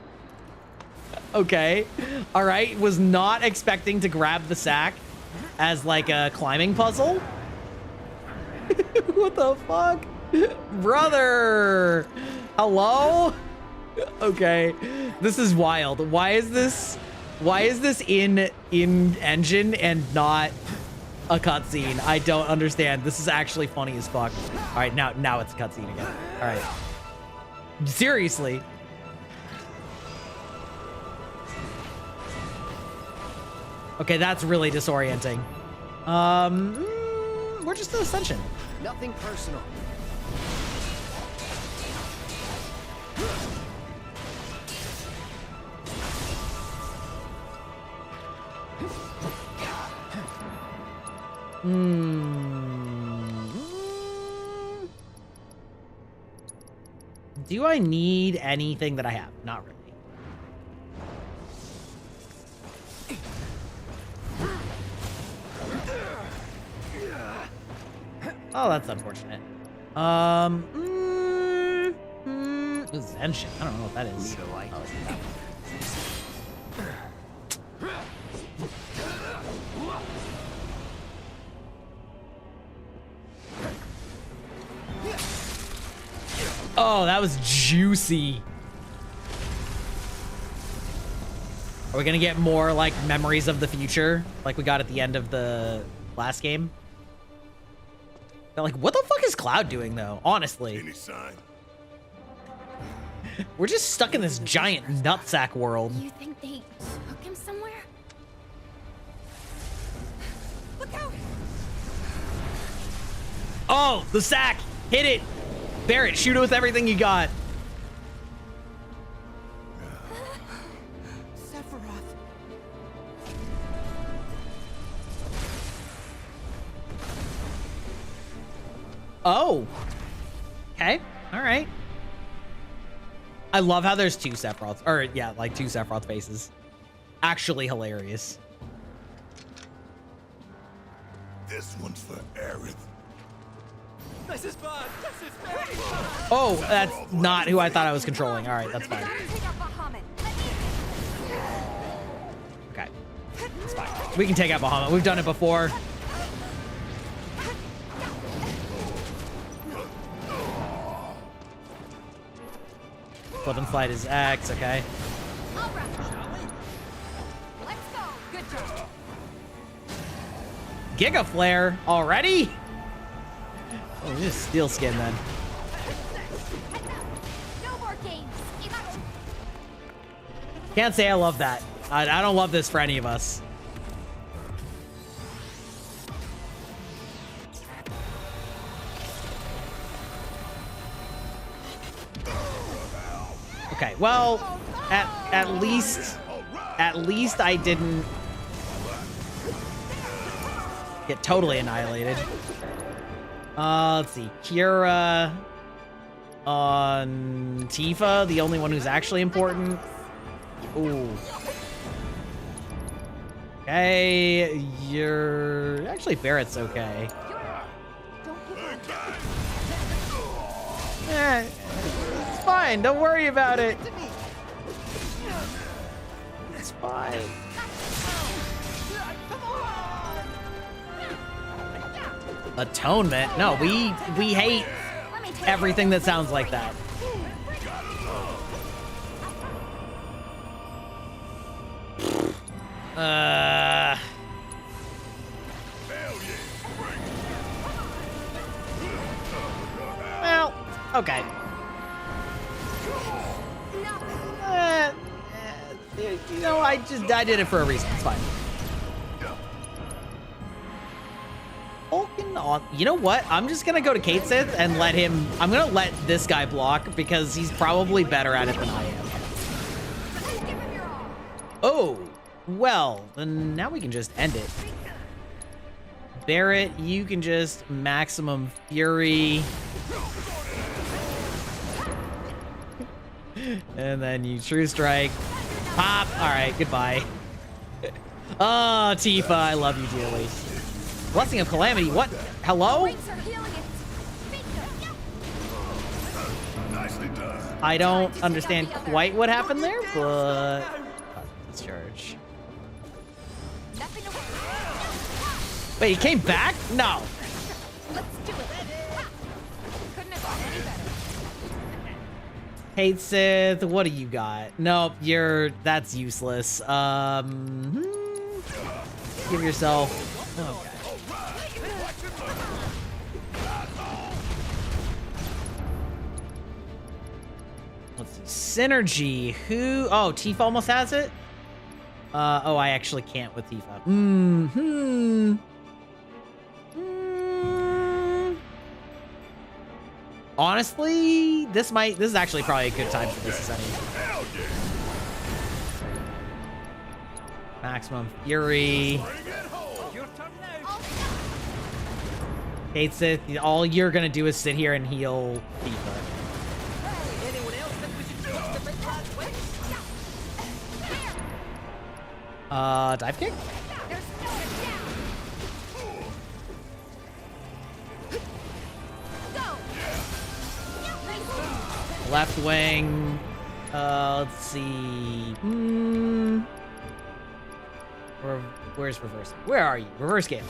Okay. All right. Was not expecting to grab the sack as like a climbing puzzle. What the fuck? Brother. Hello? Okay. This is wild. Why is this in engine and not a cutscene? I don't understand. This is actually funny as fuck. All right, now it's a cutscene again. All right. Seriously. Okay, that's really disorienting. We're just an Ascension. Nothing personal. Do I need anything that I have? Not really. Oh, that's unfortunate. Zen shit. I don't know what that is. Need a light. Oh, that one. Oh, that was juicy. Are we gonna get more like memories of the future like we got at the end of the last game? They're like, what the fuck is Cloud doing though? Honestly. Any sign? We're just stuck in this giant nutsack world. You think they took him somewhere? Look out! Oh, the sack! Hit it! Barrett, shoot it with everything you got. Sephiroth. Oh. Okay. All right. I love how there's two Sephiroths. Or, yeah, like two Sephiroth faces. Actually hilarious. This one's for Aerith. This is bad. This is very bad. Oh, that's not who I thought I was controlling. All right, that's fine. Okay. It's fine. We can take out Bahamut. We've done it before. Flip and slide is X, okay. Let's go. Good job. Giga Flare already? Oh, just steel skin then. No more games. Can't say I love that. I don't love this for any of us. Okay, well, at least I didn't get totally annihilated. Let's see, Kira on Tifa, the only one who's actually important. Ooh. Okay, you're actually Barrett's okay. It's fine. Don't worry about it. It's fine. Atonement? No, we hate everything that sounds like that. Well, okay. You know, I did it for a reason. It's fine. You know what? I'm just gonna go to Kate Sith and let him. I'm gonna let this guy block because he's probably better at it than I am. Oh, well, then now we can just end it. Barrett, you can just maximum fury. And then you true strike. Pop. All right, goodbye. Oh, Tifa, I love you dearly. Blessing of Calamity, what? Hello? I don't understand quite what happened there, but... Discharge. Wait, he came back? No. Let's do it. Couldn't have gone any better. Hate Sith, what do you got? Nope, that's useless. Give yourself... Okay. Let's see. Synergy. Who? Oh, Tifa almost has it? Oh, I actually can't with Tifa. Honestly, this is actually probably a good time for this anyway. Maximum Fury. Kate Sith, all you're gonna do is sit here and heal Tifa. Dive kick? Left wing. Let's see. Where's reverse? Where are you? Reverse game.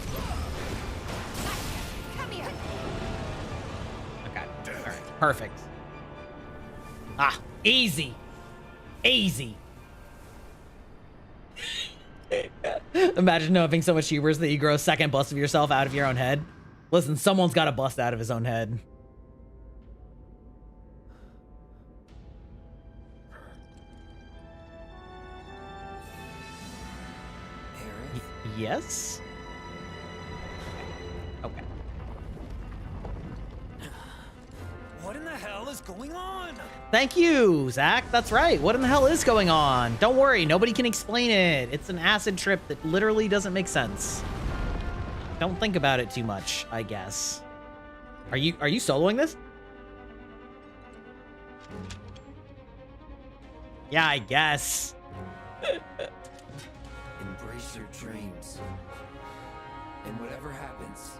Okay. All right. Perfect. Ah, easy. Easy. Imagine having so much hubris that you grow a second bust of yourself out of your own head. Listen, someone's got to bust out of his own head. Yes? Okay. What in the hell is going on? Thank you, Zach. That's right. What in the hell is going on? Don't worry. Nobody can explain it. It's an acid trip that literally doesn't make sense. Don't think about it too much, I guess. Are you soloing this? Yeah, I guess. Embrace your dreams. And whatever happens,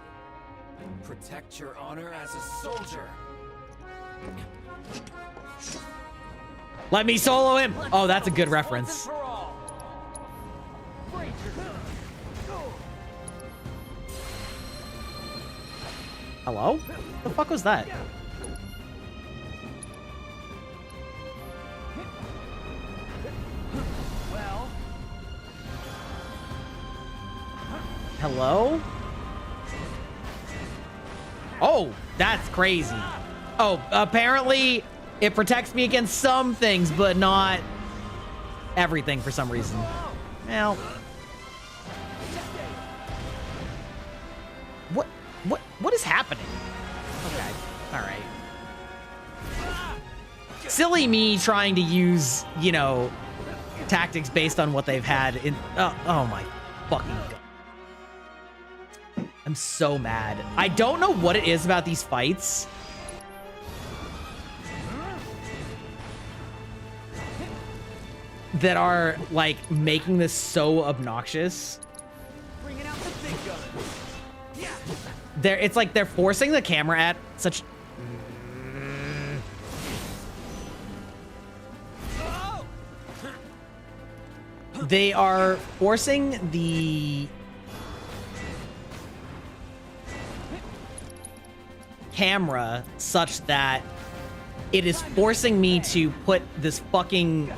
protect your honor as a soldier. Let me solo him. Oh, that's a good reference. Hello? What the fuck was that? Hello? Oh, that's crazy. Oh, apparently it protects me against some things, but not everything for some reason. Well, what is happening? Okay, all right. Silly me trying to use, you know, tactics based on what they've had in. Oh my fucking god. I'm so mad. I don't know what it is about these fights. That are like making this so obnoxious. Bringing out the big guns. Yeah. It's like they're forcing the camera at such. They are forcing the camera such that it is forcing me to put this fucking,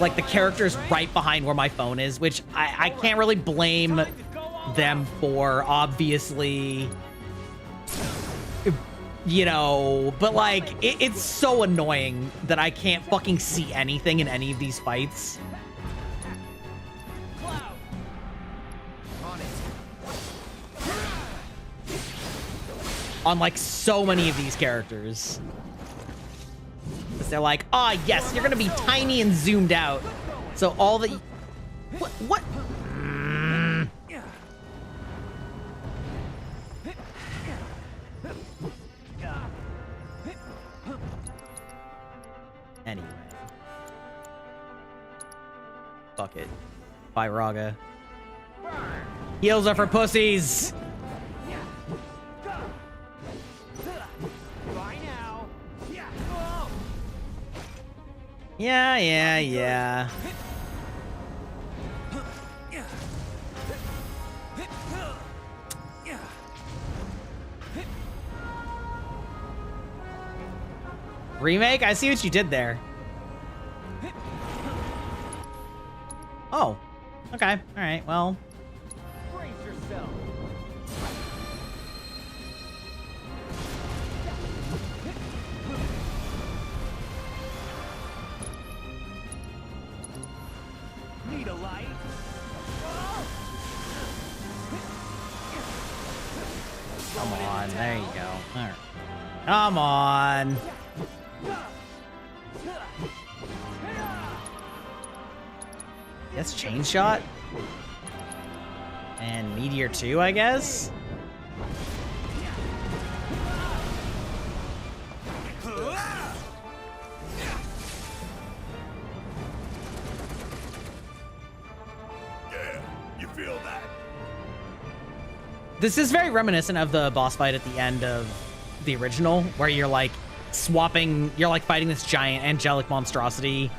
like, the characters right behind where my phone is, which I can't really blame them for, obviously, you know, but like it's so annoying that I can't fucking see anything in any of these fights. On like so many of these characters. They're like, ah, oh, yes, you're gonna be tiny and zoomed out. So all the... What? Anyway. Fuck it. Bye, Raga. Heals are for pussies! Yeah. Remake? I see what you did there. Oh. Okay. Alright, well. Brace yourself. Need a light? Come on, there you go. All right. Come on. Yes, chain shot. And meteor 2, I guess. This is very reminiscent of the boss fight at the end of the original, where you're like swapping, you're like fighting this giant angelic monstrosity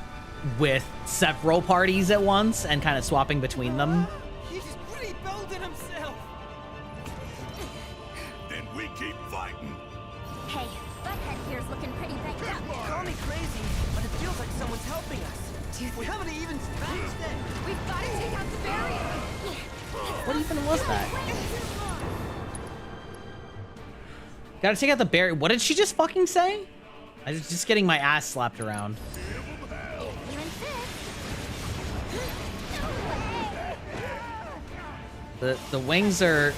with several parties at once and kind of swapping between them. He's rebuilding himself. Then we keep fighting. Hey, Butthead here's looking pretty banged up. Call me crazy, but it feels like someone's helping us. We haven't even scratched it. We've got to take out the barrier. What even was that? Gotta take out the barrier. What did she just fucking say? I was just getting my ass slapped around. The wings are...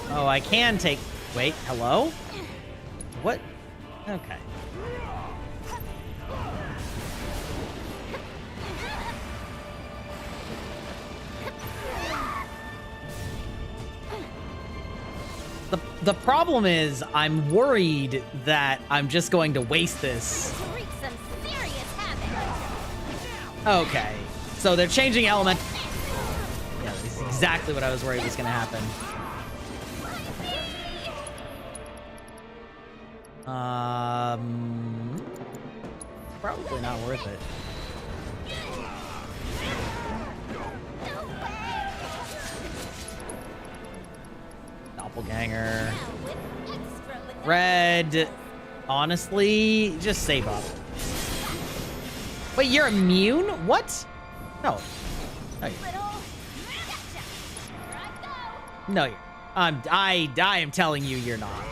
Oh, I can take... Wait, hello? What? Okay. The problem is, I'm worried that I'm just going to waste this. Wreak some serious havoc. Okay. So they're changing element. Yeah, that's exactly what I was worried was going to happen. Probably not worth it. Doppelganger. Red. Honestly, just save up. Wait, you're immune? What? No. No, you're. No, you're. I am telling you, you're not.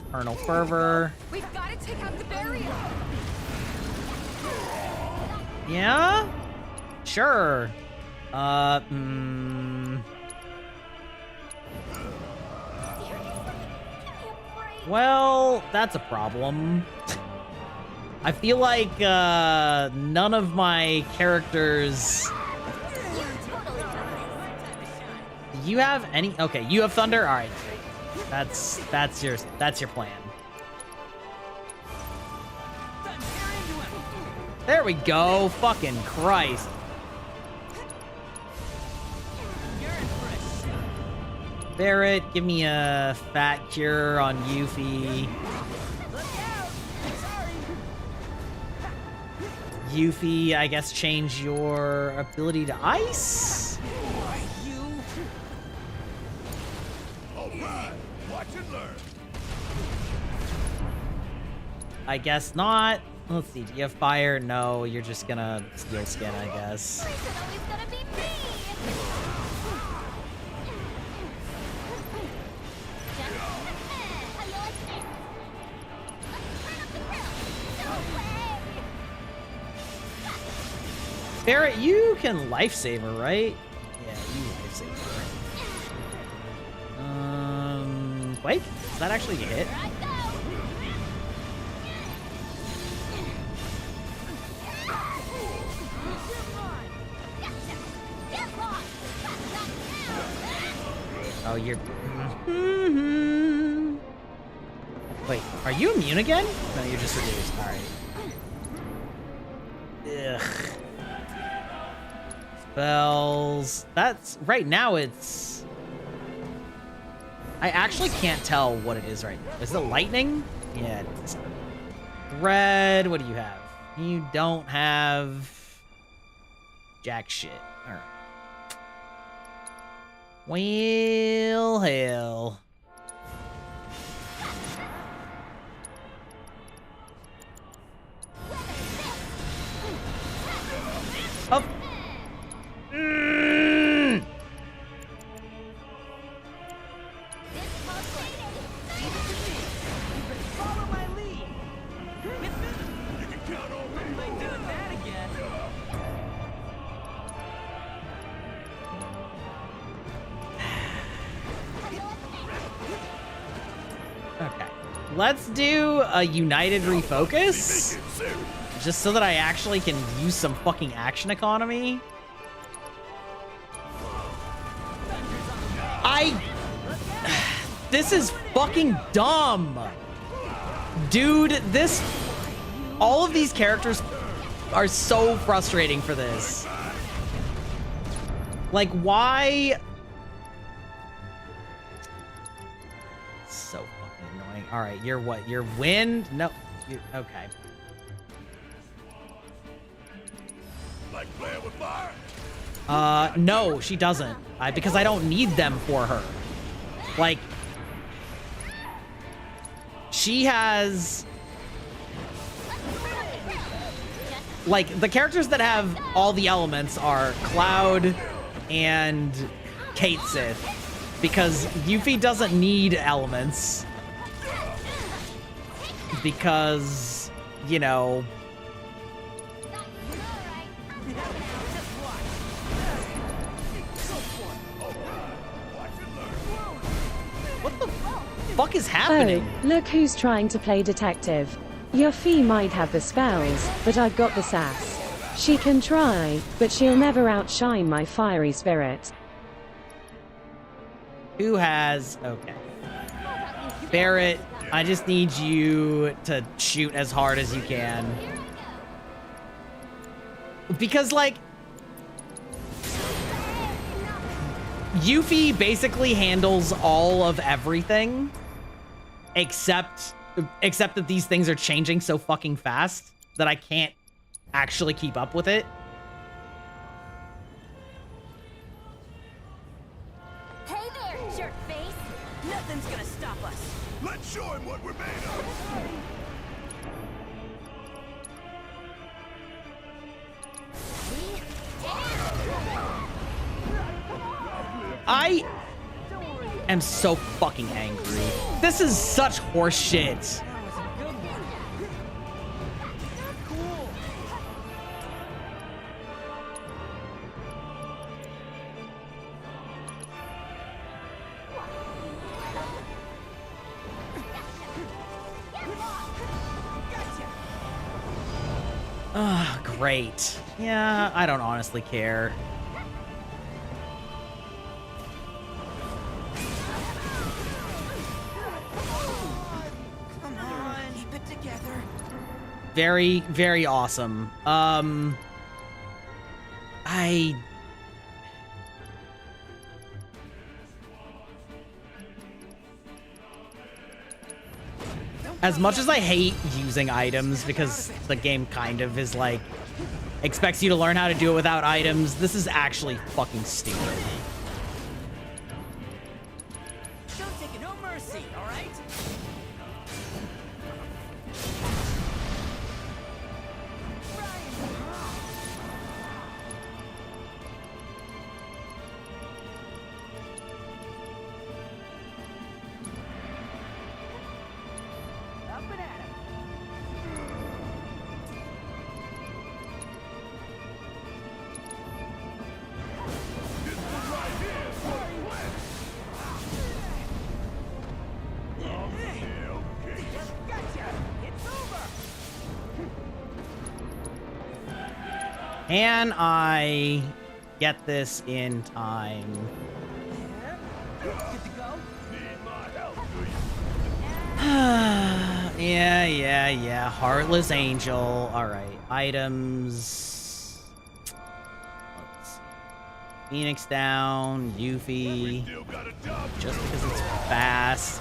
Eternal Fervor. We've got to take out the barrier. Yeah? Sure. Well, that's a problem. I feel like none of my characters. Do you have any? Okay, you have thunder. All right, that's your plan. There we go. Fucking Christ. Barrett, give me a fat cure on Yuffie. Yuffie, I guess change your ability to ice? I guess not. Let's see, do you have fire? No, you're just gonna steel skin, I guess. Barrett, you can lifesaver, right? Yeah, you lifesaver. Wait, is that actually a hit? Oh, you're... Wait, are you immune again? No, you're just reduced. Alright. Ugh. Spells. That's... Right now, it's... I actually can't tell what it is right now. Is it lightning? Yeah, it is. Red, what do you have? You don't have... jack shit. Alright. Well, hell. Oh. Follow my lead. With me. You can count on me. I'm doing that again. Okay. Let's do a United Refocus. Just so that I actually can use some fucking action economy. This is fucking dumb. Dude, this... All of these characters are so frustrating for this. Like, why... So fucking annoying. Alright, you're what? You're wind? No. Okay. Like playing with fire? No, she doesn't. Because I don't need them for her. Like, she has... Like, the characters that have all the elements are Cloud and Kate Sith. Because Yuffie doesn't need elements. Because, you know... What the fuck is happening? Oh, look who's trying to play detective. Yuffie might have the spells, but I've got the sass. She can try, but she'll never outshine my fiery spirit. Who has... Okay. Barrett, I just need you to shoot as hard as you can. Because, like... Yuffie basically handles all of everything. Except that these things are changing so fucking fast that I can't actually keep up with it. Hey there, jerkface! Nothing's gonna stop us. Let's show him what we're made of. I am so fucking angry. This is such horse shit. Ah, great. Yeah, I don't honestly care. Come on, keep it together. Very, very awesome. As much as I hate using items because the game kind of is like expects you to learn how to do it without items, this is actually fucking stupid. Don't take no mercy, all right? Can I get this in time? Yeah. Heartless Angel. All right. Items. Let's see. Phoenix down. Yuffie. Just because it's fast.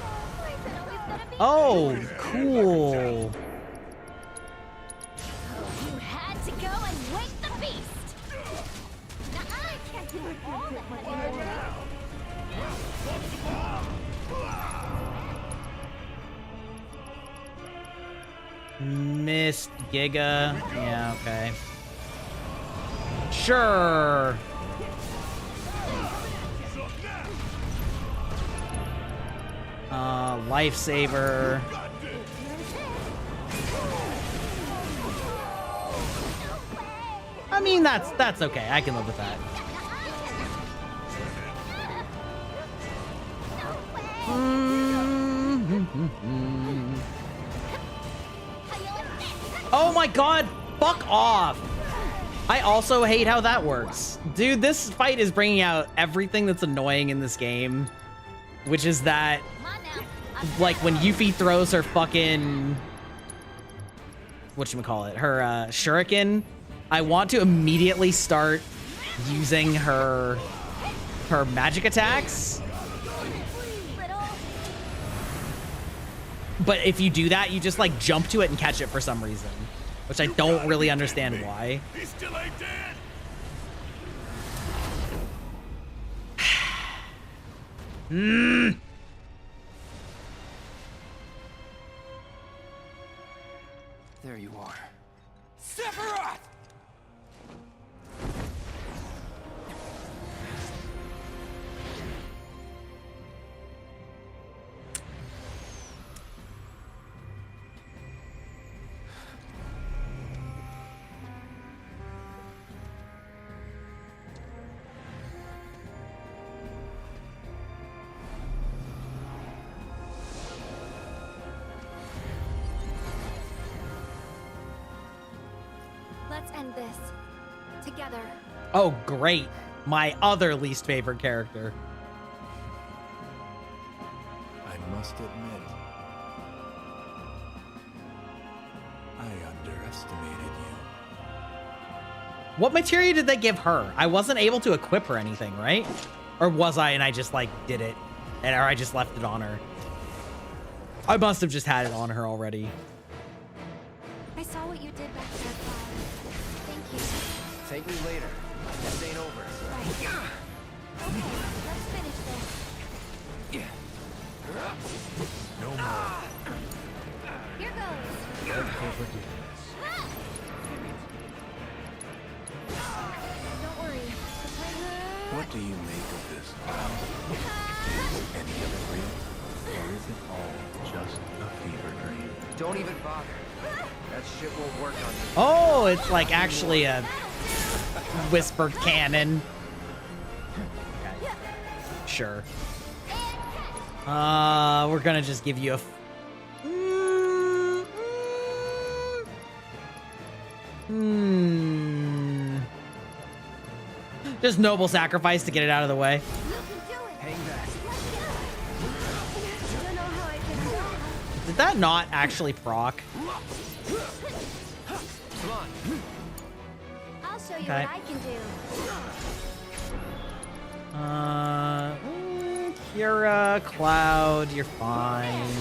Oh, cool. You had to go and wake the beast. Now I can't do all the heavy lifting. Missed Giga. Yeah, okay. Sure. Lifesaver. I mean, that's okay. I can live with that. Oh my god, fuck off. I also hate how that works. Dude, this fight is bringing out everything that's annoying in this game, which is that, like, when Yuffie throws her fucking, whatchamacallit, her shuriken, I want to immediately start using her magic attacks. But if you do that, you just, like, jump to it and catch it for some reason, which I don't really understand why. He still ain't dead. There you are. Sephiroth! Let's end this. Together. Oh, great. My other least favorite character. must admit, I underestimated you. What materia did they give her? I wasn't able to equip her anything, right? Or was I and I just like did it? Or I just left it on her. I must have just had it on her already. I saw what you did back there, Cloud. Thank you. Take me later. This ain't over. Right. Okay, let's finish this. Yeah. No more. Here goes. Let's overdo this. Don't worry. What do you make of this, Cloud? Any of it real? Or is it all just a fever dream? Don't even bother. That shit won't work on you. Oh, it's like actually a whispered cannon. Okay. Sure. We're gonna just give you a... Just noble sacrifice to get it out of the way. Hang back. Did that not actually proc? Come on. I'll show you Okay. what I can do. Kira, Cloud, you're fine.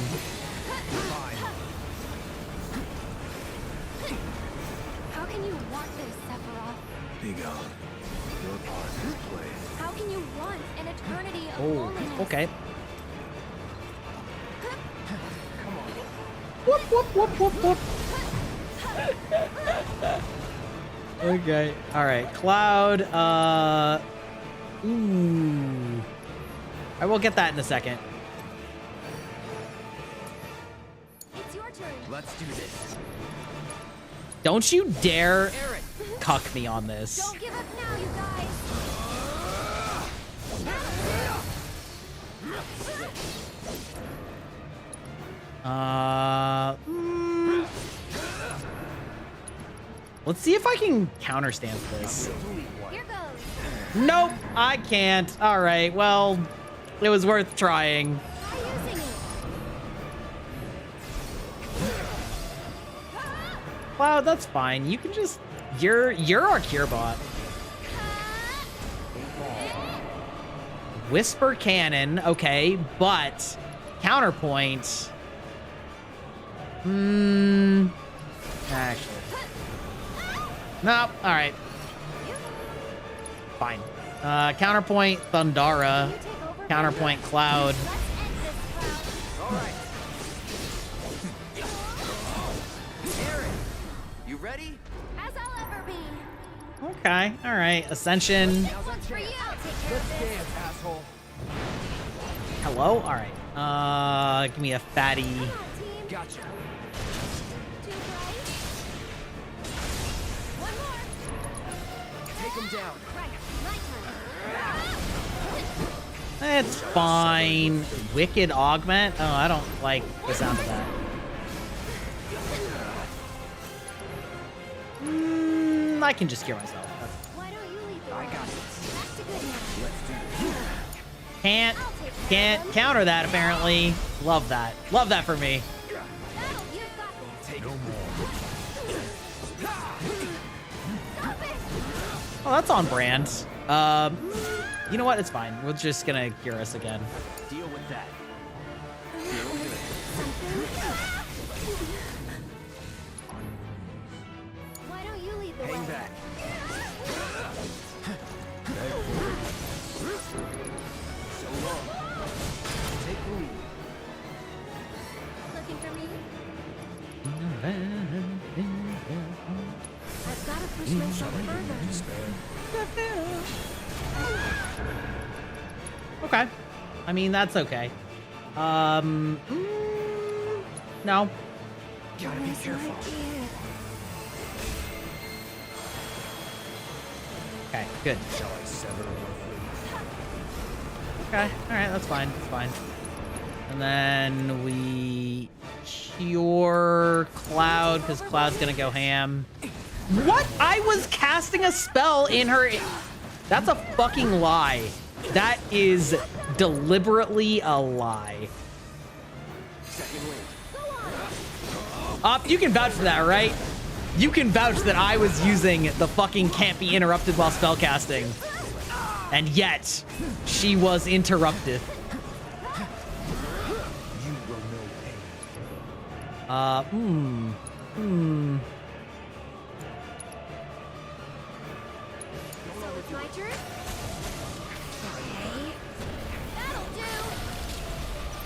How can you want this, Sephiroth? Be gone. Your part is played. How can you want an eternity of Oh, loneliness? okay. Whoop, whoop, whoop, whoop, whoop. Okay. All right. Cloud. Ooh. I will get that in a second. It's your turn. Let's do this. Don't you dare cuck me on this. Don't give up now, you guys. Let's see if I can counterstand this. Here goes. Nope, I can't. All right, well, it was worth trying. Try using it. Cloud, that's fine. You can just... You're our cure bot. Whisper cannon, okay, but counterpoint. Actually. Nope. All right. Fine. Counterpoint Thundara. Counterpoint Cloud. All right. Aaron, you ready? As I'll ever be. Okay. All right. Ascension. This one's for you. I'll take care of this. Dance, asshole. Hello. All right. Give me a fatty. Gotcha. Take him down. It's fine. Wicked augment. Oh, I don't like the sound of that. I can just cure myself. Why don't you leave the I got way? this. Back to good now. Let's do this. Can't counter that apparently. Love that. Love that for me. Battle, you've got this. Take No more. Stop it. Oh, that's on brand. You know what? It's fine. We're just gonna cure us again. Deal with that. Why don't you lead the Hang way? back. So long. Take the lead. Looking for me? I've got to push myself further. Okay. I mean, that's okay. No. Gotta be careful. Okay, good. Shall I sever your Okay, alright, that's fine. That's fine. And then we cure Cloud, because Cloud's gonna go ham. What? I was casting a spell in her... That's a fucking lie. That is deliberately a lie. You can vouch for that, right? You can vouch that I was using the fucking can't be interrupted while spellcasting. And yet, she was interrupted. So it's my turn? Okay. That'll do!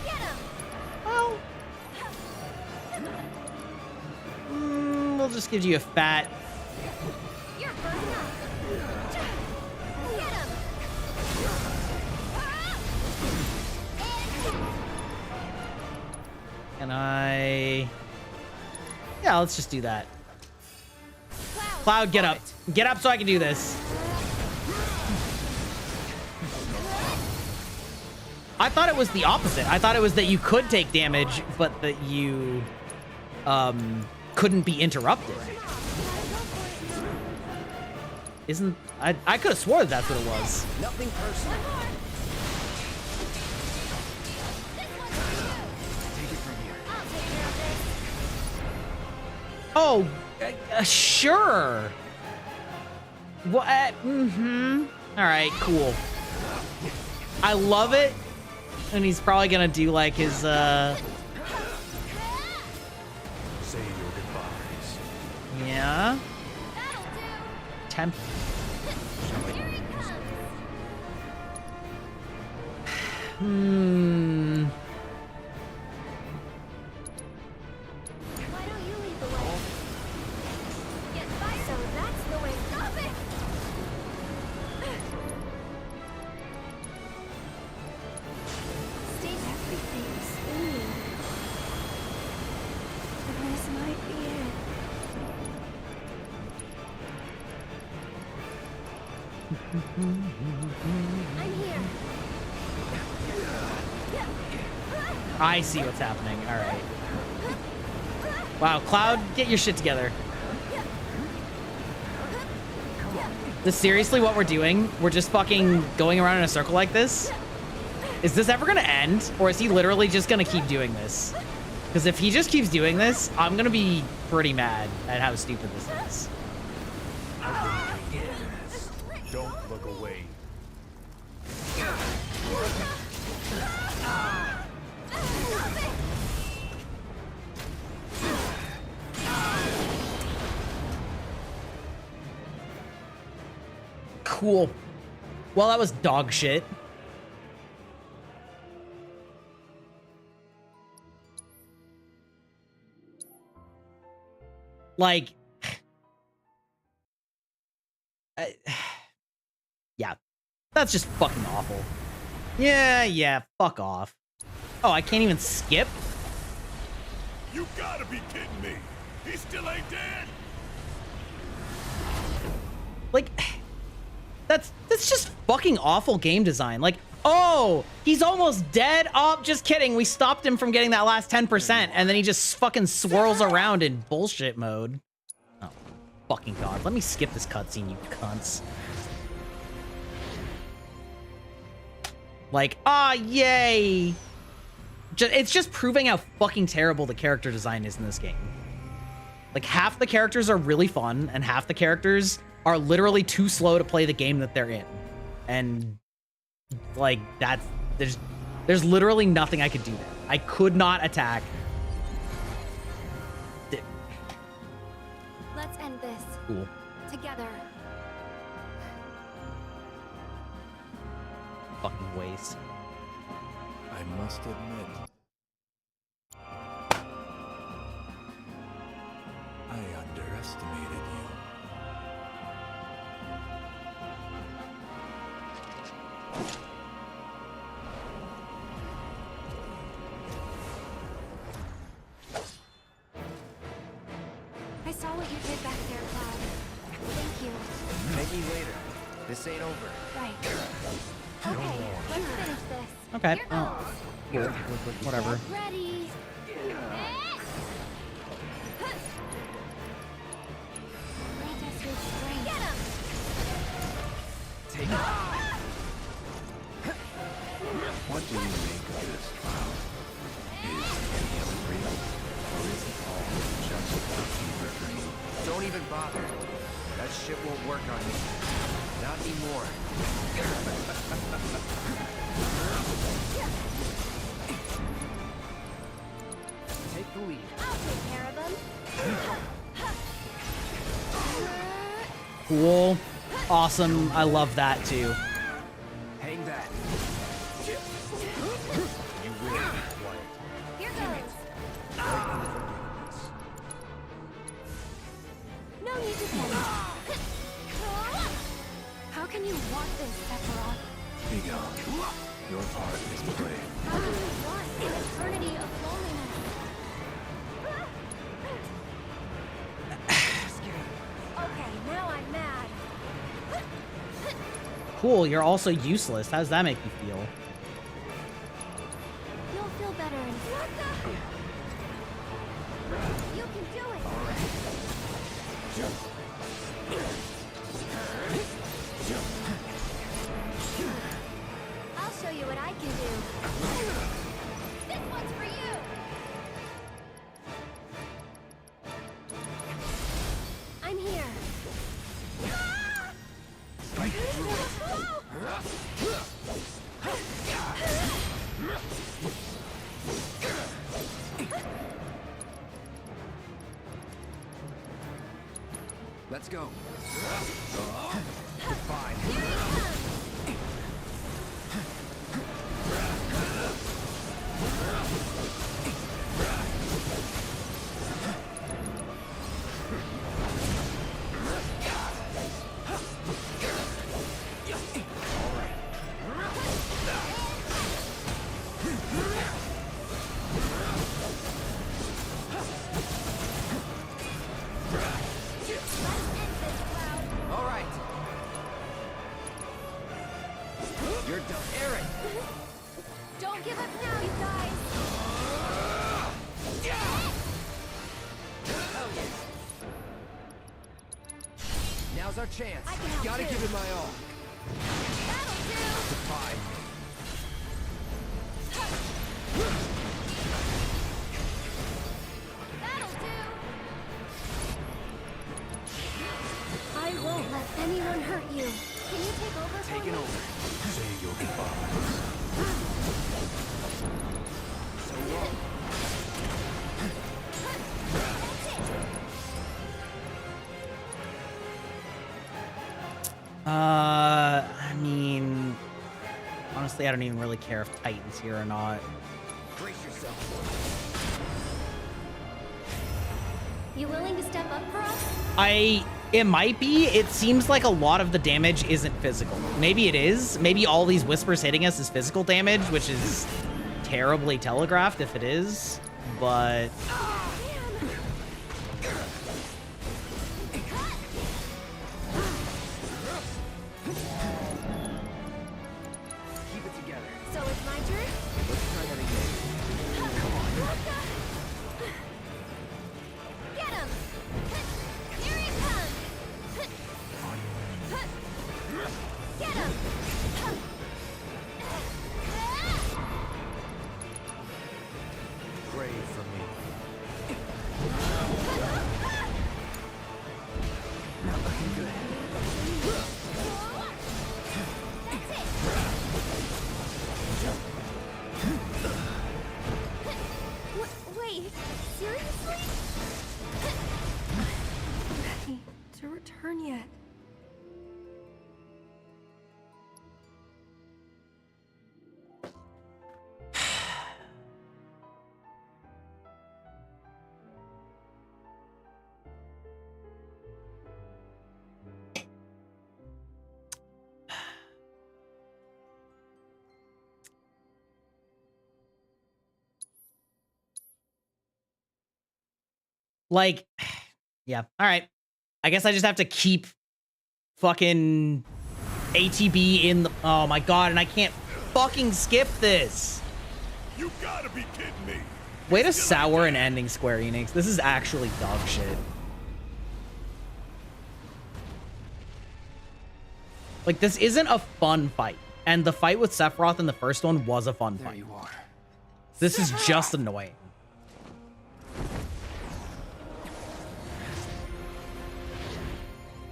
Get him! Well, we'll just give you a fat. You're burning up! Get him! Can I? Yeah, let's just do that. Cloud, get up. Get up so I can do this. I thought it was the opposite. I thought it was that you could take damage, but that you couldn't be interrupted. Isn't I could have swore that's what it was. Nothing personal. Oh, sure. What? All right, cool. I love it. And he's probably gonna do like his Say your goodbyes. Yeah. Temp. Why don't you lead the way? Get by, so that's the way. Stop it! Steve, everything's spinning. This might be it. I'm here. I see what's happening. All right. Wow, Cloud, get your shit together. This seriously what we're doing? We're just fucking going around in a circle like this? Is this ever gonna end? Or is he literally just gonna keep doing this? Because if he just keeps doing this, I'm gonna be pretty mad at how stupid this is. Don't look away. Cool. Well, that was dog shit. Like, yeah, that's just fucking awful. Yeah, fuck off. Oh, I can't even skip? You gotta be kidding me! He still ain't dead! Like, that's just fucking awful game design. Like, oh, he's almost dead. Oh, just kidding. We stopped him from getting that last 10%, and then he just fucking swirls around in bullshit mode. Oh, fucking God. Let me skip this cutscene, you cunts. Like, ah, yay. It's just proving how fucking terrible the character design is in this game. Like, half the characters are really fun, and half the characters are literally too slow to play the game that they're in. And, like, that's... There's literally nothing I could do there. I could not attack. Let's end this. Cool. Together. Fucking waste. I must admit, I underestimated you. I saw what you did back there, Cloud. Thank you. Maybe later. This ain't over. Right. Okay, let's finish this. Okay. Here Oh. goes. Cool. Whatever. Get ready. Grant us your strength. Get him! Take it. What do you make of this, Cloud? Is any of it real, or is it all just Don't even bother. That shit won't work on me. Not anymore. Take the lead. I'll take care of them. Cool. Awesome. I love that too. Hang back. You will be quiet. Here goes. No need to panic. How can you want this, Sephiroth? Be gone. Your part is played. How can you want an eternity of loneliness? Okay, now I'm mad. Cool. You're also useless. How does that make you feel? You'll feel better in what the? You can do it. I'll show you what I can do. This one's for you. I'm here. Let's go. Fine. All right. You're done. Aaron! Don't give up now, you guys. Now's our chance. I can help Gotta too. give it my all. That'll do. Fine. That'll do. I won't let anyone hurt you. Can you take over for Taking me? over. Say your goodbyes. So long. I mean, honestly, I don't even really care if Titan's here or not. Brace yourself. You willing to step up for us? It might be. It seems like a lot of the damage isn't physical. Maybe it is. Maybe all these whispers hitting us is physical damage, which is terribly telegraphed if it is. But Keep it together. So it's my turn? Let's try that again. Come on. Get him! Here he comes! Get him! Pray for me. Not looking good. Wait, seriously? Ready to return yet? like, yeah. All right. I guess I just have to keep fucking ATB in the... Oh my god, and I can't fucking skip this. You gotta be kidding me. Way to sour an ending, Square Enix. This is actually dog shit. Like, this isn't a fun fight. And the fight with Sephiroth in the first one was a fun fight. There you are. This is just annoying.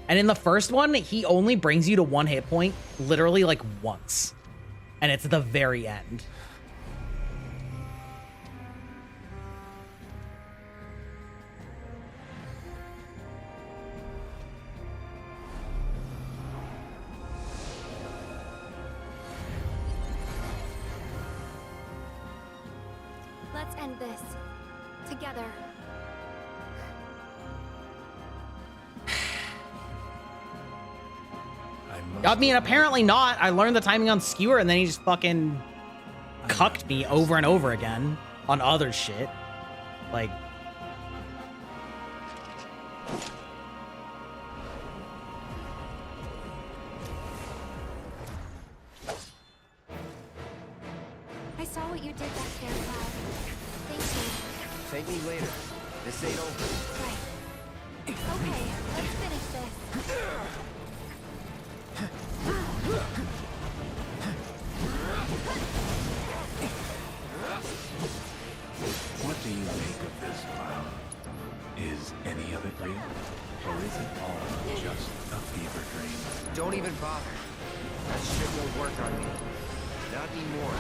And in the first one, he only brings you to 1 hit point literally like once. And it's the very end. Let's end this. Together. I mean, apparently not. I learned the timing on Skewer, and then he just fucking cucked me over and over again on other shit. Like... I saw what you did back there, Cloud. Thank you. Thank me later. This ain't over. Right. Okay, let's finish this. What do you make of this, Cloud? Is any of it real? Or is it all just a fever dream? Don't even bother. That shit won't work on me. Not anymore.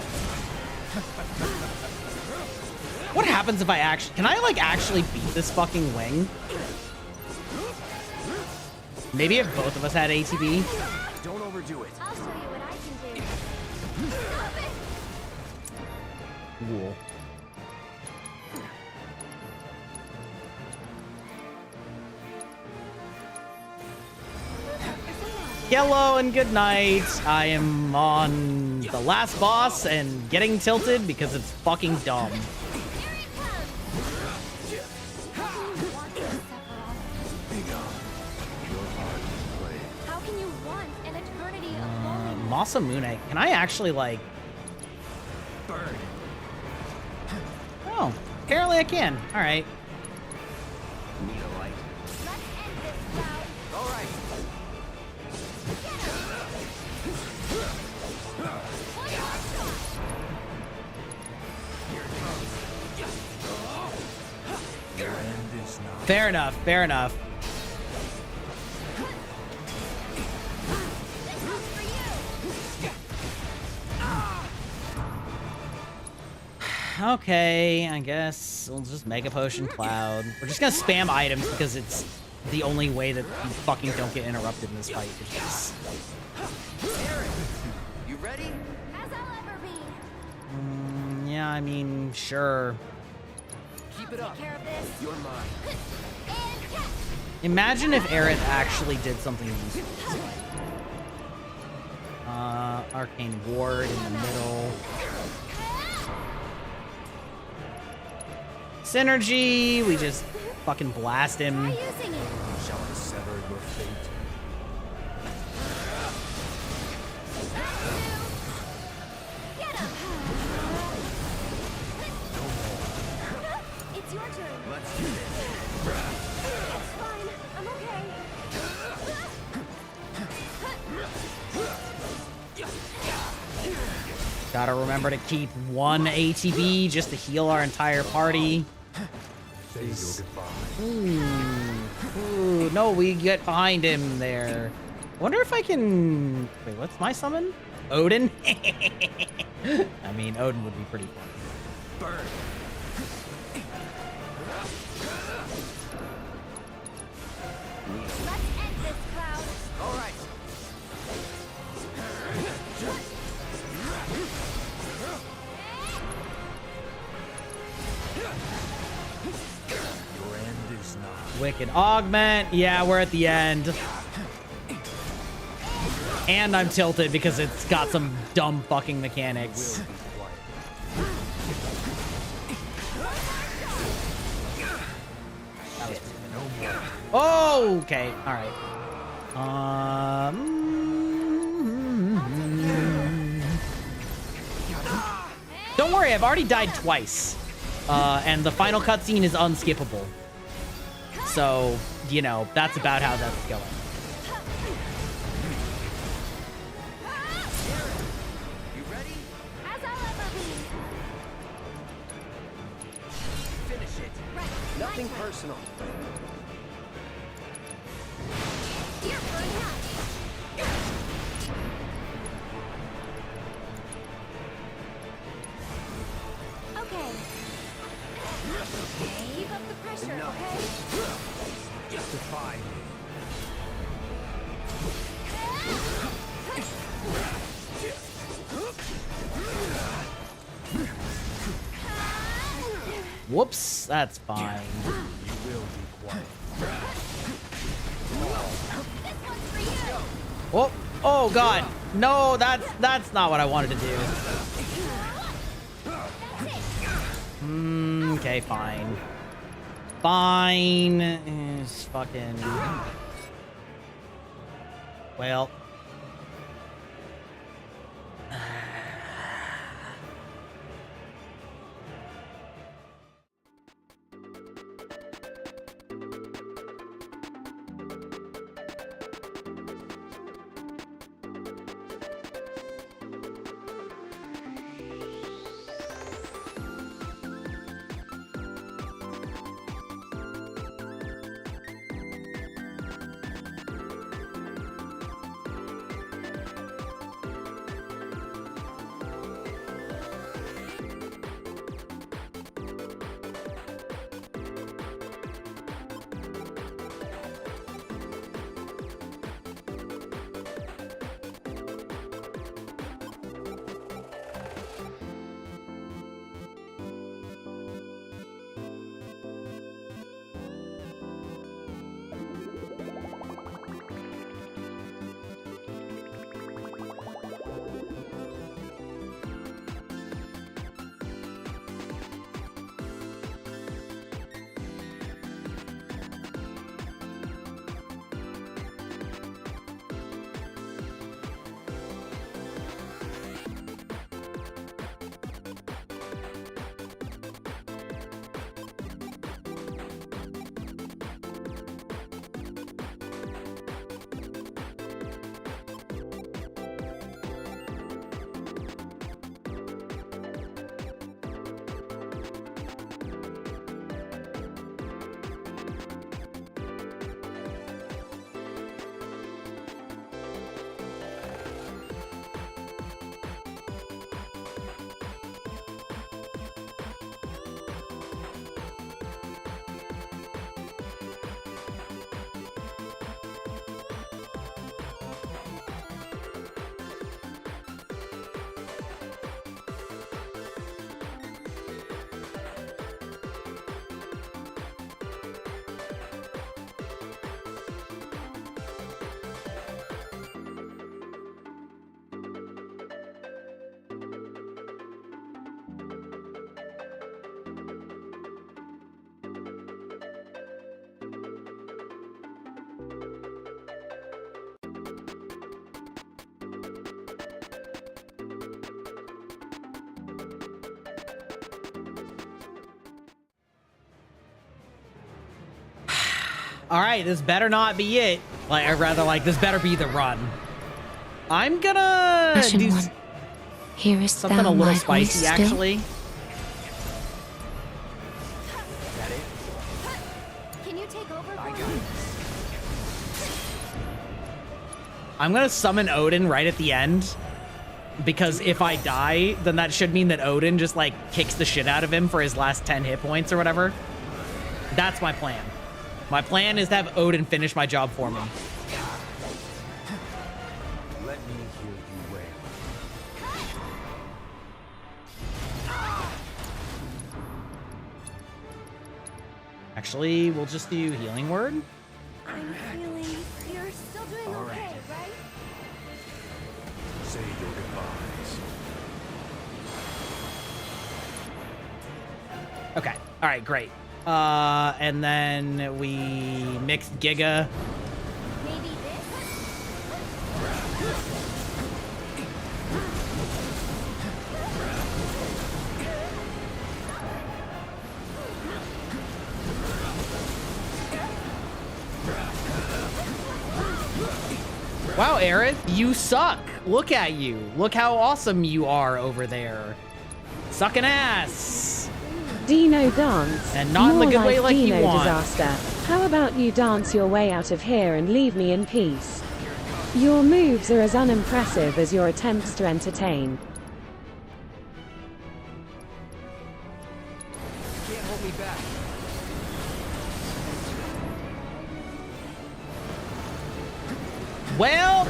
What happens if I actually... Can I, like, actually beat this fucking wing? Maybe if both of us had ATB? Don't overdo it. I'll show you what I can do. Cool. Hello and good night. I am on the last boss and getting tilted because it's fucking dumb. How can you want an eternity of loneliness? Masamune, can I actually, like... Burn. Oh, apparently I can. Alright. Need a light. Let's end this, Cloud. All right. Your end is not. Fair enough, fair enough. Okay, I guess we'll just Mega Potion Cloud. We're just gonna spam items because it's the only way that you fucking don't get interrupted in this fight. Aaron, you ready? As I'll ever be. Yeah, I mean, sure. Keep it up. Take care of this. You're mine. And catch. Imagine if Aerith actually did something useful in this fight. Arcane Ward in the middle. Synergy, we just fucking blast him. Try using it. Shall I sever your fate? Get him. It's your turn. Let's do this. It's fine. I'm okay. Gotta remember to keep 1 ATB just to heal our entire party. Say your goodbye. Ooh, no, we get behind him there. I wonder if I can... Wait, what's my summon? Odin? I mean, Odin would be pretty fun. Burn. Let's end this, Cloud. All right. Your end is not. Wicked Augment. Yeah, we're at the end. And I'm tilted because it's got some dumb fucking mechanics. Oh, okay. All right. Don't worry, I've already died twice. And the final cutscene is unskippable. So, you know, that's about how that's going. You ready? As I'll ever be. Finish it. Right. Nothing personal. Here. Defy me. Whoops, that's fine. You will be quiet. Oh, oh god. No, that's not what I wanted to do. Okay, fine. Fine. It's fucking... Well... All right, this better not be it. Like, or rather, like, this better be the run. I'm gonna do something a little spicy, actually. Can you take over? I'm gonna summon Odin right at the end, because if I die, then that should mean that Odin just, like, kicks the shit out of him for his last 10 hit points or whatever. That's my plan. My plan is to have Odin finish my job for me. Let me hear you wail. Actually, we'll just do Healing Word. I'm feeling you're still doing okay, right? Say your goodbyes. Okay. All right, great. And then we mixed Giga. Maybe this? Wow, Aerith, you suck. Look at you. Look how awesome you are over there. Sucking ass. Dino dance. And not in the good way like you Dino want. disaster. How about you dance your way out of here and leave me in peace? Your moves are as unimpressive as your attempts to entertain. You can't hold me back. Well,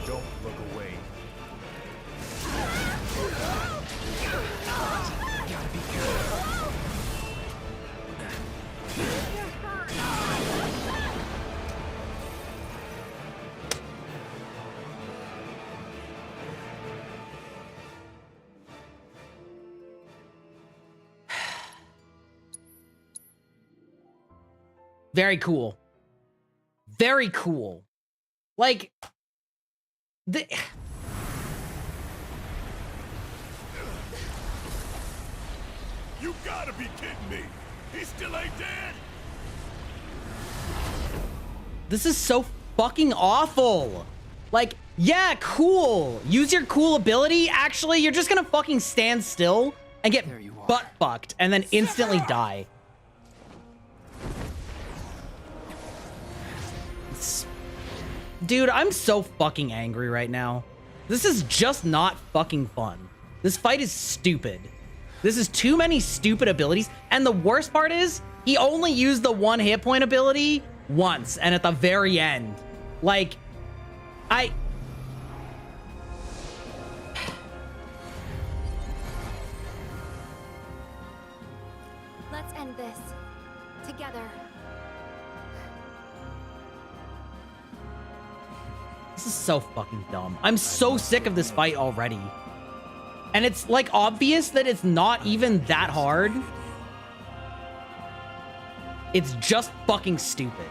Don't look away. Gotta be careful. very cool. Very cool. Like, You gotta be kidding me! He still ain't dead! this is so fucking awful. Like, yeah, cool. Use your cool ability. Actually, you're just gonna fucking stand still and get butt fucked and then instantly die. Dude, I'm so fucking angry right now. This is just not fucking fun. This fight is stupid. This is too many stupid abilities. And the worst part is, he only used the 1 hit point ability once and at the very end. Like, Let's end this. Together. This is so fucking dumb. I'm so sick of this fight already. And it's like obvious that it's not even that hard. It's just fucking stupid.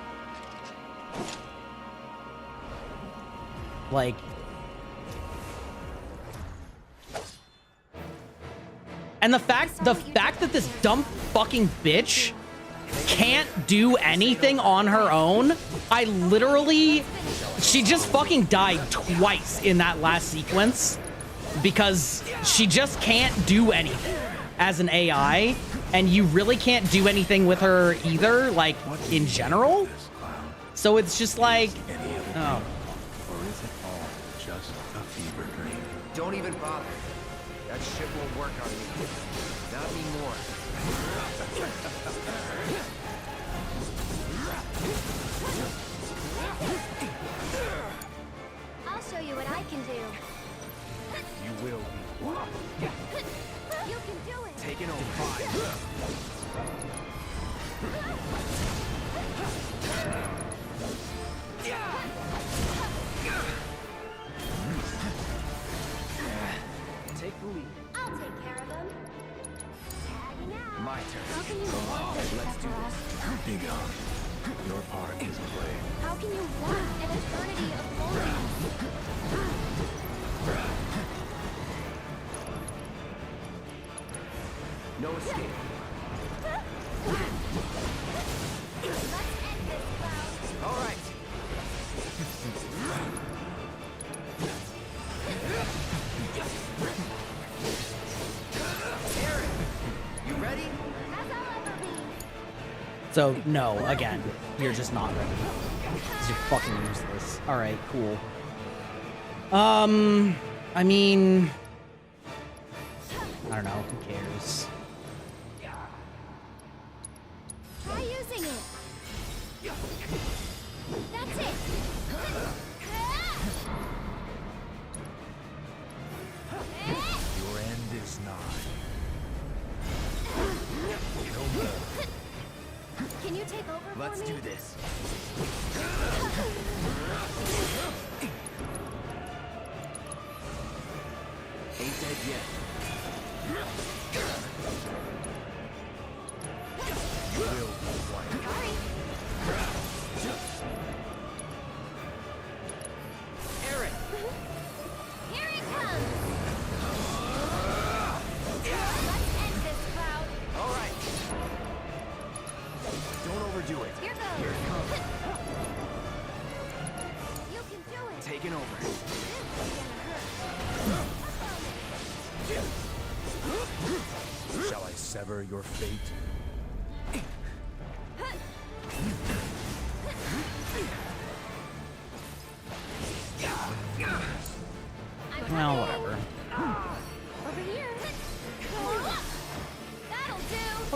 Like, and the fact that this dumb fucking bitch can't do anything on her own, she just fucking died twice in that last sequence because she just can't do anything as an AI, and you really can't do anything with her either, like, in general. So it's just like, oh. Or is it all just a fever dream? Don't even bother. That shit won't work on me. Not anymore. I'll show you what I can do. You will be one. You can do it. Taking over. Take the lead. I'll take care of them. Tagging out. My turn. How can you want this, Let's do Sephiroth? Be gone. Your part is played. How can you want an eternity of loneliness? No escape. Let's end this, Cloud. All right. Aaron, you ready? As I'll ever be. So, no, again, you're just not ready. 'Cause you're fucking useless. Alright, cool. I mean, I don't know, who cares? Try using it. That's it. Your end is nigh. No more. Can you take over Let's for me? do this. Ain't dead yet. You will be white. Aaron, Here it comes. Let's end this, Cloud. all right. Don't overdo it. Here goes. Here it comes. You can do it. Taking over. Shall I sever your fate? Well, whatever.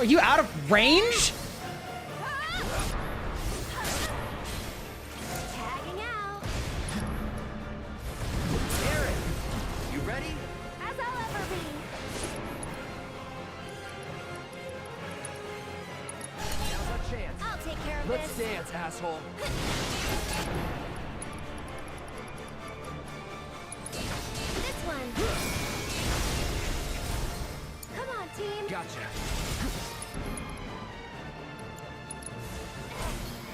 Are you out of range? Tagging out. Aaron, you ready? As I'll ever be. Now's our chance. I'll take care of Let's this. dance, asshole. This one. Come on, team. Gotcha.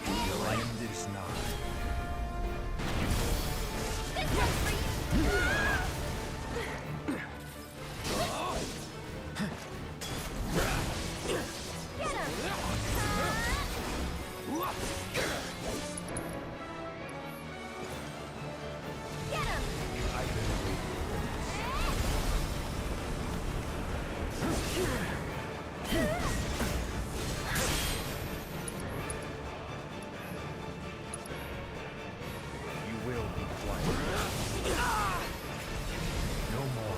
The land is nigh. This one's for you. Get him. Get him. I've been waiting for this. You will be quiet. No more.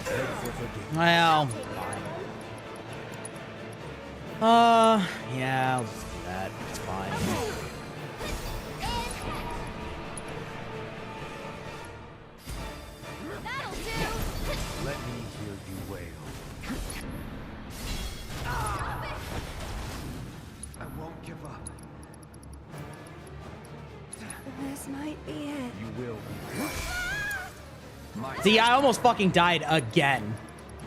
Beg for forgiveness. Well, yeah, I'll just do that. It's fine. That'll do. Let me hear you wail. I won't give up. This might be it. You will be quiet. See, I almost fucking died again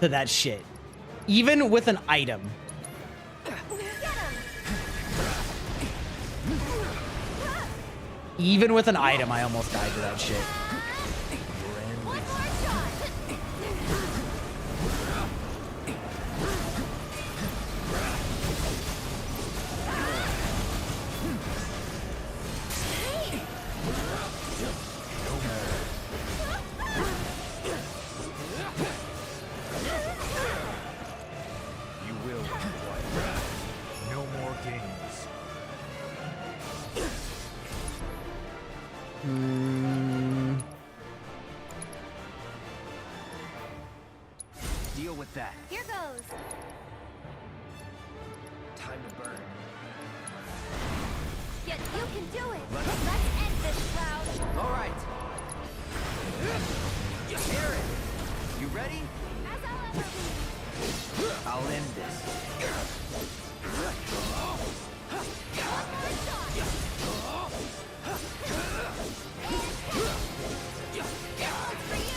to that shit. Even with an item. Even with an item, I almost died to that shit. You will be quiet. No more games. Deal with that. Here goes. Time to burn. You can do it. Let's end this round. All right. Aaron, you ready? As I'll ever be. I'll end this.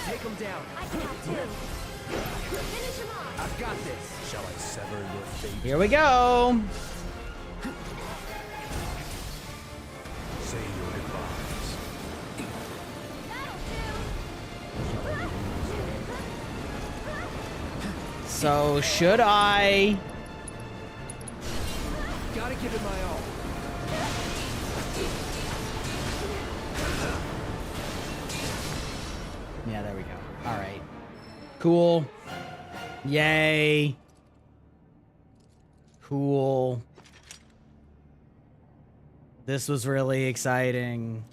Take him down. I got two. Finish him off. I've got this. Shall I sever your fate? Here we go. Say your goodbyes. So, should I? Gotta give it my all. Yeah, there we go. All right. Cool. Yay. Cool. This was really exciting.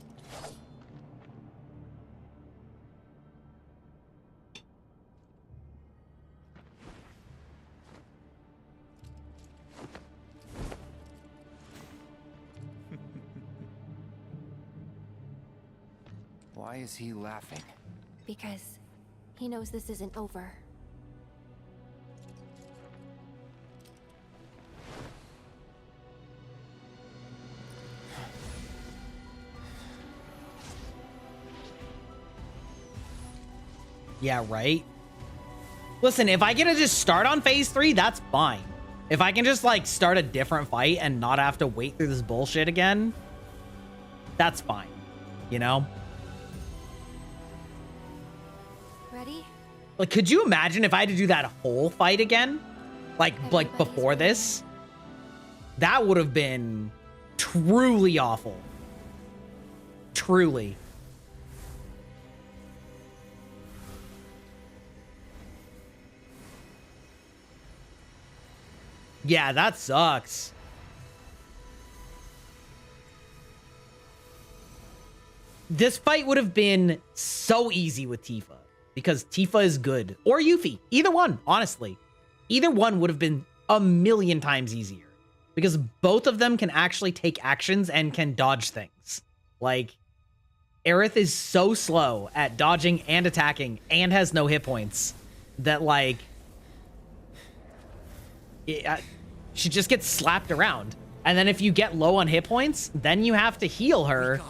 Why is he laughing? Because he knows this isn't over. Yeah, right? Listen, if I get to just start on phase 3, that's fine. If I can just, like, start a different fight and not have to wait through this bullshit again, that's fine. You know? Ready? Like, could you imagine if I had to do that whole fight again? Like before this? That would have been truly awful. Truly. Yeah, that sucks. This fight would have been so easy with Tifa because Tifa is good. Or Yuffie. Either one, honestly. Either one would have been a million times easier because both of them can actually take actions and can dodge things. Like, Aerith is so slow at dodging and attacking and has no hit points that, like, she just gets slapped around. And then if you get low on hit points, then you have to heal her,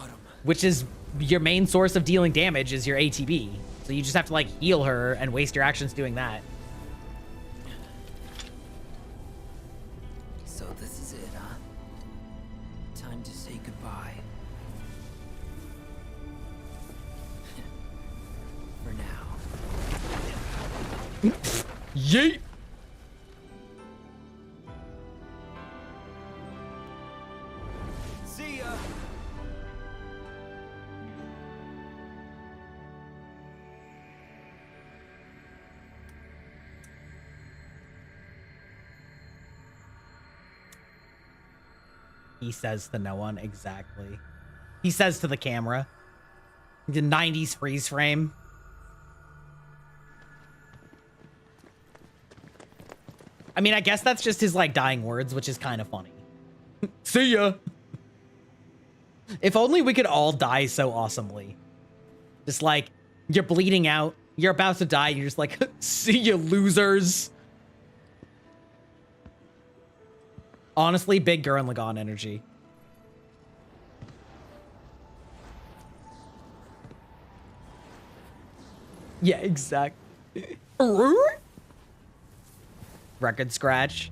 which is your main source of dealing damage is your ATB. So you just have to, like, heal her and waste your actions doing that. So this is it, huh? Time to say goodbye. For now. Yeet! See ya! He says to no one, exactly. He says to the camera. The 90s freeze frame. I mean, I guess that's just his, like, dying words, which is kind of funny. See ya! If only we could all die so awesomely. Just like, you're bleeding out, you're about to die, and you're just like, see ya, losers! Honestly, big Gurren Lagann energy. Yeah, exactly. Record scratch.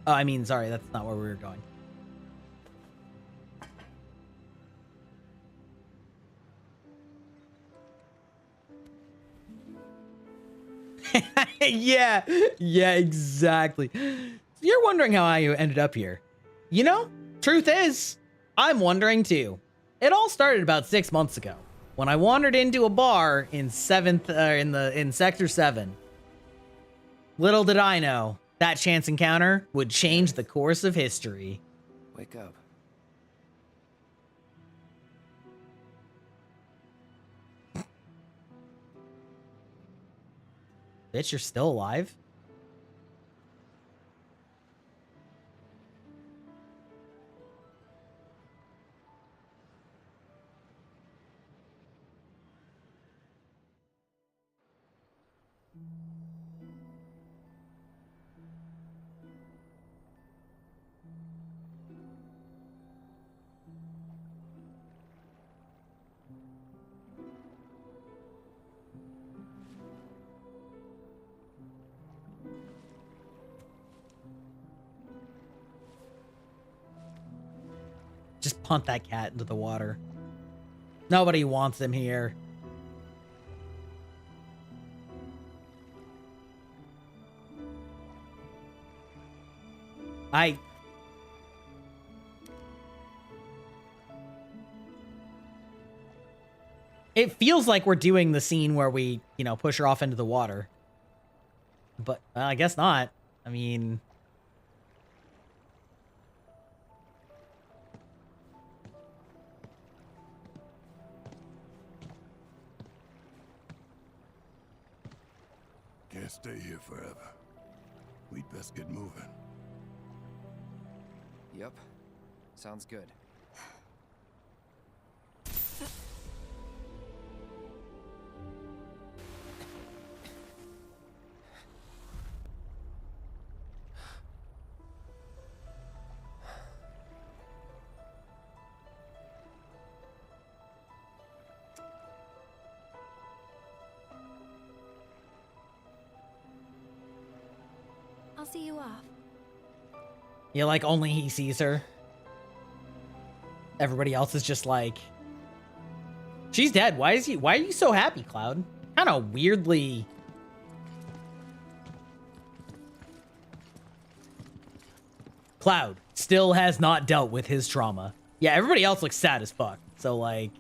Oh, I mean, sorry, that's not where we were going. Yeah, exactly. You're wondering how I ended up here. You know, truth is, I'm wondering too. It all started about 6 months ago when I wandered into a bar in Sector 7. Little did I know that chance encounter would change the course of history. Wake up. Bitch, you're still alive? Just punt that cat into the water. Nobody wants him here. It feels like we're doing the scene where we, you know, push her off into the water. But I guess not. I mean... Can't stay here forever. We'd best get moving. Yep. Sounds good. I'll see you off. Yeah, like only he sees her. Everybody else is just like, she's dead. Why are you so happy, Cloud? Kind of weirdly. Cloud still has not dealt with his trauma. Yeah, everybody else looks sad as fuck. So like,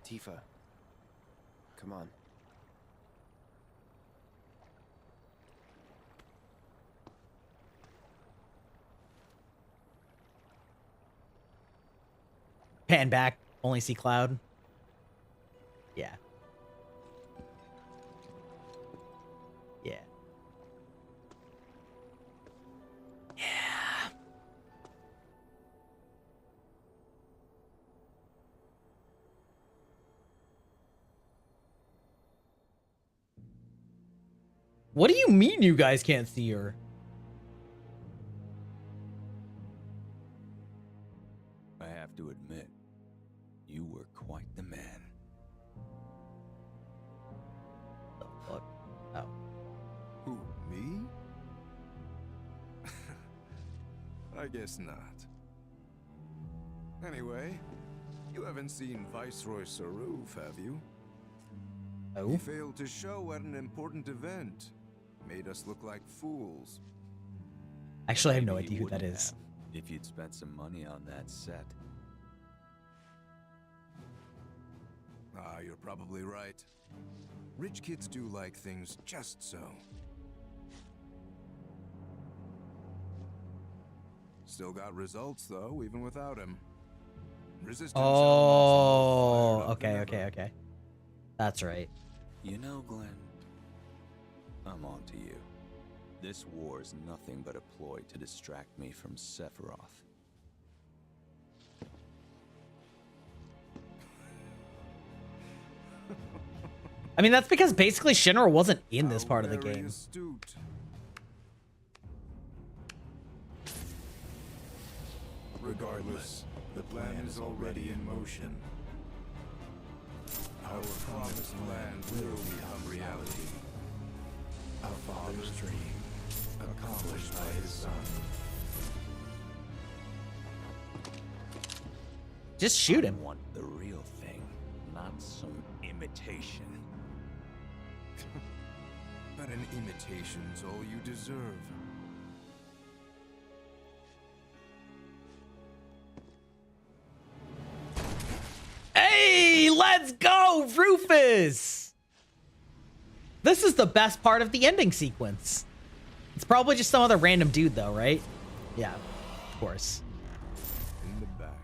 Tifa, come on. Pan back, only see Cloud. Yeah. Yeah. Yeah. What do you mean you guys can't see her? I have to admit, you were quite the man. The fuck? Oh. Who, me? I guess not. Anyway, you haven't seen Viceroy Saruf, have you? Oh? He failed to show at an important event. Made us look like fools. Actually, I have no Maybe idea you who that wouldn't is. have if you'd spent some money on that set. Ah, you're probably right. Rich kids do like things just so. Still got results, though, even without him. Resistance Oh, okay. That's right. You know, Glenn, I'm on to you. This war is nothing but a ploy to distract me from Sephiroth. I mean, that's because basically Shinra wasn't in this part of the game. Astute. Regardless, the plan is already in motion. Our promised land will become reality. Our father's dream, accomplished by his son. Just shoot him. I want the real thing, not some imitation. But an imitation's all you deserve. Hey, let's go, Rufus! This is the best part of the ending sequence. It's probably just some other random dude, though, right? Yeah, of course. In the back,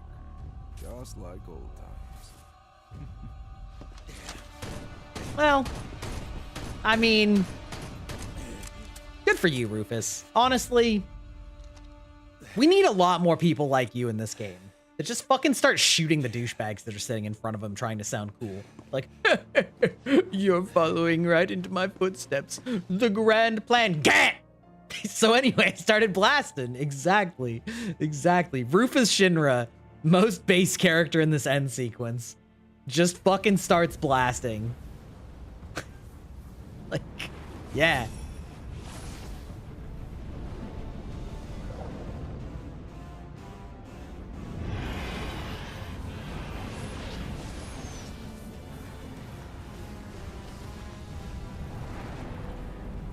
just like old times. Well, I mean, good for you, Rufus. Honestly, we need a lot more people like you in this game that just fucking start shooting the douchebags that are sitting in front of him trying to sound cool. Like, you're following right into my footsteps. The grand plan. Get! So anyway, I started blasting. Exactly. Rufus Shinra, most base character in this end sequence, just fucking starts blasting. Like, yeah.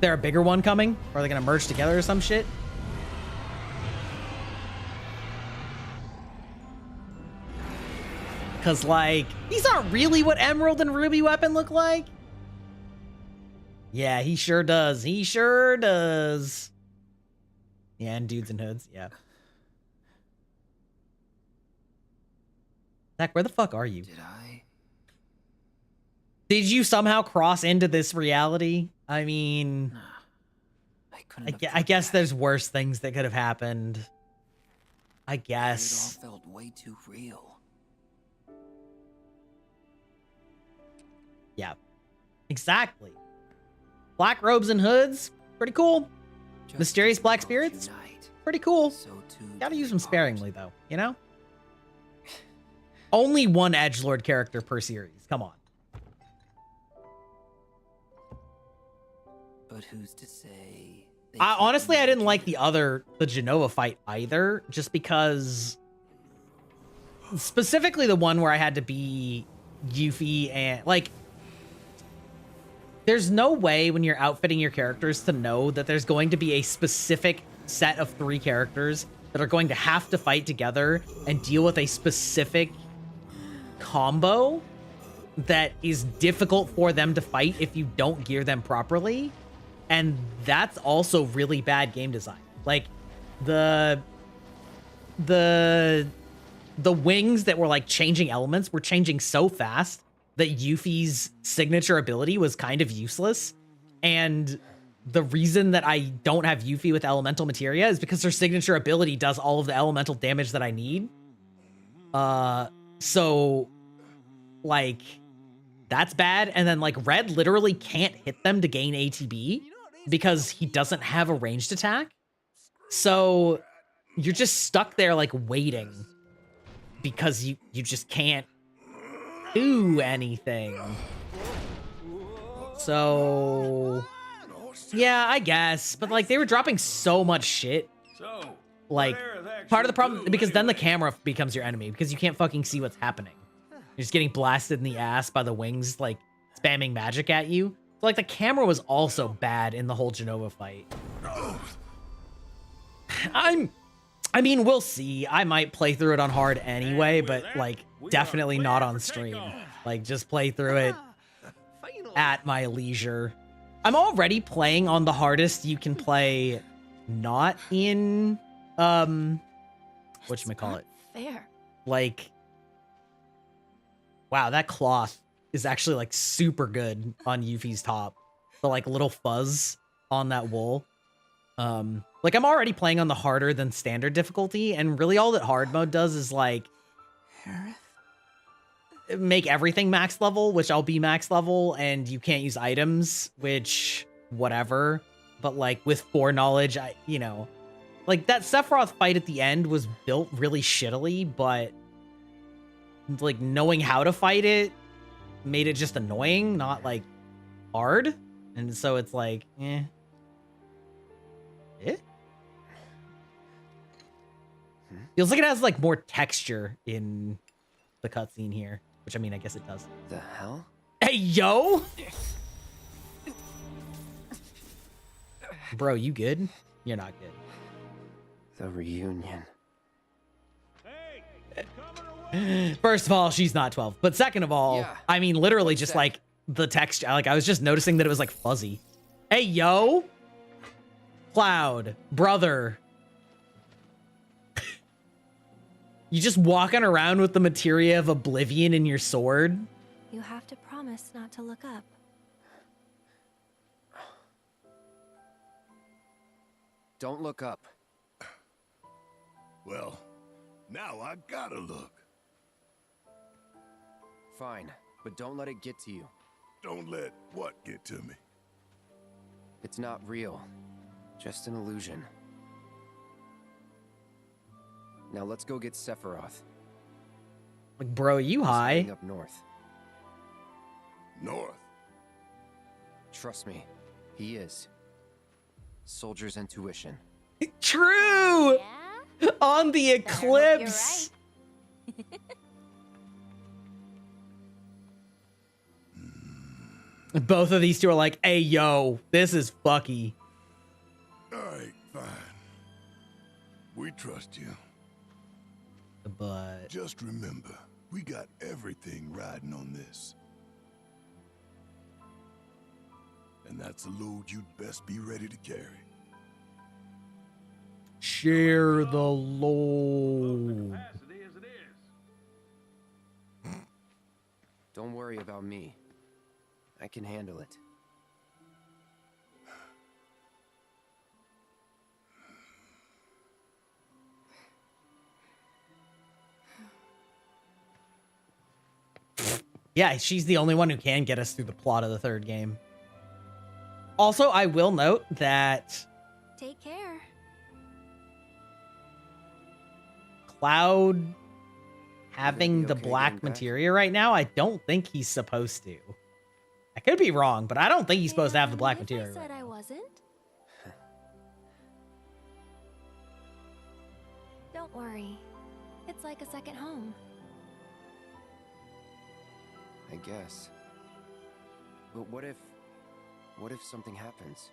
There a bigger one coming? Or are they gonna merge together or some shit? Cause like, these aren't really what Emerald and Ruby weapon look like. Yeah, he sure does. He sure does. Yeah, and dudes in hoods. Yeah. Zach, where the fuck are you? Did you somehow cross into this reality? I mean, I guess there's worse things that could have happened. I guess. It all felt way too real. Yeah, exactly. Black robes and hoods, pretty cool. Mysterious black spirits, pretty cool. Gotta use them sparingly though, you know? Only one edgelord character per series, come on. But who's to say? Honestly, I didn't like the Genova fight either, just because specifically the one where I had to be Yuffie and like, there's no way when you're outfitting your characters to know that there's going to be a specific set of 3 characters that are going to have to fight together and deal with a specific combo that is difficult for them to fight if you don't gear them properly. And that's also really bad game design. Like the wings that were like changing elements were changing so fast that Yuffie's signature ability was kind of useless. And the reason that I don't have Yuffie with elemental materia is because her signature ability does all of the elemental damage that I need. So like that's bad. And then like Red literally can't hit them to gain ATB because he doesn't have a ranged attack. So you're just stuck there like waiting because you just can't do anything. So yeah, I guess, but like they were dropping so much shit. Like part of the problem, because then the camera becomes your enemy because you can't fucking see what's happening. You're just getting blasted in the ass by the wings, like spamming magic at you. So like the camera was also bad in the whole Genova fight. I mean, we'll see. I might play through it on hard anyway, but like definitely not on stream. Like just play through it at my leisure. I'm already playing on the hardest you can play not in whatchamacallit. Fair. Like wow, that cloth is actually like super good on Yuffie's top. The like little fuzz on that wool. Like I'm already playing on the harder than standard difficulty, and really all that hard mode does is like make everything max level, which I'll be max level, and you can't use items, which whatever. But like with foreknowledge, you know, like that Sephiroth fight at the end was built really shittily, but like knowing how to fight it made it just annoying, not like hard. And so it's like, feels like it has like more texture in the cutscene here, which I mean, I guess it does. The hell? Hey, yo! Bro, you good? You're not good. The reunion. First of all, she's not 12. But second of all, yeah. I mean, literally just like the texture. Like I was just noticing that it was like fuzzy. Hey, yo! Cloud, brother. You just walking around with the materia of oblivion in your sword? You have to promise not to look up. Don't look up. Well, now I gotta look. Fine, but don't let it get to you. Don't let what get to me? It's not real. Just an illusion. Now let's go get Sephiroth. Like, bro, you high? Up north. North? Trust me, he is. Soldier's intuition. True! Yeah? On the eclipse! Both of these two are like, hey, yo, this is fucky. Alright, fine. We trust you. But just remember, we got everything riding on this. And that's a load you'd best be ready to carry. Share the load. Don't worry about me. I can handle it. Yeah, she's the only one who can get us through the plot of the third game. Also, I will note that take care. Cloud having the black materia right now, I don't think he's supposed to. I could be wrong, but I don't think he's supposed to have the black materia. I said I wasn't. Don't worry. It's like a second home. I guess. But what if something happens?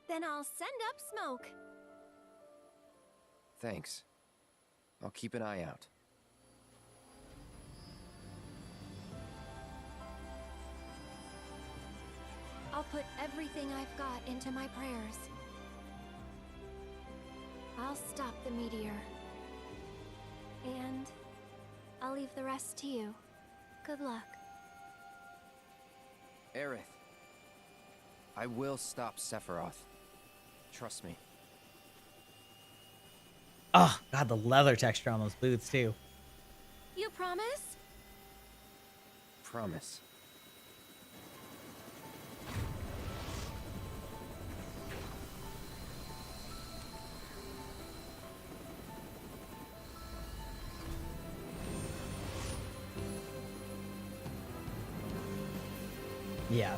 Then I'll send up smoke. Thanks. I'll keep an eye out. I'll put everything I've got into my prayers. I'll stop the meteor. And I'll leave the rest to you. Good luck. Aerith, I will stop Sephiroth. Trust me. Oh, God, the leather texture on those boots, too. You promise? Promise. Yeah.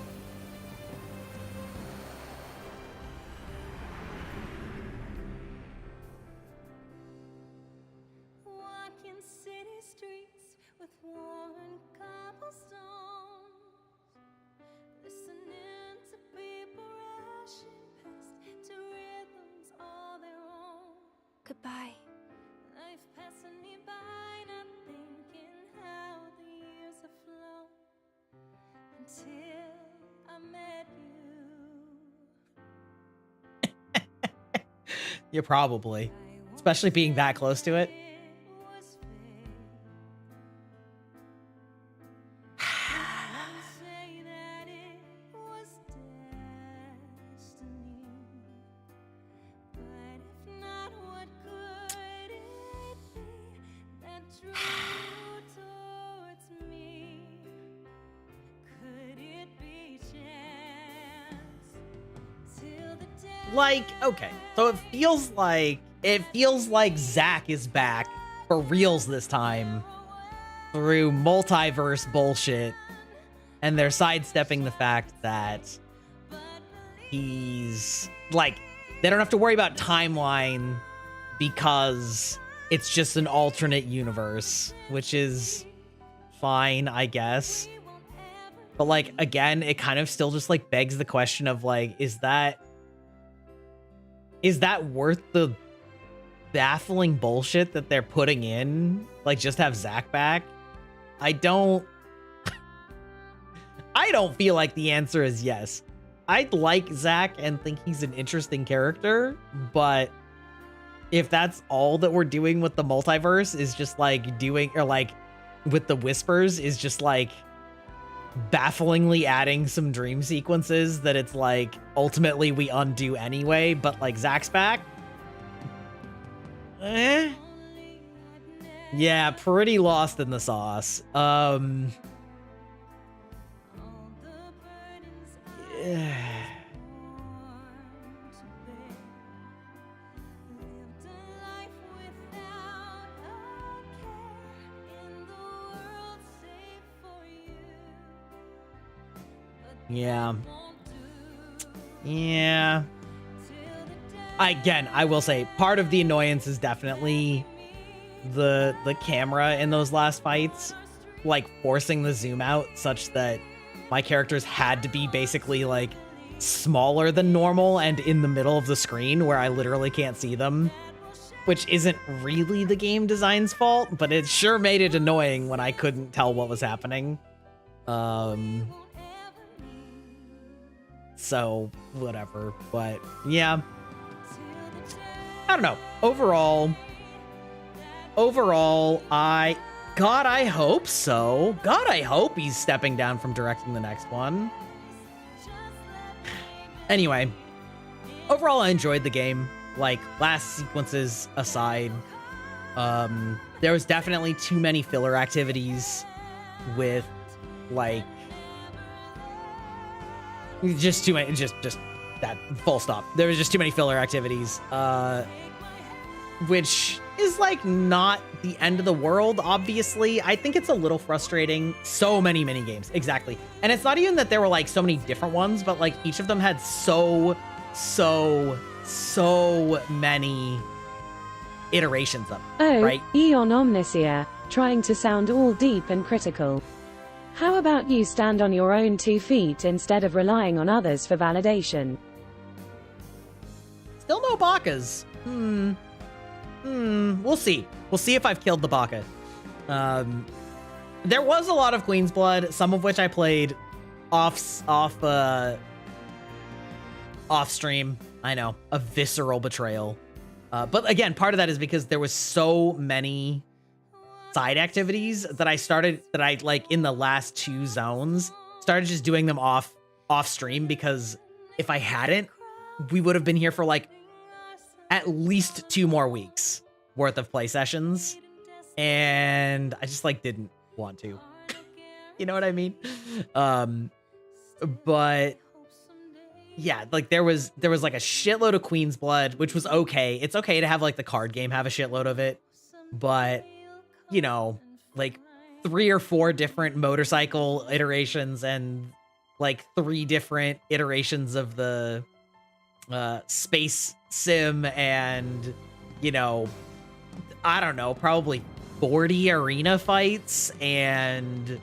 Walking city streets with worn cobblestones, listening to people rushing past to rhythms all their own. Goodbye. Life passing me by, not thinking how the years have flown until I met you. Yeah, probably. Especially being that close to it. Say that it was destiny, but if not, what could it be that drew you towards me? Could it be chance till the day? Like, okay, so it feels like Zack is back for reals this time through multiverse bullshit, and they're sidestepping the fact that he's like, they don't have to worry about timeline because it's just an alternate universe, which is fine, I guess. But like, again, it kind of still just like begs the question of like, is that worth the baffling bullshit that they're putting in? Like, just have Zack back? I don't feel like the answer is yes. I like Zack and think he's an interesting character, but if that's all that we're doing with the multiverse is just like doing, or like with the whispers is just like bafflingly adding some dream sequences that it's like ultimately we undo anyway, but like Zack's back. Yeah, pretty lost in the sauce. Yeah. Yeah. Again, I will say part of the annoyance is definitely the camera in those last fights, like forcing the zoom out such that my characters had to be basically like smaller than normal and in the middle of the screen where I literally can't see them, which isn't really the game design's fault, but it sure made it annoying when I couldn't tell what was happening. So whatever, but yeah, I don't know. Overall, God, I hope so. God, I hope he's stepping down from directing the next one. Anyway, overall, I enjoyed the game. Like, last sequences aside, there was definitely too many filler activities with, like, just too many, just that, full stop. There was just too many filler activities, which is, like, not the end of the world, obviously. I think it's a little frustrating. So many mini games, exactly. And it's not even that there were, like, so many different ones, but, like, each of them had so many iterations of it, right? Eon Omnicia, trying to sound all deep and critical. How about you stand on your own 2 feet instead of relying on others for validation? Still no Bakas. We'll see. We'll see if I've killed the Baka. There was a lot of Queen's Blood, some of which I played off Off stream, I know, a visceral betrayal. But again, part of that is because there was so many side activities that I like in the last 2 zones started just doing them off stream, because if I hadn't, we would have been here for like at least 2 more weeks worth of play sessions, and I just like didn't want to. You know what I mean? But yeah, like there was like a shitload of Queen's Blood, which was okay. It's okay to have like the card game have a shitload of it, but you know, like 3 or 4 different motorcycle iterations and like 3 different iterations of the space sim, and you know, I don't know, probably 40 arena fights, and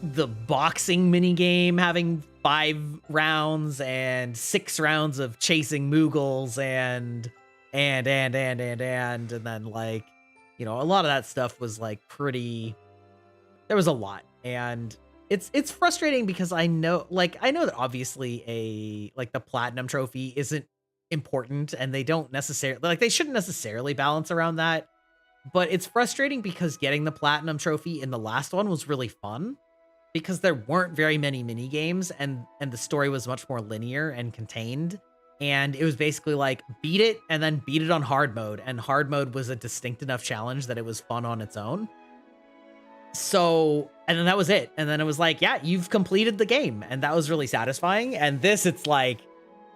the boxing mini game having 5 rounds and 6 rounds of chasing Moogles and then like, you know, a lot of that stuff was like pretty, there was a lot, and it's frustrating because I know that obviously the platinum trophy isn't important, and they don't necessarily, like, they shouldn't necessarily balance around that, but it's frustrating because getting the platinum trophy in the last one was really fun, because there weren't very many mini games, and the story was much more linear and contained, and it was basically like beat it and then beat it on hard mode, and hard mode was a distinct enough challenge that it was fun on its own. So, and then that was it, and then it was like, yeah, you've completed the game, and that was really satisfying. And this, it's like,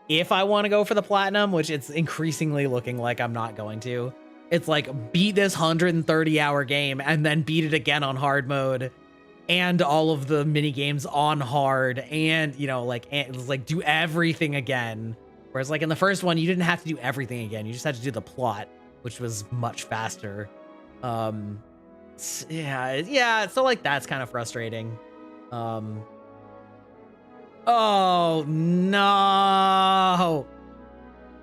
if I want to go for the platinum, which it's increasingly looking like I'm not going to, it's like beat this 130-hour game and then beat it again on hard mode, and all of the mini games on hard, and you know, like, and it was like do everything again. Whereas like in the first one, you didn't have to do everything again. You just had to do the plot, which was much faster. Yeah. So like that's kind of frustrating. Oh no.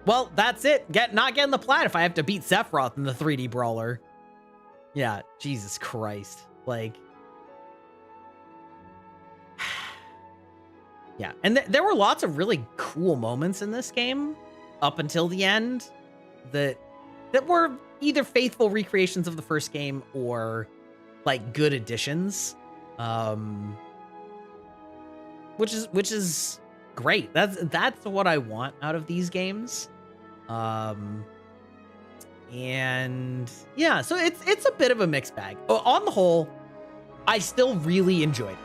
Well, that's it. Not getting the plat if I have to beat Sephiroth in the 3D brawler. Yeah, Jesus Christ. Like, yeah, and there were lots of really cool moments in this game up until the end that were either faithful recreations of the first game or like good additions, which is great. That's what I want out of these games, and yeah, so it's a bit of a mixed bag. On the whole, I still really enjoyed it.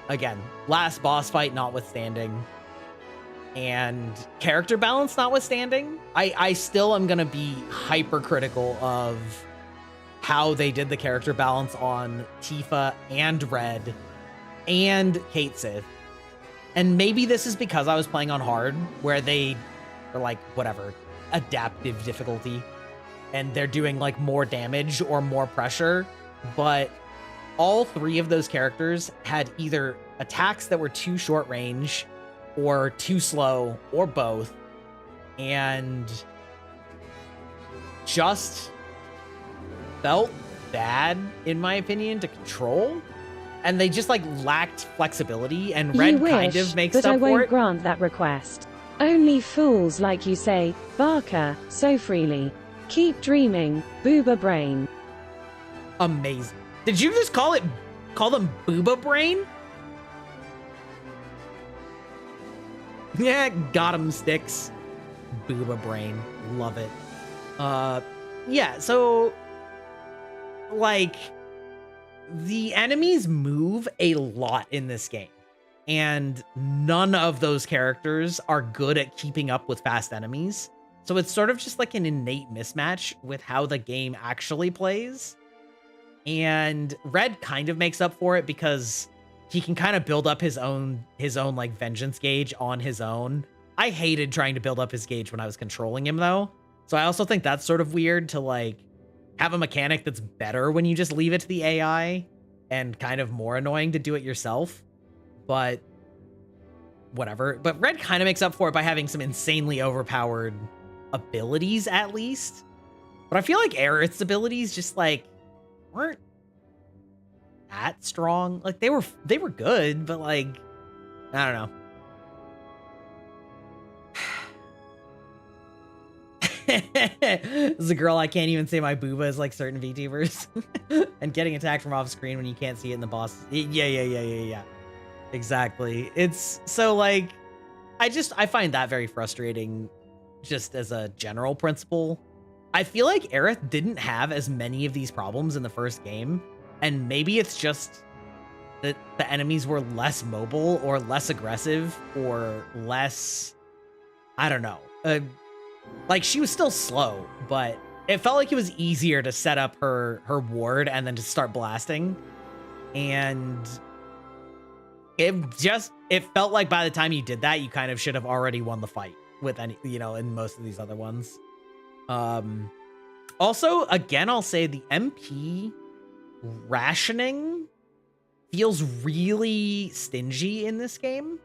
Again, last boss fight notwithstanding, and character balance notwithstanding, I still am going to be hypercritical of how they did the character balance on Tifa and Red and Kate Sith. And maybe this is because I was playing on hard, where they are like, whatever, adaptive difficulty, and they're doing like more damage or more pressure, but all 3 of those characters had either attacks that were too short range or too slow or both, and just felt bad, in my opinion, to control. And they just like lacked flexibility, and Red kind of makes up for it. But I won't grant that request. Only fools like you say, Barker, so freely. Keep dreaming, Booba Brain. Amazing. Did you just call them Booba Brain? Yeah, got him, Sticks. Booba Brain. Love it. Yeah, so like the enemies move a lot in this game, and none of those characters are good at keeping up with fast enemies. So it's sort of just like an innate mismatch with how the game actually plays. And Red kind of makes up for it because he can kind of build up his own like vengeance gauge on his own. I hated trying to build up his gauge when I was controlling him though. So I also think that's sort of weird to like have a mechanic that's better when you just leave it to the AI, and kind of more annoying to do it yourself. But whatever. But Red kind of makes up for it by having some insanely overpowered abilities at least. But I feel like Aerith's abilities just like weren't that strong. Like they were good, but like I don't know. As a girl, I can't even say my booba is like certain VTubers. And getting attacked from off screen when you can't see it in the boss. Yeah. Exactly. It's so like, I find that very frustrating just as a general principle. I feel like Aerith didn't have as many of these problems in the first game. And maybe it's just that the enemies were less mobile or less aggressive or less, I don't know. Like she was still slow, but it felt like it was easier to set up her ward and then to start blasting. And it felt like by the time you did that, you kind of should have already won the fight with any, in most of these other ones. Also, again, I'll say the MP rationing feels really stingy in this game.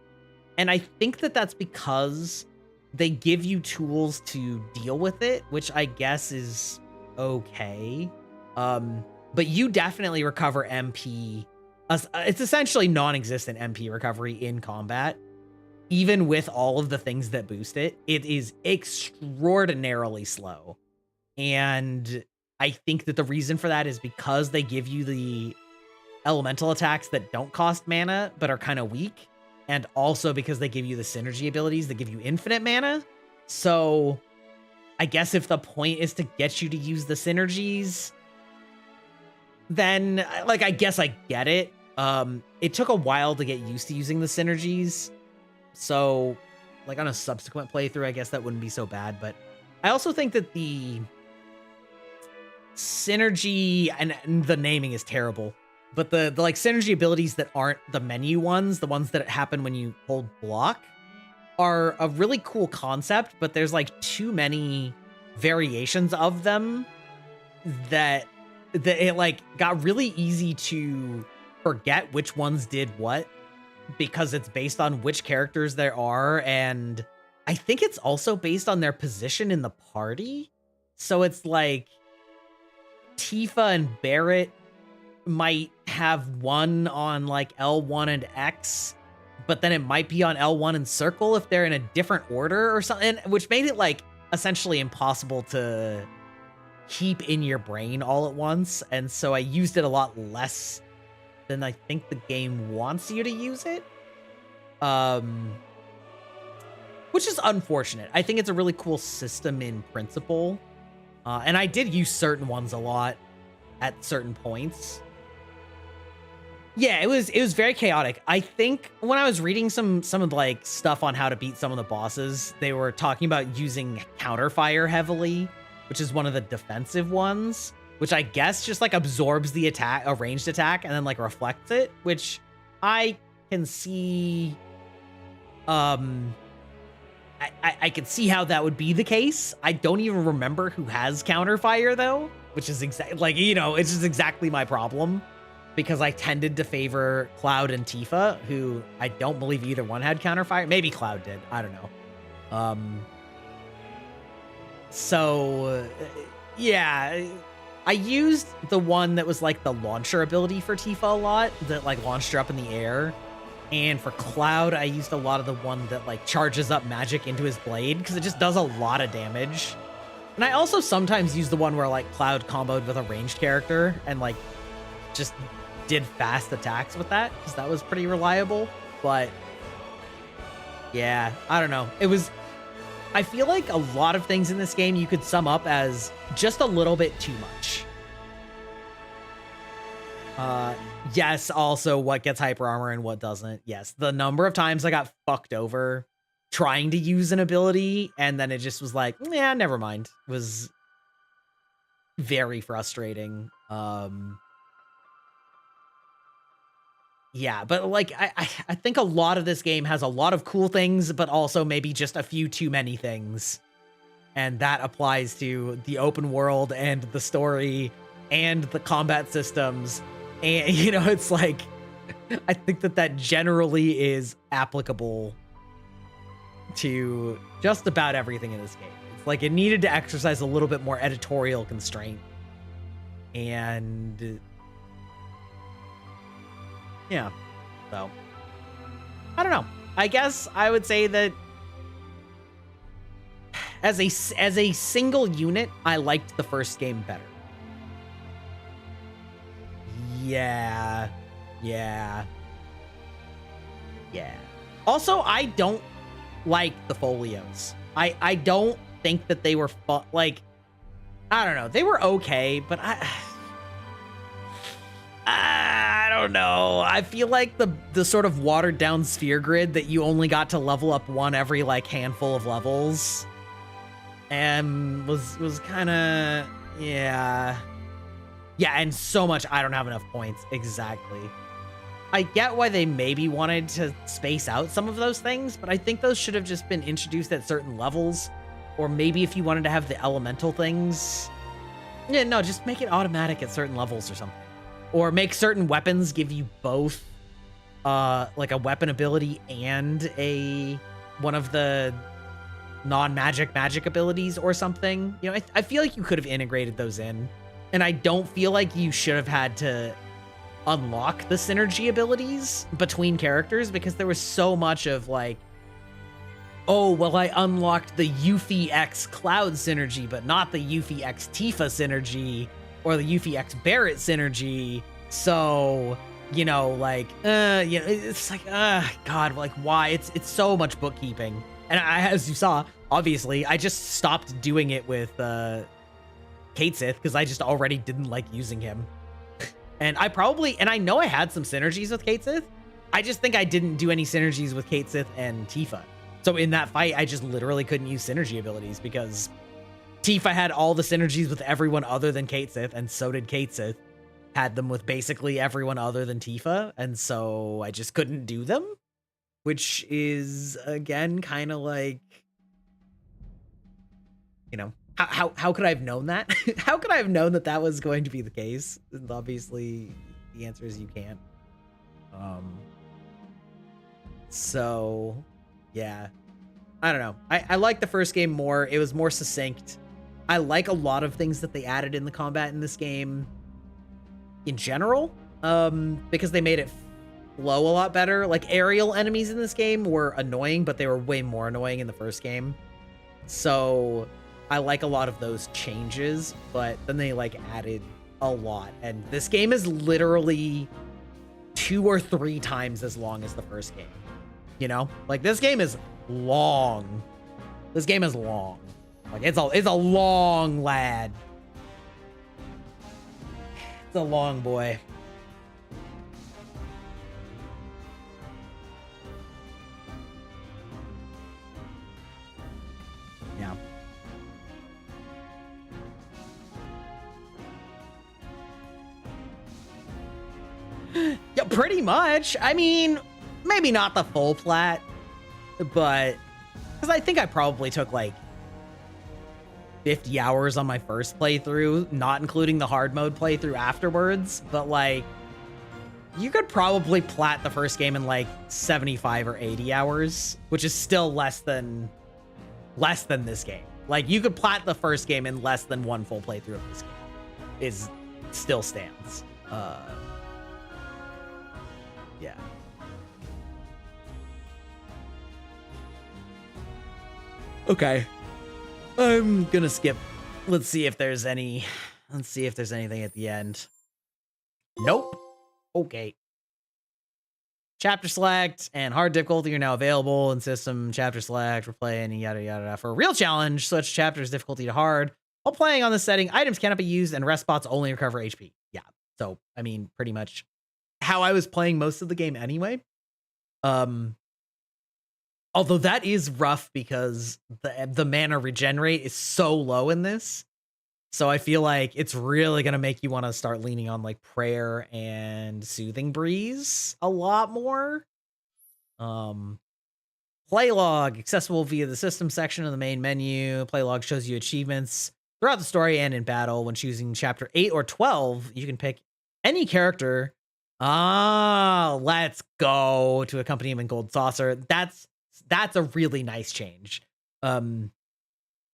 And I think that that's because they give you tools to deal with it, which I guess is okay. But you definitely recover MP. It's essentially non-existent MP recovery in combat. Even with all of the things that boost it, it is extraordinarily slow. And I think that the reason for that is because they give you the elemental attacks that don't cost mana, but are kind of weak. And also because they give you the synergy abilities that give you infinite mana. So I guess if the point is to get you to use the synergies, then like, I guess I get it. It took a while to get used to using the synergies. So like on a subsequent playthrough, I guess that wouldn't be so bad. But I also think that the synergy and the naming is terrible. But the like synergy abilities that aren't the menu ones, the ones that happen when you hold block, are a really cool concept, but there's like too many variations of them that it like got really easy to forget which ones did what because it's based on which characters there are, and I think it's also based on their position in the party. So it's like Tifa and Barrett might have one on like L1 and X, but then it might be on L1 and Circle if they're in a different order or something, which made it like essentially impossible to keep in your brain all at once. And so I used it a lot less than I think the game wants you to use it. Which is unfortunate. I think it's a really cool system in principle. And I did use certain ones a lot at certain points. Yeah, it was very chaotic. I think when I was reading some of like stuff on how to beat some of the bosses, they were talking about using counterfire heavily, which is one of the defensive ones, which I guess just like absorbs the attack, a ranged attack, and then like reflects it, which I can see. I can see how that would be the case. I don't even remember who has counterfire though, which is exactly like, it's just exactly my problem. Because I tended to favor Cloud and Tifa, who I don't believe either one had counterfire. Maybe Cloud did. I don't know. So, yeah. I used the one that was like the launcher ability for Tifa a lot, that like launched her up in the air. And for Cloud, I used a lot of the one that like charges up magic into his blade, because it just does a lot of damage. And I also sometimes use the one where like Cloud comboed with a ranged character and like just did fast attacks with that, because that was pretty reliable. But yeah, I don't know. I feel like a lot of things in this game you could sum up as just a little bit too much. Yes, also what gets hyper armor and what doesn't. Yes, the number of times I got fucked over trying to use an ability and then it just was like, yeah, never mind. It was very frustrating. Yeah, but like I think a lot of this game has a lot of cool things, but also maybe just a few too many things. And that applies to the open world and the story and the combat systems. And, it's like, I think that generally is applicable to just about everything in this game. It's like it needed to exercise a little bit more editorial constraint. And yeah, so I don't know. I guess I would say that as a single unit, I liked the first game better. Yeah. Also, I don't like the folios. I don't think that they were fun. Like, I don't know. They were okay, but I don't know. I feel like the sort of watered down sphere grid that you only got to level up one every like handful of levels, and was kind of yeah, and so much I don't have enough points. Exactly. I get why they maybe wanted to space out some of those things, but I think those should have just been introduced at certain levels, or maybe if you wanted to have the elemental things, yeah, no, just make it automatic at certain levels or something. Or make certain weapons give you both, like a weapon ability and one of the non-magic magic abilities or something. You know, I feel like you could have integrated those in, and I don't feel like you should have had to unlock the synergy abilities between characters, because there was so much of like, oh, well, I unlocked the Yuffie X Cloud synergy, but not the Yuffie X Tifa synergy, or the Yuffie X Barrett synergy. So, you know, like, it's like, God, like, why? It's so much bookkeeping. And as you saw, obviously, I just stopped doing it with Kate Sith because I just already didn't like using him. And I know I had some synergies with Kate Sith. I just think I didn't do any synergies with Kate Sith and Tifa. So in that fight, I just literally couldn't use synergy abilities because Tifa had all the synergies with everyone other than Kate Sith, and so did Kate Sith. Had them with basically everyone other than Tifa, and so I just couldn't do them, which is, again, kind of like, you know, how could I have known that? How could I have known that that was going to be the case? And obviously, the answer is you can't. So, yeah. I don't know. I like the first game more. It was more succinct. I like a lot of things that they added in the combat in this game in general, because they made it flow a lot better. Like, aerial enemies in this game were annoying, but they were way more annoying in the first game. So I like a lot of those changes, but then they like added a lot. And this game is literally 2 or 3 times as long as the first game. You know, like, this game is long. This game is long. Like, it's a long lad. It's a long boy. Yeah. Yeah, pretty much. I mean, maybe not the full plat, but because I think I probably took like 50 hours on my first playthrough, not including the hard mode playthrough afterwards. But like, you could probably plat the first game in like 75 or 80 hours, which is still less than this game. Like, you could plat the first game in less than 1 full playthrough of this game. Still stands. Yeah. Okay. I'm gonna skip. Let's see if there's anything at the end. Nope. Okay. Chapter select and hard difficulty are now available in system. Chapter select, replay, and yada yada. For a real challenge, switch chapters difficulty to hard. While playing on this setting, items cannot be used and rest spots only recover HP. Yeah. So, I mean, pretty much how I was playing most of the game anyway. Although that is rough because the mana regenerate is so low in this. So I feel like it's really going to make you want to start leaning on like prayer and soothing breeze a lot more. Play log accessible via the system section of the main menu. Play log shows you achievements throughout the story and in battle. When choosing chapter 8 or 12, you can pick any character. Let's go to accompany him in Gold Saucer. That's a really nice change.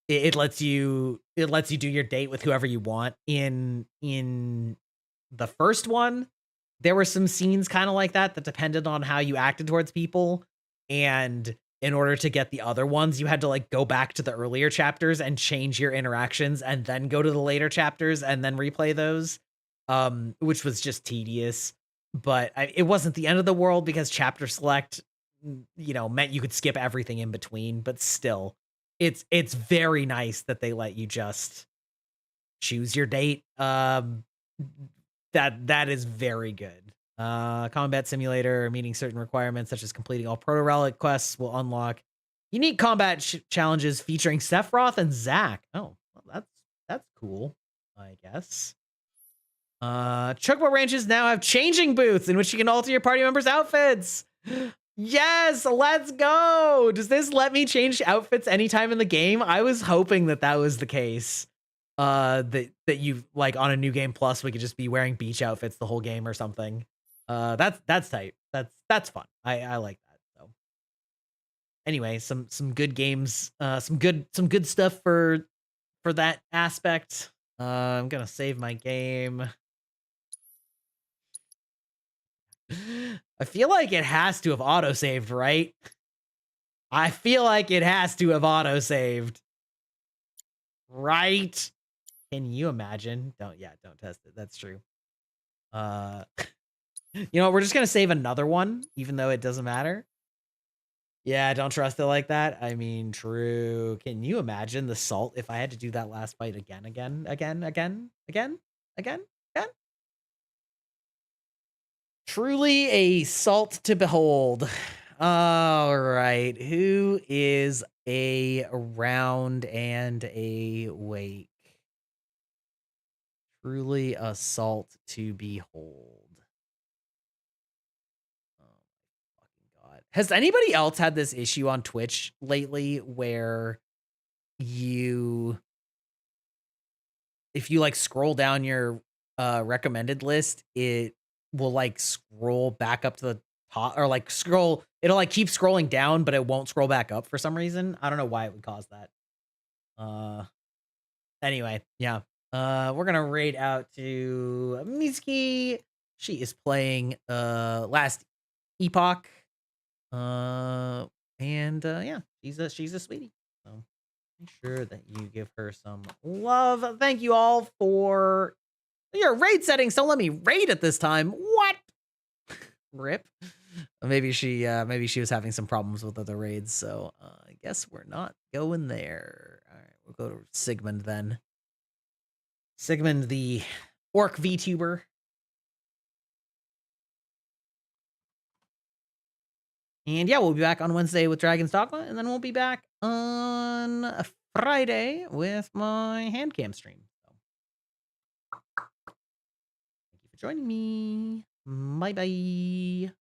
It lets you do your date with whoever you want. In the first one, there were some scenes kind of like that depended on how you acted towards people, and in order to get the other ones, you had to like go back to the earlier chapters and change your interactions and then go to the later chapters and then replay those, which was just tedious. But it wasn't the end of the world because chapter select, you know, meant you could skip everything in between. But still, it's very nice that they let you just choose your date. That is very good. Combat simulator, meeting certain requirements such as completing all proto relic quests will unlock unique combat challenges featuring Sephiroth and Zack. Oh, well, that's cool, I guess. Chocobo ranches now have changing booths in which you can alter your party members' outfits. Yes, let's go. Does this let me change outfits anytime in the game? I was hoping that was the case. That you like on a new game plus we could just be wearing beach outfits the whole game or something. That's tight. That's fun. I like that. So anyway, some good games, some good stuff for that aspect. I'm gonna save my game. I feel like it has to have auto-saved, right? I feel like it has to have auto-saved. Right? Can you imagine? Don't test it. That's true. You know, we're just gonna save another one, even though it doesn't matter. Yeah, don't trust it like that. I mean, true. Can you imagine the salt if I had to do that last fight again? Truly a salt to behold. All right. Who is around and awake? Truly a salt to behold. Oh my fucking god. Has anybody else had this issue on Twitch lately where if you like scroll down your recommended list, it will like scroll back up to the top, or like it'll like keep scrolling down, but it won't scroll back up for some reason. I don't know why it would cause that. Anyway, yeah. We're gonna raid out to Miski. She is playing Last Epoch. And yeah, she's a sweetie. So make sure that you give her some love. Thank you all for your raid settings. Don't let me raid at this time. What? Rip. Maybe she was having some problems with other raids, so I guess we're not going there. All right, we'll go to Sigmund then. Sigmund, the orc VTuber. And yeah, we'll be back on Wednesday with Dragon's Dogma, and then we'll be back on Friday with my hand cam stream. So, thank you for joining me. Bye-bye.